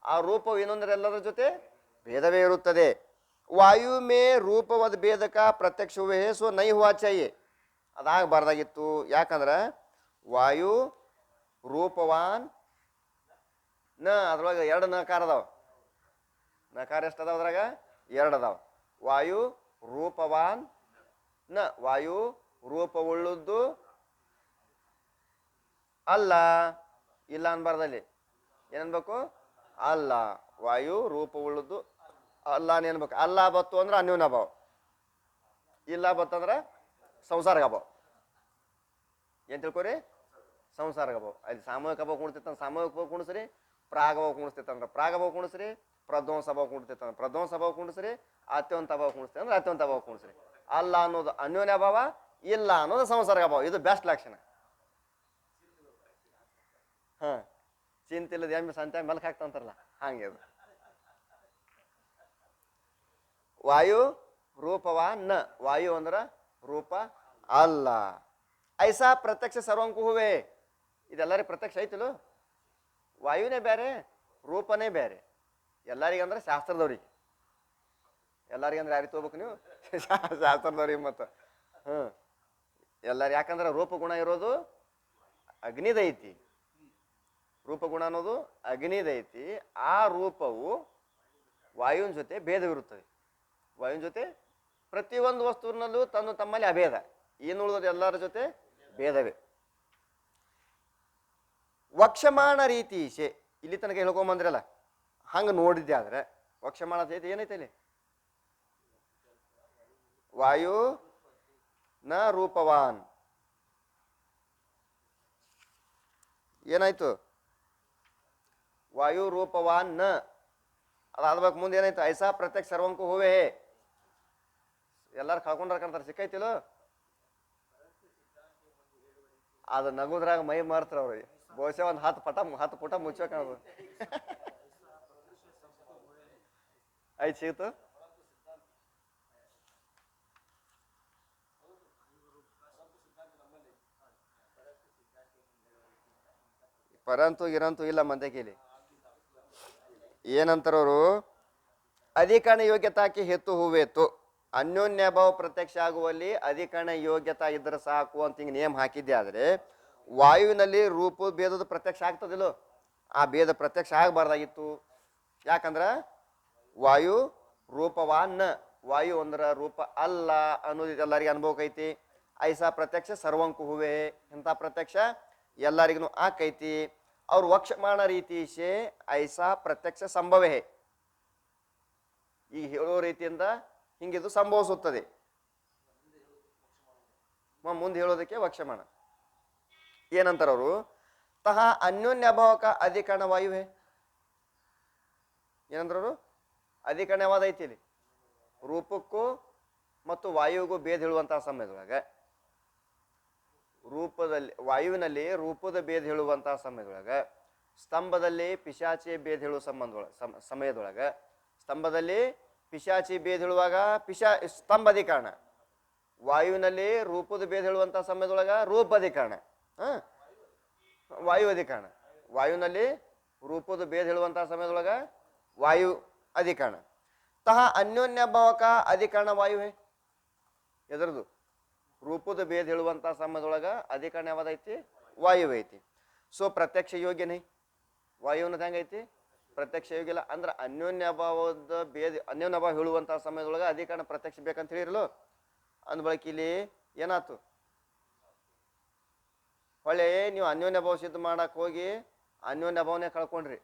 ಆ ರೂಪವು ಇನ್ನೊಂದರೆಲ್ಲರ ಜೊತೆ ಭೇದವೇ ಇರುತ್ತದೆ. ವಾಯು ಮೇ ರೂಪವದ್ ಭೇದಕ ಪ್ರತ್ಯಕ್ಷವೇ ಸೊ ನೈ ಹುವಾ ಚಾಹಿಯೆ. ಅದಾಗಬಾರ್ದಾಗಿತ್ತು. ಯಾಕಂದ್ರೆ ವಾಯು ರೂಪವಾನ್ ನ, ಅದ್ರೊಳಗೆ ಎರಡು ನಕಾರ ಅದಾವ. ನಕಾರ ಎಷ್ಟು ಅದಾವ? ಅದ್ರಾಗ ಎರಡು ಅದಾವ. ವಾಯು ರೂಪವಾನ್ ನ, ವಾಯು ರೂಪವುಳ್ಳದ್ದು ಅಲ್ಲ. ಇಲ್ಲ ಅನ್ಬಾರ್ದಲ್ಲಿ ಏನನ್ಬೇಕು? ಅಲ್ಲ. ವಾಯು ರೂಪವುಳ್ಳದ್ದು ಅಲ್ಲ ಅನ್ಬೇಕು. ಅಲ್ಲ ಬತ್ತು ಅಂದ್ರೆ ಅನ್ಯೋನ್ಯ ಭಾವ, ಇಲ್ಲ ಬತ್ತಂದ್ರೆ ಸಂಸಾರಕ ಭಾವ. ಏನ್ ತಿಳ್ಕೊರಿ? ಸಂಸಾರಕ ಭಾವ. ಅಲ್ಲಿ ಸಾಮೂಹಿಕ ಭಾವ ಕುಣಿಸ್ತೈತಂದ್ರೆ ಸಾಮೂಹಿಕ ಭಾವ ಕುಣಿಸ್ರಿ, ಪ್ರಾಗ ಭಾವ ಕುಣಿಸ್ತೈತಂದ್ರೆ ಪ್ರಾಗ ಭಾವ ಕುಣಿಸ್ರಿ, ಪ್ರಧ್ವಂಸ ಭಾವ ಕುಣಿಸ್ತೈತಂದ್ರೆ ಪ್ರಧ್ವಂಸ ಭಾವ ಕುಣಿಸ್ರಿ, ಅತ್ಯಂತ ಭಾವ ಕುಣಿಸ್ತೈತೆ ಅಂದ್ರೆ ಅತ್ಯಂತ ಭಾವ ಕುಣಿಸ್ರಿ. ಅಲ್ಲ ಅನ್ನೋದು ಅನ್ಯೋನ್ಯ ಭಾವ, ಇಲ್ಲ ಅನ್ನೋದು ಸಂಸಾರಕ ಭಾವ. ಇದು ಬೆಸ್ಟ್ ಲಕ್ಷಣ. ಹಾ, ಚಿಂತಿಲ್ಲದ ಎಮ್ಮೆ ಸಂತೆ ಮೆಲ್ಕ್ ಹಾಕ್ತಂತಾರಲ್ಲ ಹಂಗೆ ಅದು. ವಾಯು ರೂಪವಾನ್ ನ, ವಾಯು ಅಂದ್ರ ರೂಪ ಅಲ್ಲ. ಐಸಾ ಪ್ರತ್ಯಕ್ಷ ಸರ್ವಂಕು ಹೂವೆ. ಇದೆಲ್ಲರಿಗೆ ಪ್ರತ್ಯಕ್ಷ ಐತಿಲು. ವಾಯುನೇ ಬೇರೆ, ರೂಪನೇ ಬೇರೆ. ಎಲ್ಲರಿಗಂದ್ರೆ ಶಾಸ್ತ್ರದವ್ರಿಗೆ. ಎಲ್ಲರಿಗಂದ್ರೆ ಯಾರಿಗೆ ತಗೋಬೇಕು ನೀವು? ಶಾಸ್ತ್ರದವ್ರಿಗೆ. ಮತ್ತು ಎಲ್ಲಾರು. ಯಾಕಂದ್ರೆ ರೂಪಗುಣ ಇರೋದು ಅಗ್ನಿದೈತಿ. ರೂಪಗುಣ ಅನ್ನೋದು ಅಗ್ನಿದೈತಿ. ಆ ರೂಪವು ವಾಯುವಿನ ಜೊತೆ ಭೇದವಿರುತ್ತದೆ. ವಾಯುವಿನ ಜೊತೆ ಪ್ರತಿಯೊಂದು ವಸ್ತುವಿನಲ್ಲೂ ತಮ್ಮಲ್ಲಿ ಅಭೇದ. ಏನು ಉಳಿದೋದು ಎಲ್ಲರ ಜೊತೆ ಭೇದವೇ. ವಕ್ಷಮಾಣ ರೀತೀಶೆ, ಇಲ್ಲಿ ತನಕ ಹೇಳ್ಕೊಂಬಂದ್ರಲ್ಲ, ಹಂಗೆ ನೋಡಿದ್ದೆ ಆದ್ರೆ ವಕ್ಷಮಾಣ ಐತಿ ಏನೈತೆ ಇಲ್ಲಿ? ವಾಯು ನ ರೂಪವಾನ್ ಏನಾಯ್ತು? ವಾಯು ರೂಪವಾನ್ ನ. ಅದಾದ್ಬೇಕು ಮುಂದೆ ಏನಾಯ್ತು? ಐಸಾ ಪ್ರತ್ಯಕ್ಷ ಸರ್ವಂಕು ಹೂವೆ. ಎಲ್ಲಾರು ಕಳ್ಕೊಂಡ್ರೆ ಸಿಕ್ಕೈತಿಲ್ಲ. ಅದು ನಗುದ್ರಾಗ ಮೈ ಮಾರ್ತಾರ ಅವ್ರಿಗೆ. ಬಹುಶಃ ಒಂದು 10 ಪುಟ ಮುಚ್ಚೋದು ಐದು ಸಿಗುತ್ತು. ಪರಂತು ಇರಂತೂ ಇಲ್ಲ ಮಂದಕೇಲಿ. ಏನಂತಾರವರು? ಅಧಿಕರಣ ಯೋಗ್ಯತಾಕ್ಕೆ ಹೆತ್ತು ಹೂವೇತು. ಅನ್ಯೋನ್ಯ ಭಾವ ಪ್ರತ್ಯಕ್ಷ ಆಗುವಲ್ಲಿ ಅಧಿಕರಣ ಯೋಗ್ಯತಾ ಇದ್ರೆ ಸಾಕು ಅಂತ ಹಿಂಗೆ ನೇಮ್ ಹಾಕಿದ್ದೆ. ಆದರೆ ವಾಯುವಿನಲ್ಲಿ ರೂಪ ಭೇದದ ಪ್ರತ್ಯಕ್ಷ ಆಗ್ತದಿಲ್ಲೋ? ಆ ಭೇದ ಪ್ರತ್ಯಕ್ಷ ಆಗಬಾರ್ದಾಗಿತ್ತು. ಯಾಕಂದ್ರೆ ವಾಯು ರೂಪವಾನ್, ವಾಯು ಅಂದ್ರ ರೂಪ ಅಲ್ಲ ಅನ್ನೋದು ಎಲ್ಲರಿಗೆ ಅನುಭವಕ್ಕೈತಿ. ಐಸಾ ಪ್ರತ್ಯಕ್ಷ ಸರ್ವಂಕು ಹೂವೆ. ಇಂಥ ಪ್ರತ್ಯಕ್ಷ ಎಲ್ಲರಿಗೂ ಆಕೈತಿ. ಅವ್ರು ವಕ್ಷಮಾಣ ರೀತೀಶೆ ಐಸಾ ಪ್ರತ್ಯಕ್ಷ ಸಂಭವೇ. ಈಗ ಹೇಳೋ ರೀತಿಯಿಂದ ಹಿಂಗಿದು ಸಂಭವಿಸುತ್ತದೆ. ಮುಂದೆ ಹೇಳೋದಕ್ಕೆ ವಕ್ಷಮಾಣ. ಏನಂತಾರವರು? ತಹ ಅನ್ಯೋನ್ಯ ಅಭಾವಕ ಅಧಿಕರಣ ವಾಯುವೇ. ಏನಂದ್ರವರು? ಅಧಿಕರಣವಾದ ಐತಿ ಇಲ್ಲಿ. ರೂಪಕ್ಕೂ ಮತ್ತು ವಾಯುವಿಗೂ ಭೇದ ಹೇಳುವಂತಹ ಸಮಯದೊಳಗೆ, ವಾಯುವಿನಲ್ಲಿ ರೂಪದ ಭೇದ ಹೇಳುವಂತಹ ಸಮಯದೊಳಗೆ, ಸ್ತಂಭದಲ್ಲಿ ಪಿಶಾಚಿ ಭೇದ ಹೇಳುವ ಸಮಯದೊಳಗೆ, ಸ್ತಂಭದಲ್ಲಿ ಪಿಶಾಚಿ ಭೇದ ಹೇಳುವಾಗ ಸ್ತಂಭ ಅಧಿಕರಣ. ವಾಯುವಿನಲ್ಲಿ ರೂಪದ ಭೇದ ಹೇಳುವಂತಹ ಸಮಯದೊಳಗ ರೂಪ ಅಧಿಕರಣ, ವಾಯು ಅಧಿಕರಣ. ವಾಯುವಿನಲ್ಲಿ ರೂಪದ ಭೇದ ಹೇಳುವಂತಹ ಸಮಯದೊಳಗ ವಾಯು ಅಧಿಕರಣ. ತಹ ಅನ್ಯೋನ್ಯ ಭಾವಕ ಅಧಿಕರಣ ವಾಯುವೇ. ಎದರದು? ರೂಪದ ಭೇದ ಹೇಳುವಂತಹ ಸಮಯದೊಳಗ ಅಧಿಕರಣ ಯಾವ್ದೈತಿ? ವಾಯು ಐತಿ. ಸೊ ಪ್ರತ್ಯಕ್ಷ ಯೋಗ್ಯನೇ. ವಾಯುವಿನದ ಹೆಂಗೈತಿ? ಪ್ರತ್ಯಕ್ಷ ಯೋಗ್ಯ ಇಲ್ಲ. ಅಂದ್ರೆ ಅನ್ಯೋನ್ಯ ಭಾವದ ಭೇದ, ಅನ್ಯೋನ್ಯ ಭಾವ ಹೇಳುವಂತಹ ಸಮಯದೊಳಗ ಅಧಿಕರಣ ಪ್ರತ್ಯಕ್ಷ ಬೇಕಂತ ಹೇಳಿರಲು. ಅಂದ ಬಳಕ ಇಲ್ಲಿ ಏನಾಯ್ತು? ಹೊಳೆ ನೀವು ಅನ್ಯೋನ್ಯ ಭಾವ ಸಿದ್ಧ ಮಾಡಕ್ ಹೋಗಿ ಅನ್ಯೋನ್ಯ ಭಾವನೆ ಕಳ್ಕೊಂಡ್ರಿ.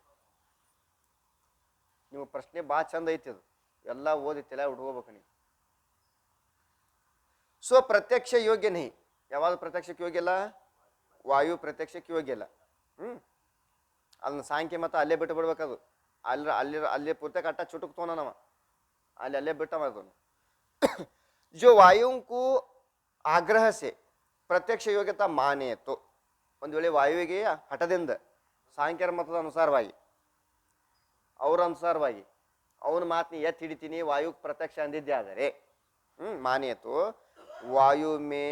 ನೀವು ಪ್ರಶ್ನೆ ಭಾಳ ಚಂದ ಐತಿ. ಅದು ಎಲ್ಲ ಓದಿ ತಲೆ ಉಟ್ಕೋಬೇಕು ನೀವು. ಸೊ ಪ್ರತ್ಯಕ್ಷ ಯೋಗ್ಯನೇ. ಯಾವಾಗ ಪ್ರತ್ಯಕ್ಷಕ್ಕೆ ಯೋಗ್ಯ ಇಲ್ಲ? ವಾಯು ಪ್ರತ್ಯಕ್ಷಕ್ಕೆ ಯೋಗ್ಯ ಇಲ್ಲ. ಅದನ್ನ ಸಾಂಖ್ಯ ಮತ್ತು ಅಲ್ಲೇ ಬಿಟ್ಟು ಬಿಡ್ಬೇಕದು. ಅಲ್ಲೇ ಪುಸ್ತಕ ಅಟ್ಟ ಚುಟುಕ್ ತೋನವ ಅಲ್ಲೇ ಬಿಟ್ಟವ ಅದನ್ನು. ಜೋ ವಾಯುಂಕು ಆಗ್ರಹ ಸೆ ಪ್ರತ್ಯಕ್ಷ ಯೋಗ್ಯತಾ ಮಾನೇತು. ಒಂದು ವೇಳೆ ವಾಯುವಿಗೆ ಹಠದಿಂದ ಸಾಂಖ್ಯರ ಮತದ ಅನುಸಾರವಾಗಿ ಅವ್ರ ಅನುಸಾರವಾಗಿ ಅವನ ಮಾತನ್ನ ಎತ್ತಿ ಹಿಡಿತೀನಿ ವಾಯು ಪ್ರತ್ಯಕ್ಷ ಅಂದಿದ್ದೆ ಆದರೆ ಮಾನೇತು ವಾಯು ಮೇ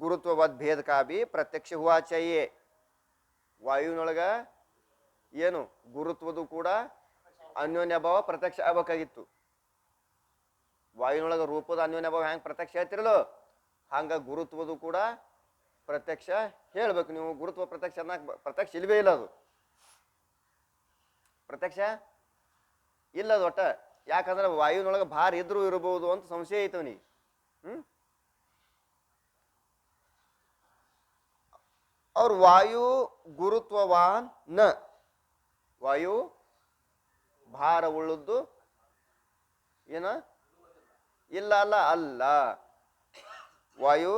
ಗುರುತ್ವವದ್ ಭೇದ ಕಾ ಭಿ ಪ್ರತ್ಯಕ್ಷ ಹುವಾ ಚಾಹಿಯೆ. ವಾಯುವಿನೊಳಗ ಏನು ಗುರುತ್ವದು ಕೂಡ ಅನ್ಯೋನ್ಯ ಭಾವ ಪ್ರತ್ಯಕ್ಷ ಆಗ್ಬೇಕಾಗಿತ್ತು. ವಾಯುವಿನೊಳಗ ರೂಪದ ಅನ್ಯೋನ್ಯ ಭಾವ ಹೆಂಗೆ ಪ್ರತ್ಯಕ್ಷ ಹೇಳ್ತಿರಲು ಹಂಗ ಗುರುತ್ವದು ಕೂಡ ಪ್ರತ್ಯಕ್ಷ ಹೇಳ್ಬೇಕು. ನೀವು ಗುರುತ್ವ ಪ್ರತ್ಯಕ್ಷ ಅನ್ನಕ್ ಪ್ರತ್ಯಕ್ಷ ಇಲ್ವೇ ಇಲ್ಲ, ಅದು ಪ್ರತ್ಯಕ್ಷ ಇಲ್ಲದು ಒಟ್ಟ. ಯಾಕಂದ್ರೆ ವಾಯುವಿನೊಳಗೆ ಭಾರ ಇದ್ರೂ ಇರಬಹುದು ಅಂತ ಸಂಶಯ ಐತವನಿಗೆ. ಅವ್ರ ವಾಯು ಗುರುತ್ವವಾನ್ ನ, ವಾಯು ಭಾರ ಉಳ್ಳದ್ದು ಏನ ಇಲ್ಲ ಅಲ್ಲ ಅಲ್ಲ, ವಾಯು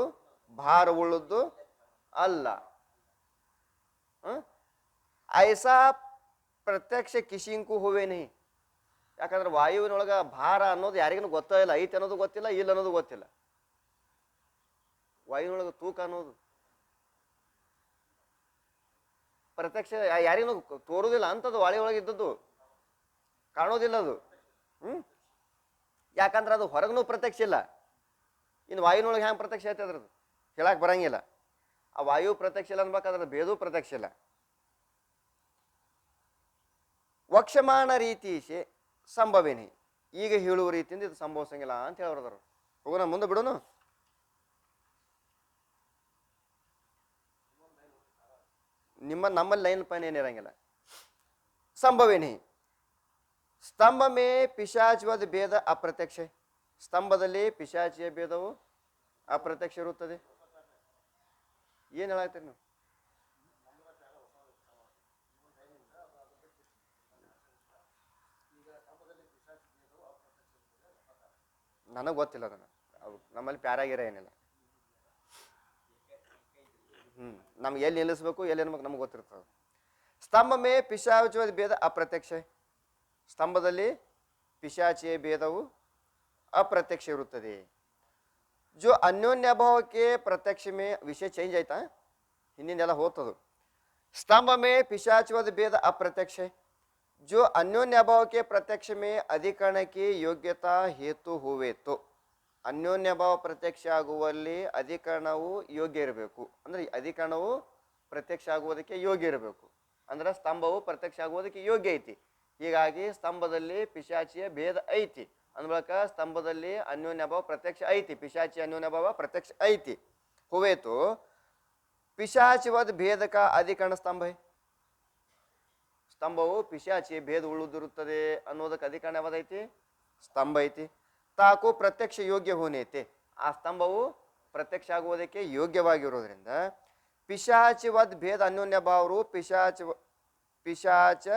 ಭಾರ ಉಳ್ಳದ್ದು ಅಲ್ಲ. ಐಸಾ ಪ್ರತ್ಯಕ್ಷ ಕಿಶಿಂಕು ಹುವೇನಿ. ಯಾಕಂದ್ರೆ ವಾಯುವಿನೊಳಗ ಭಾರ ಅನ್ನೋದು ಯಾರಿಗೂ ಗೊತ್ತೇ ಇಲ್ಲ, ಐತೆ ಅನ್ನೋದು ಗೊತ್ತಿಲ್ಲ, ಇಲ್ಲ ಅನ್ನೋದು ಗೊತ್ತಿಲ್ಲ. ವಾಯುವಿನೊಳಗ ತೂಕ ಅನ್ನೋದು ಪ್ರತ್ಯಕ್ಷ ಯಾರಿಗೂ ತೋರುದಿಲ್ಲ ಅಂತದ್ದು, ವಾಳಿ ಒಳಗೆ ಇದ್ದದ್ದು ಕಾಣೋದಿಲ್ಲ ಅದು. ಯಾಕಂದ್ರೆ ಅದು ಹೊರಗೂ ಪ್ರತ್ಯಕ್ಷ ಇಲ್ಲ. ಇನ್ನು ವಾಯುವಿನೊಳಗೆ ಹ್ಯಾಂಗೆ ಪ್ರತ್ಯಕ್ಷ ಐತೆ ಅದ್ರದ್ದು ಹೇಳಕ್ ಬರಂಗಿಲ್ಲ. ಆ ವಾಯು ಪ್ರತ್ಯಕ್ಷ ಇಲ್ಲ ಅನ್ಬೇಕಾದ್ರೆ ಭೇದು ಪ್ರತ್ಯಕ್ಷ ಇಲ್ಲ. ವಕ್ಷಮಾನ ರೀತಿ ಸಂಭವೇನಿ, ಈಗ ಹೇಳುವ ರೀತಿಯಿಂದ ಇದು ಸಂಭವಿಸಂಗಿಲ್ಲ ಅಂತ ಹೇಳೋರು. ಹೋಗೋಣ ಮುಂದೆ ಬಿಡೋನು. ನಮ್ಮಲ್ಲಿ ಲೈನ್ ಪೈನ್ ಏನಿರಂಗಿಲ್ಲ. ಸಂಭವೇನಿ ಸ್ತಂಭ ಮೇ ಪಿಶಾಚವದ ಭೇದ ಅಪ್ರತ್ಯಕ್ಷ. ಸ್ತಂಭದಲ್ಲಿ ಪಿಶಾಚಿಯ ಭೇದವು ಅಪ್ರತ್ಯಕ್ಷ ಇರುತ್ತದೆ. ಏನ್ ಹೇಳತ್ತೀರಿ ನೀವು? ನನಗೆ ಗೊತ್ತಿಲ್ಲ ಅದನ್ನ. ನಮ್ಮಲ್ಲಿ ಪ್ಯಾರಾಗಿರ ಏನಿಲ್ಲ. ನಮ್ಗೆ ಎಲ್ಲಿ ನಿಲ್ಲಿಸ್ಬೇಕು ಎಲ್ಲಿ ಅನ್ಬೇಕು ನಮ್ಗೆ ಗೊತ್ತಿರ್ತದೆ. ಸ್ತಂಭ ಮೇ ಪಿಶಾಚವದ ಭೇದ ಅಪ್ರತ್ಯಕ್ಷ. ಸ್ತಂಭದಲ್ಲಿ ಪಿಶಾಚಿಯ ಭೇದವು ಅಪ್ರತ್ಯಕ್ಷ ಇರುತ್ತದೆ. ಜೋ ಅನ್ಯೋನ್ಯ ಅಭಾವಕ್ಕೆ ಪ್ರತ್ಯಕ್ಷ ಮೇ ವಿಷಯ ಚೇಂಜ್ ಆಯ್ತಾ, ಹಿಂದಿಂದೆಲ್ಲ ಹೋಗ್ತದು. ಸ್ತಂಭ ಮೇ ಪಿಶಾಚವದ ಭೇದ ಅಪ್ರತ್ಯಕ್ಷ. जो अन्योन्य अभाव के प्रत्यक्ष में अधिकरण की योग्यता हेतु हुवेतो. ಅನ್ಯೋನ್ಯ ಭಾವ ಪ್ರತ್ಯಕ್ಷ ಆಗುವಲ್ಲಿ ಅಧಿಕರಣವು ಯೋಗ್ಯ ಇರಬೇಕು. ಅಂದ್ರೆ ಅಧಿಕರಣವು ಪ್ರತ್ಯಕ್ಷ ಆಗುವುದಕ್ಕೆ ಯೋಗ್ಯ ಇರಬೇಕು. ಅಂದ್ರೆ ಸ್ತಂಭವು ಪ್ರತ್ಯಕ್ಷ ಆಗುವುದಕ್ಕೆ ಯೋಗ್ಯ ಐತಿ. ಹೀಗಾಗಿ ಸ್ತಂಭದಲ್ಲಿ ಪಿಶಾಚಿಯ ಭೇದ ಐತಿ ಅಂದ್ಬಳಕ ಸ್ತಂಭದಲ್ಲಿ ಅನ್ಯೋನ್ಯ ಭಾವ ಪ್ರತ್ಯಕ್ಷ ಐತಿ, ಪಿಶಾಚಿ ಅನ್ಯೋನ್ಯ ಭಾವ ಪ್ರತ್ಯಕ್ಷ ಐತಿ. ಹುವೇತು ಪಿಶಾಚಿವದ್ ಭೇದಕ ಅಧಿಕರಣ ಸ್ತಂಭ. ಸ್ತಂಭವು ಪಿಶಾಚಿ ಭೇದ ಉಳಿದಿರುತ್ತದೆ ಅನ್ನೋದಕ್ಕೆ ಅಧಿಕರಣ ಯಾವ್ದೈತಿ? ಸ್ತಂಭ ಐತಿ. ತಾಕು ಪ್ರತ್ಯಕ್ಷ ಯೋಗ್ಯ ಹೋನೈತೆ. ಆ ಸ್ತಂಭವು ಪ್ರತ್ಯಕ್ಷ ಆಗುವುದಕ್ಕೆ ಯೋಗ್ಯವಾಗಿರೋದ್ರಿಂದ ಪಿಶಾಚವದ್ ಭೇದ ಅನ್ಯೋನ್ಯ ಭಾವರು ಪಿಶಾಚ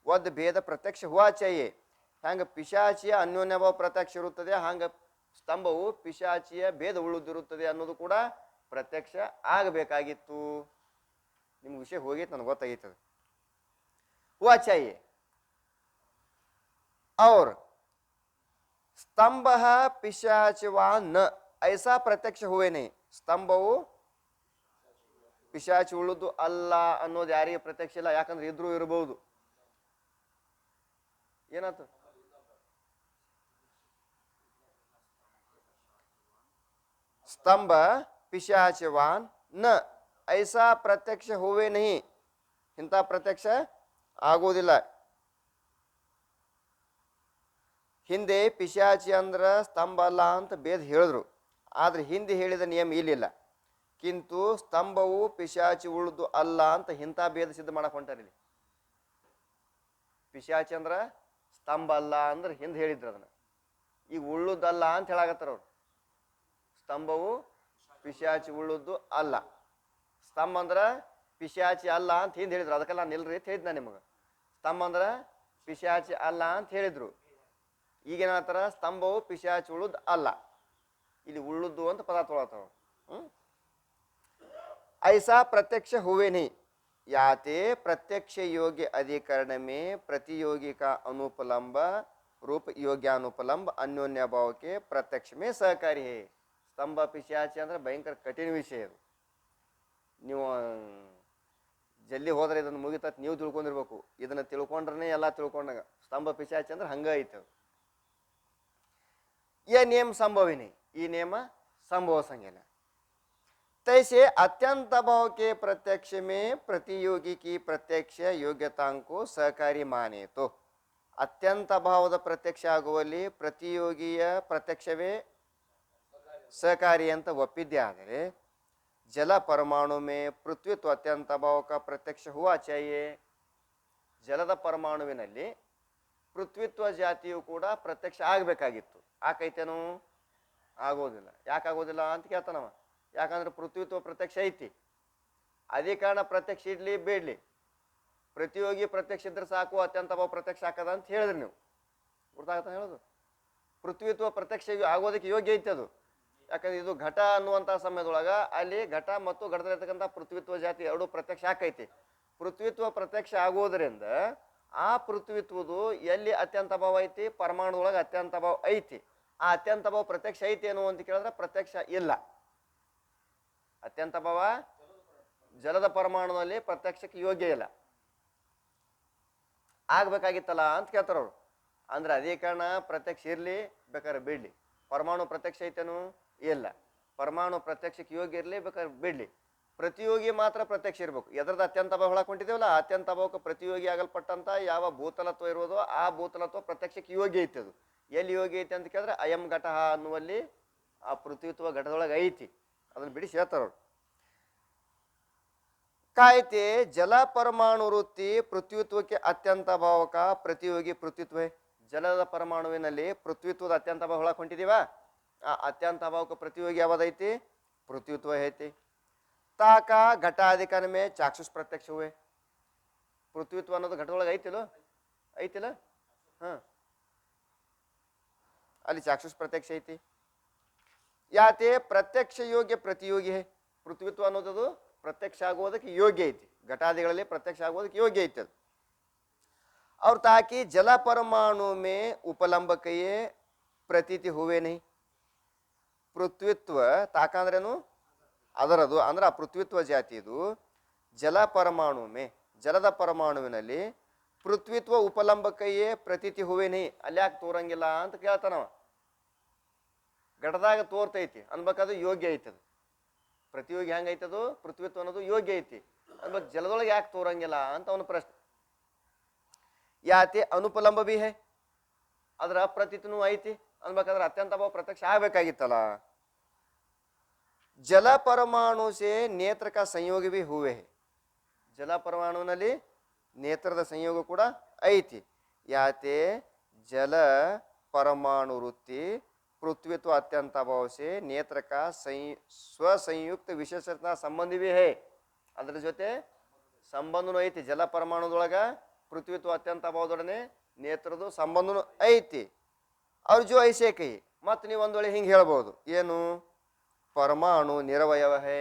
ವದ್ ಭೇದ ಪ್ರತ್ಯಕ್ಷ ಹುವಾ ಚಾಹಿಯೆ. ಹಂಗ ಪಿಶಾಚಿಯ ಅನ್ಯೋನ್ಯ ಭಾವ ಪ್ರತ್ಯಕ್ಷ ಇರುತ್ತದೆ, ಹಂಗ ಸ್ತಂಭವು ಪಿಶಾಚಿಯ ಭೇದ ಉಳಿದಿರುತ್ತದೆ ಅನ್ನೋದು ಕೂಡ ಪ್ರತ್ಯಕ್ಷ ಆಗಬೇಕಾಗಿತ್ತು. ನಿಮ್ಗೆ ವಿಷಯ ಹೋಗಿತ್ತು, ನನಗೆ ಗೊತ್ತಾಗಿತ್ತು. हुआ चाहिए और ಸ್ತಂಭ ಪಿಶಾಚವಾನ್ ನ ಐಸಾ ಪ್ರತ್ಯಕ್ಷ ಹುವೆ नहीं. ಸ್ತಂಭವು ಪಿಶಾಚಿ ಉಳುದು ಅಲ್ಲ ಅನ್ನೋದು ಯಾರಿಗೆ ಪ್ರತ್ಯಕ್ಷ ಇಲ್ಲ, ಯಾಕಂದ್ರೆ ಇದ್ರೂ ಇರಬಹುದು. ಏನಾಯ್ತು? ಸ್ತಂಭ ಪಿಶಾಚವಾನ್ ನ ಐಸಾ ಪ್ರತ್ಯಕ್ಷ ಹುವೆ नहीं. ಇಂಥ ಪ್ರತ್ಯಕ್ಷ ಆಗೋದಿಲ್ಲ. ಹಿಂದೆ ಪಿಶಾಚಿ ಅಂದ್ರ ಸ್ತಂಭ ಅಲ್ಲ ಅಂತ ಭೇದ ಹೇಳಿದ್ರು, ಆದ್ರೆ ಹಿಂದೆ ಹೇಳಿದ ನಿಯಮ ಇಲ್ಲಿಲ್ಲ. ಕಿಂತು ಸ್ತಂಭವು ಪಿಶಾಚಿ ಉಳಿದು ಅಲ್ಲ ಅಂತ ಇಂಥ ಭೇದ ಸಿದ್ಧ ಮಾಡಕ್ ಹೊಂಟಾರ ಇಲ್ಲಿ. ಪಿಶಾಚಿ ಅಂದ್ರ ಸ್ತಂಭ ಅಲ್ಲ ಅಂದ್ರೆ ಹಿಂದೆ ಹೇಳಿದ್ರು, ಅದನ್ನ ಈಗ ಉಳ್ಳುದಲ್ಲ ಅಂತ ಹೇಳಾಕತ್ತಾರ ಅವ್ರು. ಸ್ತಂಭವು ಪಿಶಾಚಿ ಉಳ್ಳುದು ಅಲ್ಲ, ಸ್ತಂಭ ಅಂದ್ರ ಪಿಶಾಚಿ ಅಲ್ಲ ಅಂತ ಹಿಂದೆ ಹೇಳಿದ್ರು. ಅದಕ್ಕೆಲ್ಲ ನಾನು ನಿಲ್ರಿ ಅಂತ ಹೇಳಿದ್ ನಾನು ನಿಮಗೆ. ಸ್ತಂಭ ಅಂದ್ರ ಪಿಶಾಚಿ ಅಲ್ಲ ಅಂತ ಹೇಳಿದ್ರು. ಈಗೇನಾಗ್ತಾರ? ಸ್ತಂಭವು ಪಿಶಾಚಿ ಉಳುದ್ ಅಲ್ಲ, ಇಲ್ಲಿ ಉಳ್ಳುದು ಅಂತ ಪದ ತೊಳತಾವ. ಐಸಾ ಪ್ರತ್ಯಕ್ಷ ಹುವೆ नहीं. याते प्रत्यक्ष योग्य अधिकरण में प्रतियोगी का अनुपलम्ब रूप योग्यानुपलम्ब अन्योन्य भाव के प्रत्यक्ष में सहकारी है. ಸ್ತಂಭ ಪಿಶಾಚಿ ಅಂದ್ರೆ ಭಯಂಕರ ಕಠಿಣ ವಿಷಯ ಅದು. ನೀವು ಜಲ್ದಿ ಹೋದ್ರೆ ಇದನ್ನು ಮುಗಿತತ್ ನೀವು ತಿಳ್ಕೊಂಡಿರ್ಬೇಕು. ಇದನ್ನ ತಿಳ್ಕೊಂಡ್ರೆ ಎಲ್ಲ ತಿಳ್ಕೊಂಡಾಗ. ಸ್ತಂಭ ಪಿಶಾಚಿ ಅಂದ್ರೆ ಹಂಗ ಐತೆ. ये नियम संभव ही नहीं, ये नियम संभव संज्ञा। तैसे अत्यंत भाव के प्रत्यक्ष में प्रतियोगी की प्रत्यक्ष योग्यताओं को सहकारी माने तो अत्यंत ಭಾವದ ಪ್ರತ್ಯಕ್ಷ ಆಗುವಲ್ಲಿ ಪ್ರತಿಯೋಗಿಯ ಪ್ರತ್ಯಕ್ಷವೇ सहकारी ಅಂತ ಒಪ್ಪಿದ್ದೆ ಆದರೆ जल परमाणु में पृथ्वीत्व अत्यंत भाव का प्रत्यक्ष हुआ चाहिए. ಜಲದ ಪರಮಾಣುವಿನಲ್ಲಿ ಪೃಥ್ವಿತ್ವ ಜಾತಿಯು ಕೂಡ ಪ್ರತ್ಯಕ್ಷ ಆಗಬೇಕಾಗಿತ್ತು. ಆಕೈತೇನು? ಆಗೋದಿಲ್ಲ. ಯಾಕೆ ಆಗೋದಿಲ್ಲ ಅಂತ ಕೇಳ್ತಾನವ. ಯಾಕಂದ್ರೆ ಪೃಥ್ವಿತ್ವ ಪ್ರತ್ಯಕ್ಷ ಐತಿ. ಅದೇ ಕಾರಣ ಪ್ರತ್ಯಕ್ಷ ಇಡ್ಲಿ ಬೇಡ್ಲಿ, ಪ್ರತಿಯೋಗಿ ಪ್ರತ್ಯಕ್ಷ ಇದ್ರೆ ಸಾಕು, ಅತ್ಯಂತ ಭಾವ ಪ್ರತ್ಯಕ್ಷ ಹಾಕದ ಅಂತ ಹೇಳಿದ್ರಿ ನೀವು. ಗೊತ್ತಾಗತ್ತ ಹೇಳೋದು? ಪೃಥ್ವಿತ್ವ ಪ್ರತ್ಯಕ್ಷ ಆಗೋದಕ್ಕೆ ಯೋಗ್ಯ ಐತಿ ಅದು. ಯಾಕಂದ್ರೆ ಇದು ಘಟ ಅನ್ನುವಂಥ ಸಮಯದೊಳಗ ಅಲ್ಲಿ ಘಟ ಮತ್ತು ಘಟದಲ್ಲಿರ್ತಕ್ಕಂಥ ಪೃಥ್ವಿತ್ವ ಜಾತಿ ಎರಡು ಪ್ರತ್ಯಕ್ಷ ಆಕೈತಿ. ಪೃಥ್ವಿತ್ವ ಪ್ರತ್ಯಕ್ಷ ಆಗೋದ್ರಿಂದ ಆ ಪೃಥ್ವಿತ್ವದು ಎಲ್ಲಿ ಅತ್ಯಂತ ಭಾವ ಐತಿ? ಪರಮಾಣುದೊಳಗೆ ಅತ್ಯಂತ ಭಾವ ಐತಿ. ಆ ಅತ್ಯಂತ ಭಾವ ಪ್ರತ್ಯಕ್ಷ ಐತಿ ಏನು ಅಂತ ಕೇಳಿದ್ರೆ ಪ್ರತ್ಯಕ್ಷ ಇಲ್ಲ. ಅತ್ಯಂತ ಭಾವ ಜಲದ ಪರಮಾಣುನಲ್ಲಿ ಪ್ರತ್ಯಕ್ಷಕ್ಕೆ ಯೋಗ್ಯ ಇಲ್ಲ. ಆಗ್ಬೇಕಾಗಿತ್ತಲ್ಲ ಅಂತ ಕೇಳ್ತಾರ ಅವರು. ಅಂದ್ರೆ ಅದೇ ಕಾರಣ ಪ್ರತ್ಯಕ್ಷ ಇರ್ಲಿ, ಬೇಕಾದ್ರೆ ಬಿಡ್ಲಿ. ಪರಮಾಣು ಪ್ರತ್ಯಕ್ಷ ಐತೇನು? ಇಲ್ಲ. ಪರಮಾಣು ಪ್ರತ್ಯಕ್ಷಕ್ಕೆ ಯೋಗ್ಯ ಇರಲಿ, ಬೇಕಾದ್ರೆ ಬಿಡ್ಲಿ. ಪ್ರತಿಯೋಗಿ ಮಾತ್ರ ಪ್ರತ್ಯಕ್ಷ ಇರಬೇಕು. ಎದ್ರದ್ದು ಅತ್ಯಂತ ಭಾವ ಹೊಳಕೊಂಡಿದ್ದೇವಲ್ಲ, ಅತ್ಯಂತ ಭಾವಕ್ಕೆ ಪ್ರತಿಯೋಗಿ ಆಗಲ್ಪಟ್ಟಂತ ಯಾವ ಭೂತಲತ್ವ ಇರೋದು ಆ ಭೂತಲತ್ವ ಪ್ರತ್ಯಕ್ಷಕ್ಕೆ ಯೋಗ್ಯ ಐತಿ. ಅದು ಎಲ್ಲಿ ಯೋಗ್ಯ ಐತಿ ಅಂತ ಕೇಳಿದ್ರೆ ಅಯಂ ಘಟ ಅನ್ನುವಲ್ಲಿ ಆ ಪೃಥ್ವಿತ್ವ ಘಟದೊಳಗೆ ಐತಿ. ಅದನ್ನ ಬಿಡಿಸಿ ಹೇಳ್ತಾರವ್ರು. ಕಾಯ್ತೆ ಜಲ ಪರಮಾಣು ವೃತ್ತಿ ಪೃಥ್ವಿತ್ವಕ್ಕೆ ಅತ್ಯಂತ ಭಾವಕ ಪ್ರತಿಯೋಗಿ ಪೃಥ್ವಿತ್ವ. ಜಲದ ಪರಮಾಣುವಿನಲ್ಲಿ ಪೃಥ್ವಿತ್ವದ ಅತ್ಯಂತ ಭಾವ ಹೊಳಕ್ ಹೊಂಟಿದೀವ. ಆ ಅತ್ಯಂತ ಭಾವಕ ಪ್ರತಿಯೋಗಿ ಯಾವ್ದೈತಿ? ಪೃಥ್ವಿತ್ವ ಐತಿ. ತಾಕ ಘಟಾಧಿಕನ ಮೇ ಚಾಕ್ಷುಷ್ ಪ್ರತ್ಯಕ್ಷ ಹುವೆ. ಪೃಥ್ವಿತ್ವ ಅನ್ನೋದು ಘಟದೊಳಗೆ ಐತಿಲ್ಲ? ಐತಿಲ್ಲ? ಹ, ಅಲ್ಲಿ ಚಾಕ್ಷುಷ್ ಪ್ರತ್ಯಕ್ಷ ಐತಿ. ಯಾತೆ ಪ್ರತ್ಯಕ್ಷ ಯೋಗ್ಯ ಪ್ರತಿಯೋಗಿ ಹೇ. ಪೃಥ್ವಿತ್ವ ಅನ್ನೋದು ಪ್ರತ್ಯಕ್ಷ ಆಗುವುದಕ್ಕೆ ಯೋಗ್ಯ ಐತಿ. ಘಟಾದಿಗಳಲ್ಲಿ ಪ್ರತ್ಯಕ್ಷ ಆಗುವುದಕ್ಕೆ ಯೋಗ್ಯ ಐತಿ ಅದು. और ताकि जल परमाणु में उपलंब कहिए प्रतीति हुए नहीं. ಪೃಥ್ವಿತ್ವ ತಾಕ ಅಂದ್ರೇನು? ಅದರದು ಅಂದ್ರೆ ಆ ಪೃಥ್ವಿತ್ವ ಜಾತಿದು ಜಲ ಪರಮಾಣು ಮೇ ಜಲದ ಪರಮಾಣುವಿನಲ್ಲಿ ಪೃಥ್ವಿತ್ವ ಉಪಲಂಬಕಯೇ ಪ್ರತೀತಿ ಹುವೇನಿ. ಅಲ್ಲಿ ಯಾಕೆ ತೋರಂಗಿಲ್ಲ ಅಂತ ಕೇಳ್ತಾನವ. ಘಟದಾಗ ತೋರ್ತೈತಿ ಅನ್ಬೇಕಾದ್ರೆ ಯೋಗ್ಯ ಐತದು. ಪ್ರತಿಯೋಗಿ ಹೆಂಗೈತದು? ಪೃಥ್ವಿತ್ವ ಅನ್ನೋದು ಯೋಗ್ಯ ಐತಿ ಅನ್ಬೇಕು. ಜಲದೊಳಗೆ ಯಾಕೆ ತೋರಂಗಿಲ್ಲ ಅಂತ ಅವನ ಪ್ರಶ್ನೆ. ಯಾತೆ ಅನುಪಲಂಬ ಬಿ ಹೇ, ಅದ್ರ ಅಪ್ರತೀತನೂ ಐತಿ ಅನ್ಬೇಕಾದ್ರೆ ಅತ್ಯಂತ ಭಾವ ಪ್ರತ್ಯಕ್ಷ ಆಗ್ಬೇಕಾಗಿತ್ತಲ್ಲ. ಜಲ ಪರಮಾಣು ಸೇ ನೇತ್ರ ಕಾ ಸಂಯೋಗ ಬಿ ಹುವೆ. ಜಲ ಪರಮಾಣುವಿನಲ್ಲಿ ನೇತ್ರದ ಸಂಯೋಗ ಕೂಡ ಐತಿ. ಯಾತೆ ಜಲ ಪರಮಾಣು ವೃತ್ತಿ ಪೃಥ್ವಿತ್ವ ಅತ್ಯಂತ ಭಾವ ಸೇ ನೇತ್ರ ಕಾ ಸ್ವಸಂಯುಕ್ತ ವಿಶೇಷತಾ ಸಂಬಂಧಿ ಬಿ ಹೇ. ಅದ್ರ ಜೊತೆ ಸಂಬಂಧನೂ ಐತಿ. ಜಲ ಪರಮಾಣುದೊಳಗ ಪೃಥ್ವಿತ್ವ ಅತ್ಯಂತ ಭಾವದೊಡನೆ ನೇತ್ರದ್ದು ಸಂಬಂಧನೂ ಐತಿ. ಅವ್ರು ಜೋ ಐಸೇ ಕೈ. ಮತ್ತು ನೀವು ಒಂದೊಳ್ಳೆ ಹಿಂಗೆ ಹೇಳ್ಬೋದು, ಏನು? ಪರಮಾಣು ನಿರವಯವ ಹೇ.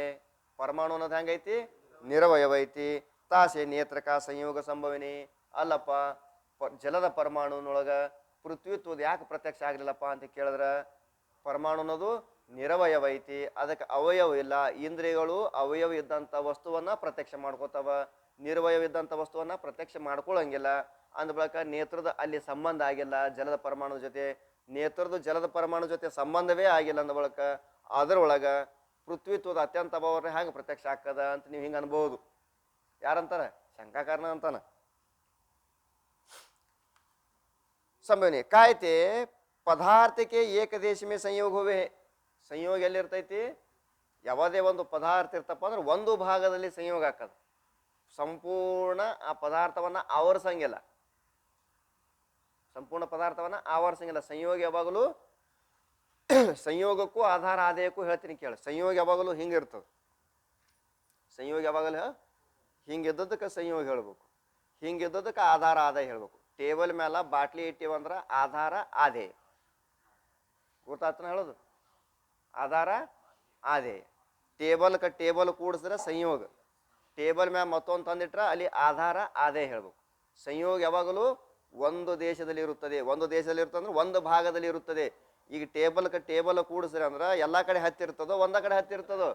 ಪರಮಾಣು ಅನ್ನೋದು ಹೆಂಗೈತಿ? ನಿರವಯವ ಐತಿ. ತಾಸೆ ನೇತ್ರಕ ಸಂಯೋಗ ಸಂಭವನೆ. ಅಲ್ಲಪ್ಪ, ಜಲದ ಪರಮಾಣುನೊಳಗ ಪೃಥ್ವಿತ್ವದ ಯಾಕೆ ಪ್ರತ್ಯಕ್ಷ ಆಗಲಿಲ್ಲಪ್ಪ ಅಂತ ಕೇಳಿದ್ರೆ ಪರಮಾಣು ಅನ್ನೋದು ನಿರವಯವ ಐತಿ, ಅದಕ್ಕೆ ಅವಯವ ಇಲ್ಲ. ಇಂದ್ರಿಯಗಳು ಅವಯವ ಇದ್ದಂಥ ವಸ್ತುವನ್ನ ಪ್ರತ್ಯಕ್ಷ ಮಾಡ್ಕೋತಾವ, ನಿರ್ವಯವ ಇದ್ದಂಥ ವಸ್ತುವನ್ನ ಪ್ರತ್ಯಕ್ಷ ಮಾಡ್ಕೊಳ್ಳಂಗಿಲ್ಲ. ಅಂದ ಬಳಿಕ ನೇತ್ರದ ಅಲ್ಲಿ ಸಂಬಂಧ ಆಗಿಲ್ಲ ಜಲದ ಪರಮಾಣು ಜೊತೆ. ನೇತ್ರದ ಜಲದ ಪರಮಾಣು ಜೊತೆ ಸಂಬಂಧವೇ ಆಗಿಲ್ಲ ಅಂದ ಬಳಿಕ ಅದರೊಳಗ ಪೃಥ್ವಿತ್ವದ ಅತ್ಯಂತ ಭಾವ ಹೆಂಗೆ ಪ್ರತ್ಯಕ್ಷ ಆಗ್ತದ ಅಂತ ನೀವು ಹಿಂಗೆ ಅನ್ಬಹುದು. ಯಾರಂತಾರ? ಶಂಕಾಕಾರಣ ಅಂತಾನ. ಸಂಭವನೆ ಕಾಯ್ತೆ ಪದಾರ್ಥಕ್ಕೆ ಏಕದೇಶ ಮೇ ಸಂಯೋಗ ಹೋವೆ. ಸಂಯೋಗ ಎಲ್ಲಿರ್ತೈತಿ? ಯಾವುದೇ ಒಂದು ಪದಾರ್ಥ ಇರ್ತಪ್ಪ ಅಂದ್ರೆ ಒಂದು ಭಾಗದಲ್ಲಿ ಸಂಯೋಗ ಹಾಕದು. ಸಂಪೂರ್ಣ ಆ ಪದಾರ್ಥವನ್ನ ಆವರಿಸಂಗಿಲ್ಲ. ಸಂಪೂರ್ಣ ಪದಾರ್ಥವನ್ನ ಆವರಿಸಂಗಿಲ್ಲ. ಸಂಯೋಗ ಯಾವಾಗಲೂ ಸಂಯೋಗಕ್ಕೂ ಆಧಾರ ಆದಾಯಕ್ಕೂ ಹೇಳ್ತೀನಿ ಕೇಳಿ. ಸಂಯೋಗ ಯಾವಾಗಲೂ ಹಿಂಗಿರ್ತದೆ. ಸಂಯೋಗ ಯಾವಾಗಲೂ ಹಿಂಗಿದ್ದದಕ್ಕೆ ಸಂಯೋಗ ಹೇಳ್ಬೇಕು, ಹಿಂಗಿದ್ದದಕ್ಕೆ ಆಧಾರ ಆದಾಯ ಹೇಳ್ಬೇಕು. ಟೇಬಲ್ ಮೇಲೆ ಬಾಟ್ಲಿ ಇಟ್ಟಿವಂದ್ರೆ ಆಧಾರ ಆದಾಯ ಗೊತ್ತಾಗ್ತಾನೆ ಹೇಳೋದು. ಆಧಾರ ಆದಾಯ. ಟೇಬಲ್ ಕೂಡಿಸಿದ್ರೆ ಸಂಯೋಗ. ಟೇಬಲ್ ಮ್ಯಾಲ ಮತ್ತೊಂದು ತಂದಿಟ್ರೆ ಅಲ್ಲಿ ಆಧಾರ ಆದಾಯ ಹೇಳ್ಬೇಕು. ಸಂಯೋಗ ಯಾವಾಗಲೂ ಒಂದು ದೇಶದಲ್ಲಿ ಇರುತ್ತದೆ. ಒಂದು ದೇಶದಲ್ಲಿ ಇರ್ತದೆ ಅಂದ್ರೆ ಒಂದು ಭಾಗದಲ್ಲಿ ಇರುತ್ತದೆ. ಈಗ ಟೇಬಲ್ ಕೂಡಿಸ್ರಿ ಅಂದ್ರೆ ಎಲ್ಲ ಕಡೆ ಹತ್ತಿರ್ತದೋ ಒಂದ ಕಡೆ ಹತ್ತಿರ್ತದೋ?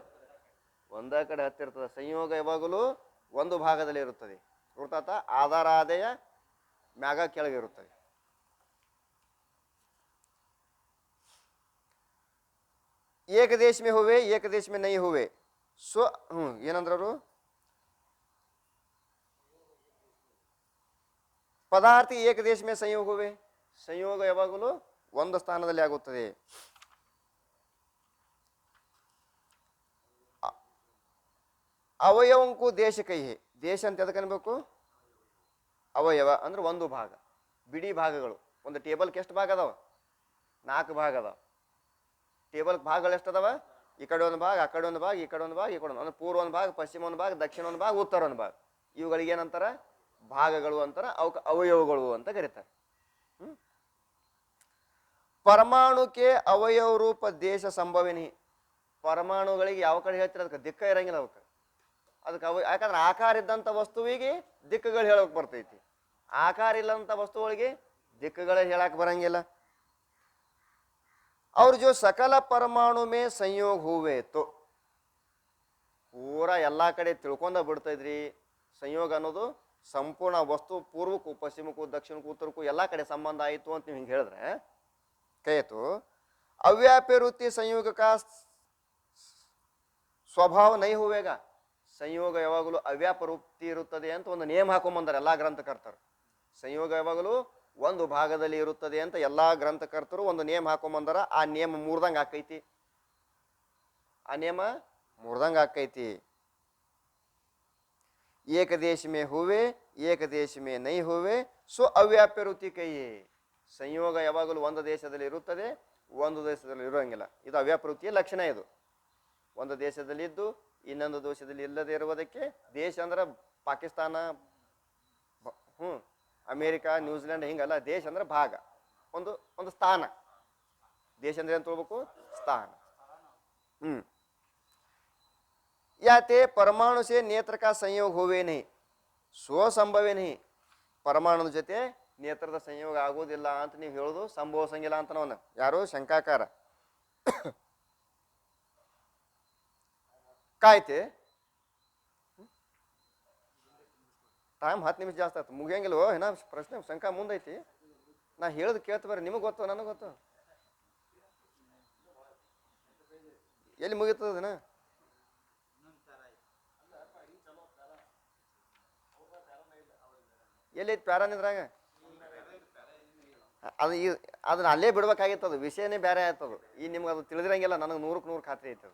ಒಂದ ಕಡೆ ಹತ್ತಿರ್ತದ. ಸಂಯೋಗ ಯಾವಾಗಲೂ ಒಂದು ಭಾಗದಲ್ಲಿ ಇರುತ್ತದೆ. ಗೊತ್ತಾತ? ಆಧಾರಾದಯ ಮ್ಯಾಗ ಕೆಳಗಿರುತ್ತದೆ. ಏಕ ದೇಶ ಮೇ ಹುವೆ ಏಕ ದೇಶ ಮೇ ನೈ ಹುವೆ. ಏನಂದ್ರವರು? ಪದಾರ್ಥ ಏಕ ದೇಶ ಮೇ ಸಂಯೋಗ ಹುವೆ. ಸಂಯೋಗ ಯಾವಾಗಲೂ ಒಂದು ಸ್ಥಾನದಲ್ಲಿ ಆಗುತ್ತದೆ. ಅವಯವಕ್ಕೂ ದೇಶ ಕೈ. ದೇಶ ಅಂತ ಎದಕ್ಕೆ ಅನ್ಬೇಕು? ಅವಯವ ಅಂದ್ರೆ ಒಂದು ಭಾಗ. ಬಿಡಿ ಭಾಗಗಳು. ಒಂದು ಟೇಬಲ್ಗೆ ಎಷ್ಟು ಭಾಗ ಅದಾವ? 4 ಭಾಗ ಅದಾವ. ಟೇಬಲ್ ಭಾಗಗಳು ಎಷ್ಟು ಅದಾವ? ಈ ಕಡೆ ಒಂದು ಭಾಗ, ಆ ಕಡೆ ಒಂದು ಭಾಗ, ಈ ಕಡೆ ಒಂದು ಭಾಗ, ಈ ಕಡೆ ಒಂದು, ಪೂರ್ವ ಒಂದು ಭಾಗ, ಪಶ್ಚಿಮ ಒಂದು ಭಾಗ, ದಕ್ಷಿಣ ಒಂದು ಭಾಗ, ಉತ್ತರ ಒಂದು ಭಾಗ. ಇವುಗಳಿಗೆ ಏನಂತಾರ? ಭಾಗಗಳು ಅಂತಾರ. ಅವಕ್ಕೆ ಅವಯವಗಳು ಅಂತ ಕರೀತಾರೆ. ಪರಮಾಣುಕ್ಕೆ ಅವಯವ ರೂಪ ದೇಶ ಸಂಭವಿನಿ. ಪರಮಾಣುಗಳಿಗೆ ಯಾವ ಕಡೆ ಹೇಳ್ತೀರ ಅದಕ್ಕೆ ದಿಕ್ಕ ಇರಂಗಿಲ್ಲ. ಅದಕ್ಕೆ ಯಾಕಂದ್ರೆ ಆಕಾರ ಇದ್ದಂಥ ವಸ್ತುವಿಗೆ ದಿಕ್ಕುಗಳು ಹೇಳಕ್ ಬರ್ತೈತಿ. ಆಕಾರ ಇಲ್ಲಂತ ವಸ್ತುಗಳಿಗೆ ದಿಕ್ಕುಗಳೇ ಹೇಳಕ್ ಬರಂಗಿಲ್ಲ. और जो सकल परमाणु में संयोग हुए तो ಪೂರಾ ಎಲ್ಲ ಕಡೆ ತಿಳ್ಕೊಂಡ ಬಿಡ್ತೈದ್ರಿ. ಸಂಯೋಗ ಅನ್ನೋದು ಸಂಪೂರ್ಣ ವಸ್ತು ಪೂರ್ವಕ್ಕೂ ಪಶ್ಚಿಮಕ್ಕೂ ದಕ್ಷಿಣಕ್ಕೂ ಉತ್ತರಕ್ಕೂ ಎಲ್ಲ ಕಡೆ ಸಂಬಂಧ ಆಯಿತು ಅಂತ ನೀವು ಹಿಂಗೆ ಹೇಳಿದ್ರೆ ಕೈತು. ಅವ್ಯಾಪ್ಯ ವೃತ್ತಿ ಸಂಯೋಗ ಕಾ ಸ್ವಭಾವ ನೈ ಹುವೇಗ. ಸಂಯೋಗ ಯಾವಾಗಲೂ ಅವ್ಯಾಪ ವೃತ್ತಿ ಇರುತ್ತದೆ ಅಂತ ಒಂದು ನಿಯಮ ಹಾಕೊಂಬಂದಾರೆ ಎಲ್ಲ ಗ್ರಂಥಕರ್ತರು. ಸಂಯೋಗ ಯಾವಾಗಲೂ ಒಂದು ಭಾಗದಲ್ಲಿ ಇರುತ್ತದೆ ಅಂತ ಎಲ್ಲಾ ಗ್ರಂಥಕರ್ತರು ಒಂದು ನಿಯಮ ಹಾಕೊಂಬಂದಾರ. ಆ ನಿಯಮ ಮೂರ್ದಂಗ ಆಕೈತಿ. ಆ ನಿಯಮ ಮೂರ್ದಂಗ ಆಕೈತಿ. ಏಕ ದೇಶ ಮೇ ಹುವೆ ಏಕ ದೇಶ ಮೇ ನೈ ಹುವೆ ಸೊ ಅವ್ಯಾಪ್ಯ ವೃತ್ತಿ ಕೈಯೇ. ಸಂಯೋಗ ಯಾವಾಗಲೂ ಒಂದು ದೇಶದಲ್ಲಿ ಇರುತ್ತದೆ, ಒಂದು ದೇಶದಲ್ಲಿ ಇರೋಂಗಿಲ್ಲ. ಇದು ಅವ್ಯಾಪ್ಯ ವೃತ್ತಿಯ ಲಕ್ಷಣ. ಇದು ಒಂದು ದೇಶದಲ್ಲಿ ಇದ್ದು ಇನ್ನೊಂದು ದೇಶದಲ್ಲಿ ಇಲ್ಲದೆ ಇರುವುದಕ್ಕೆ. ದೇಶ ಅಂದ್ರೆ ಪಾಕಿಸ್ತಾನ, ಅಮೇರಿಕಾ, ನ್ಯೂಜಿಲೆಂಡ್ ಹಿಂಗಲ್ಲ. ದೇಶ ಅಂದ್ರೆ ಭಾಗ, ಒಂದು ಒಂದು ಸ್ಥಾನ. ದೇಶ ಅಂದ್ರೆ ಏನು ತಿಳ್ಬೇಕು? ಸ್ಥಾನ. ಯಾತೆ ಪರಮಾಣು ಸೇ ನೇತ್ರ ಕಾ ಸಂಯೋಗ ಹೋವೇ ನಹಿ ಸ್ವ ಸಂಭವೇ ನಹಿ. ಪರಮಾಣು ಜೊತೆ ನೇತ್ರದ ಸಂಯೋಗ ಆಗೋದಿಲ್ಲ ಅಂತ ನೀವು ಹೇಳೋದು ಸಂಭವಿಸಂಗಿಲ್ಲ ಅಂತ ಅವನು ಯಾರು? ಶಂಕಾಕಾರ. ಕಾಯ್ತೆ ಟೈಮ್ 10 ನಿಮಿಷ ಜಾಸ್ತಿ ಆಯ್ತು. ಮುಗಿಯಂಗಿಲ್ವೋ ಏನ ಪ್ರಶ್ನೆ? ಶಂಕಾ ಮುಂದೈತಿ. ನಾ ಹೇಳೋದು ಕೇಳ್ತು ಬರ್ರಿ. ನಿಮಗೆ ಗೊತ್ತು, ನನಗೆ ಗೊತ್ತು. ಎಲ್ಲಿ ಮುಗಿತದನ? ಎಲ್ಲೈತಿ ಪ್ಯಾರ ನಿದ್ರಾಗ? ಅದು ಅದನ್ನ ಅಲ್ಲೇ ಬಿಡ್ಬೇಕಾಗಿತ್ತು. ಅದು ವಿಷಯನೇ ಬೇರೆ ಆಯ್ತದು. ಈ ನಿಮ್ಗೆ ಅದು ತಿಳಿದಿರಂಗಿಲ್ಲ. ನನಗೆ 100ಕ್ಕೆ 100 ಖಾತ್ರಿ ಐತೆ.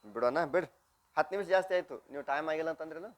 ಬಿಡೋಣ ಬಿಡ್ರಿ. 10 ನಿಮಿಷ ಜಾಸ್ತಿ ಆಯ್ತು. ನೀವು ಟೈಮ್ ಆಗಿಲ್ಲ ಅಂತಂದ್ರಲ್ಲ.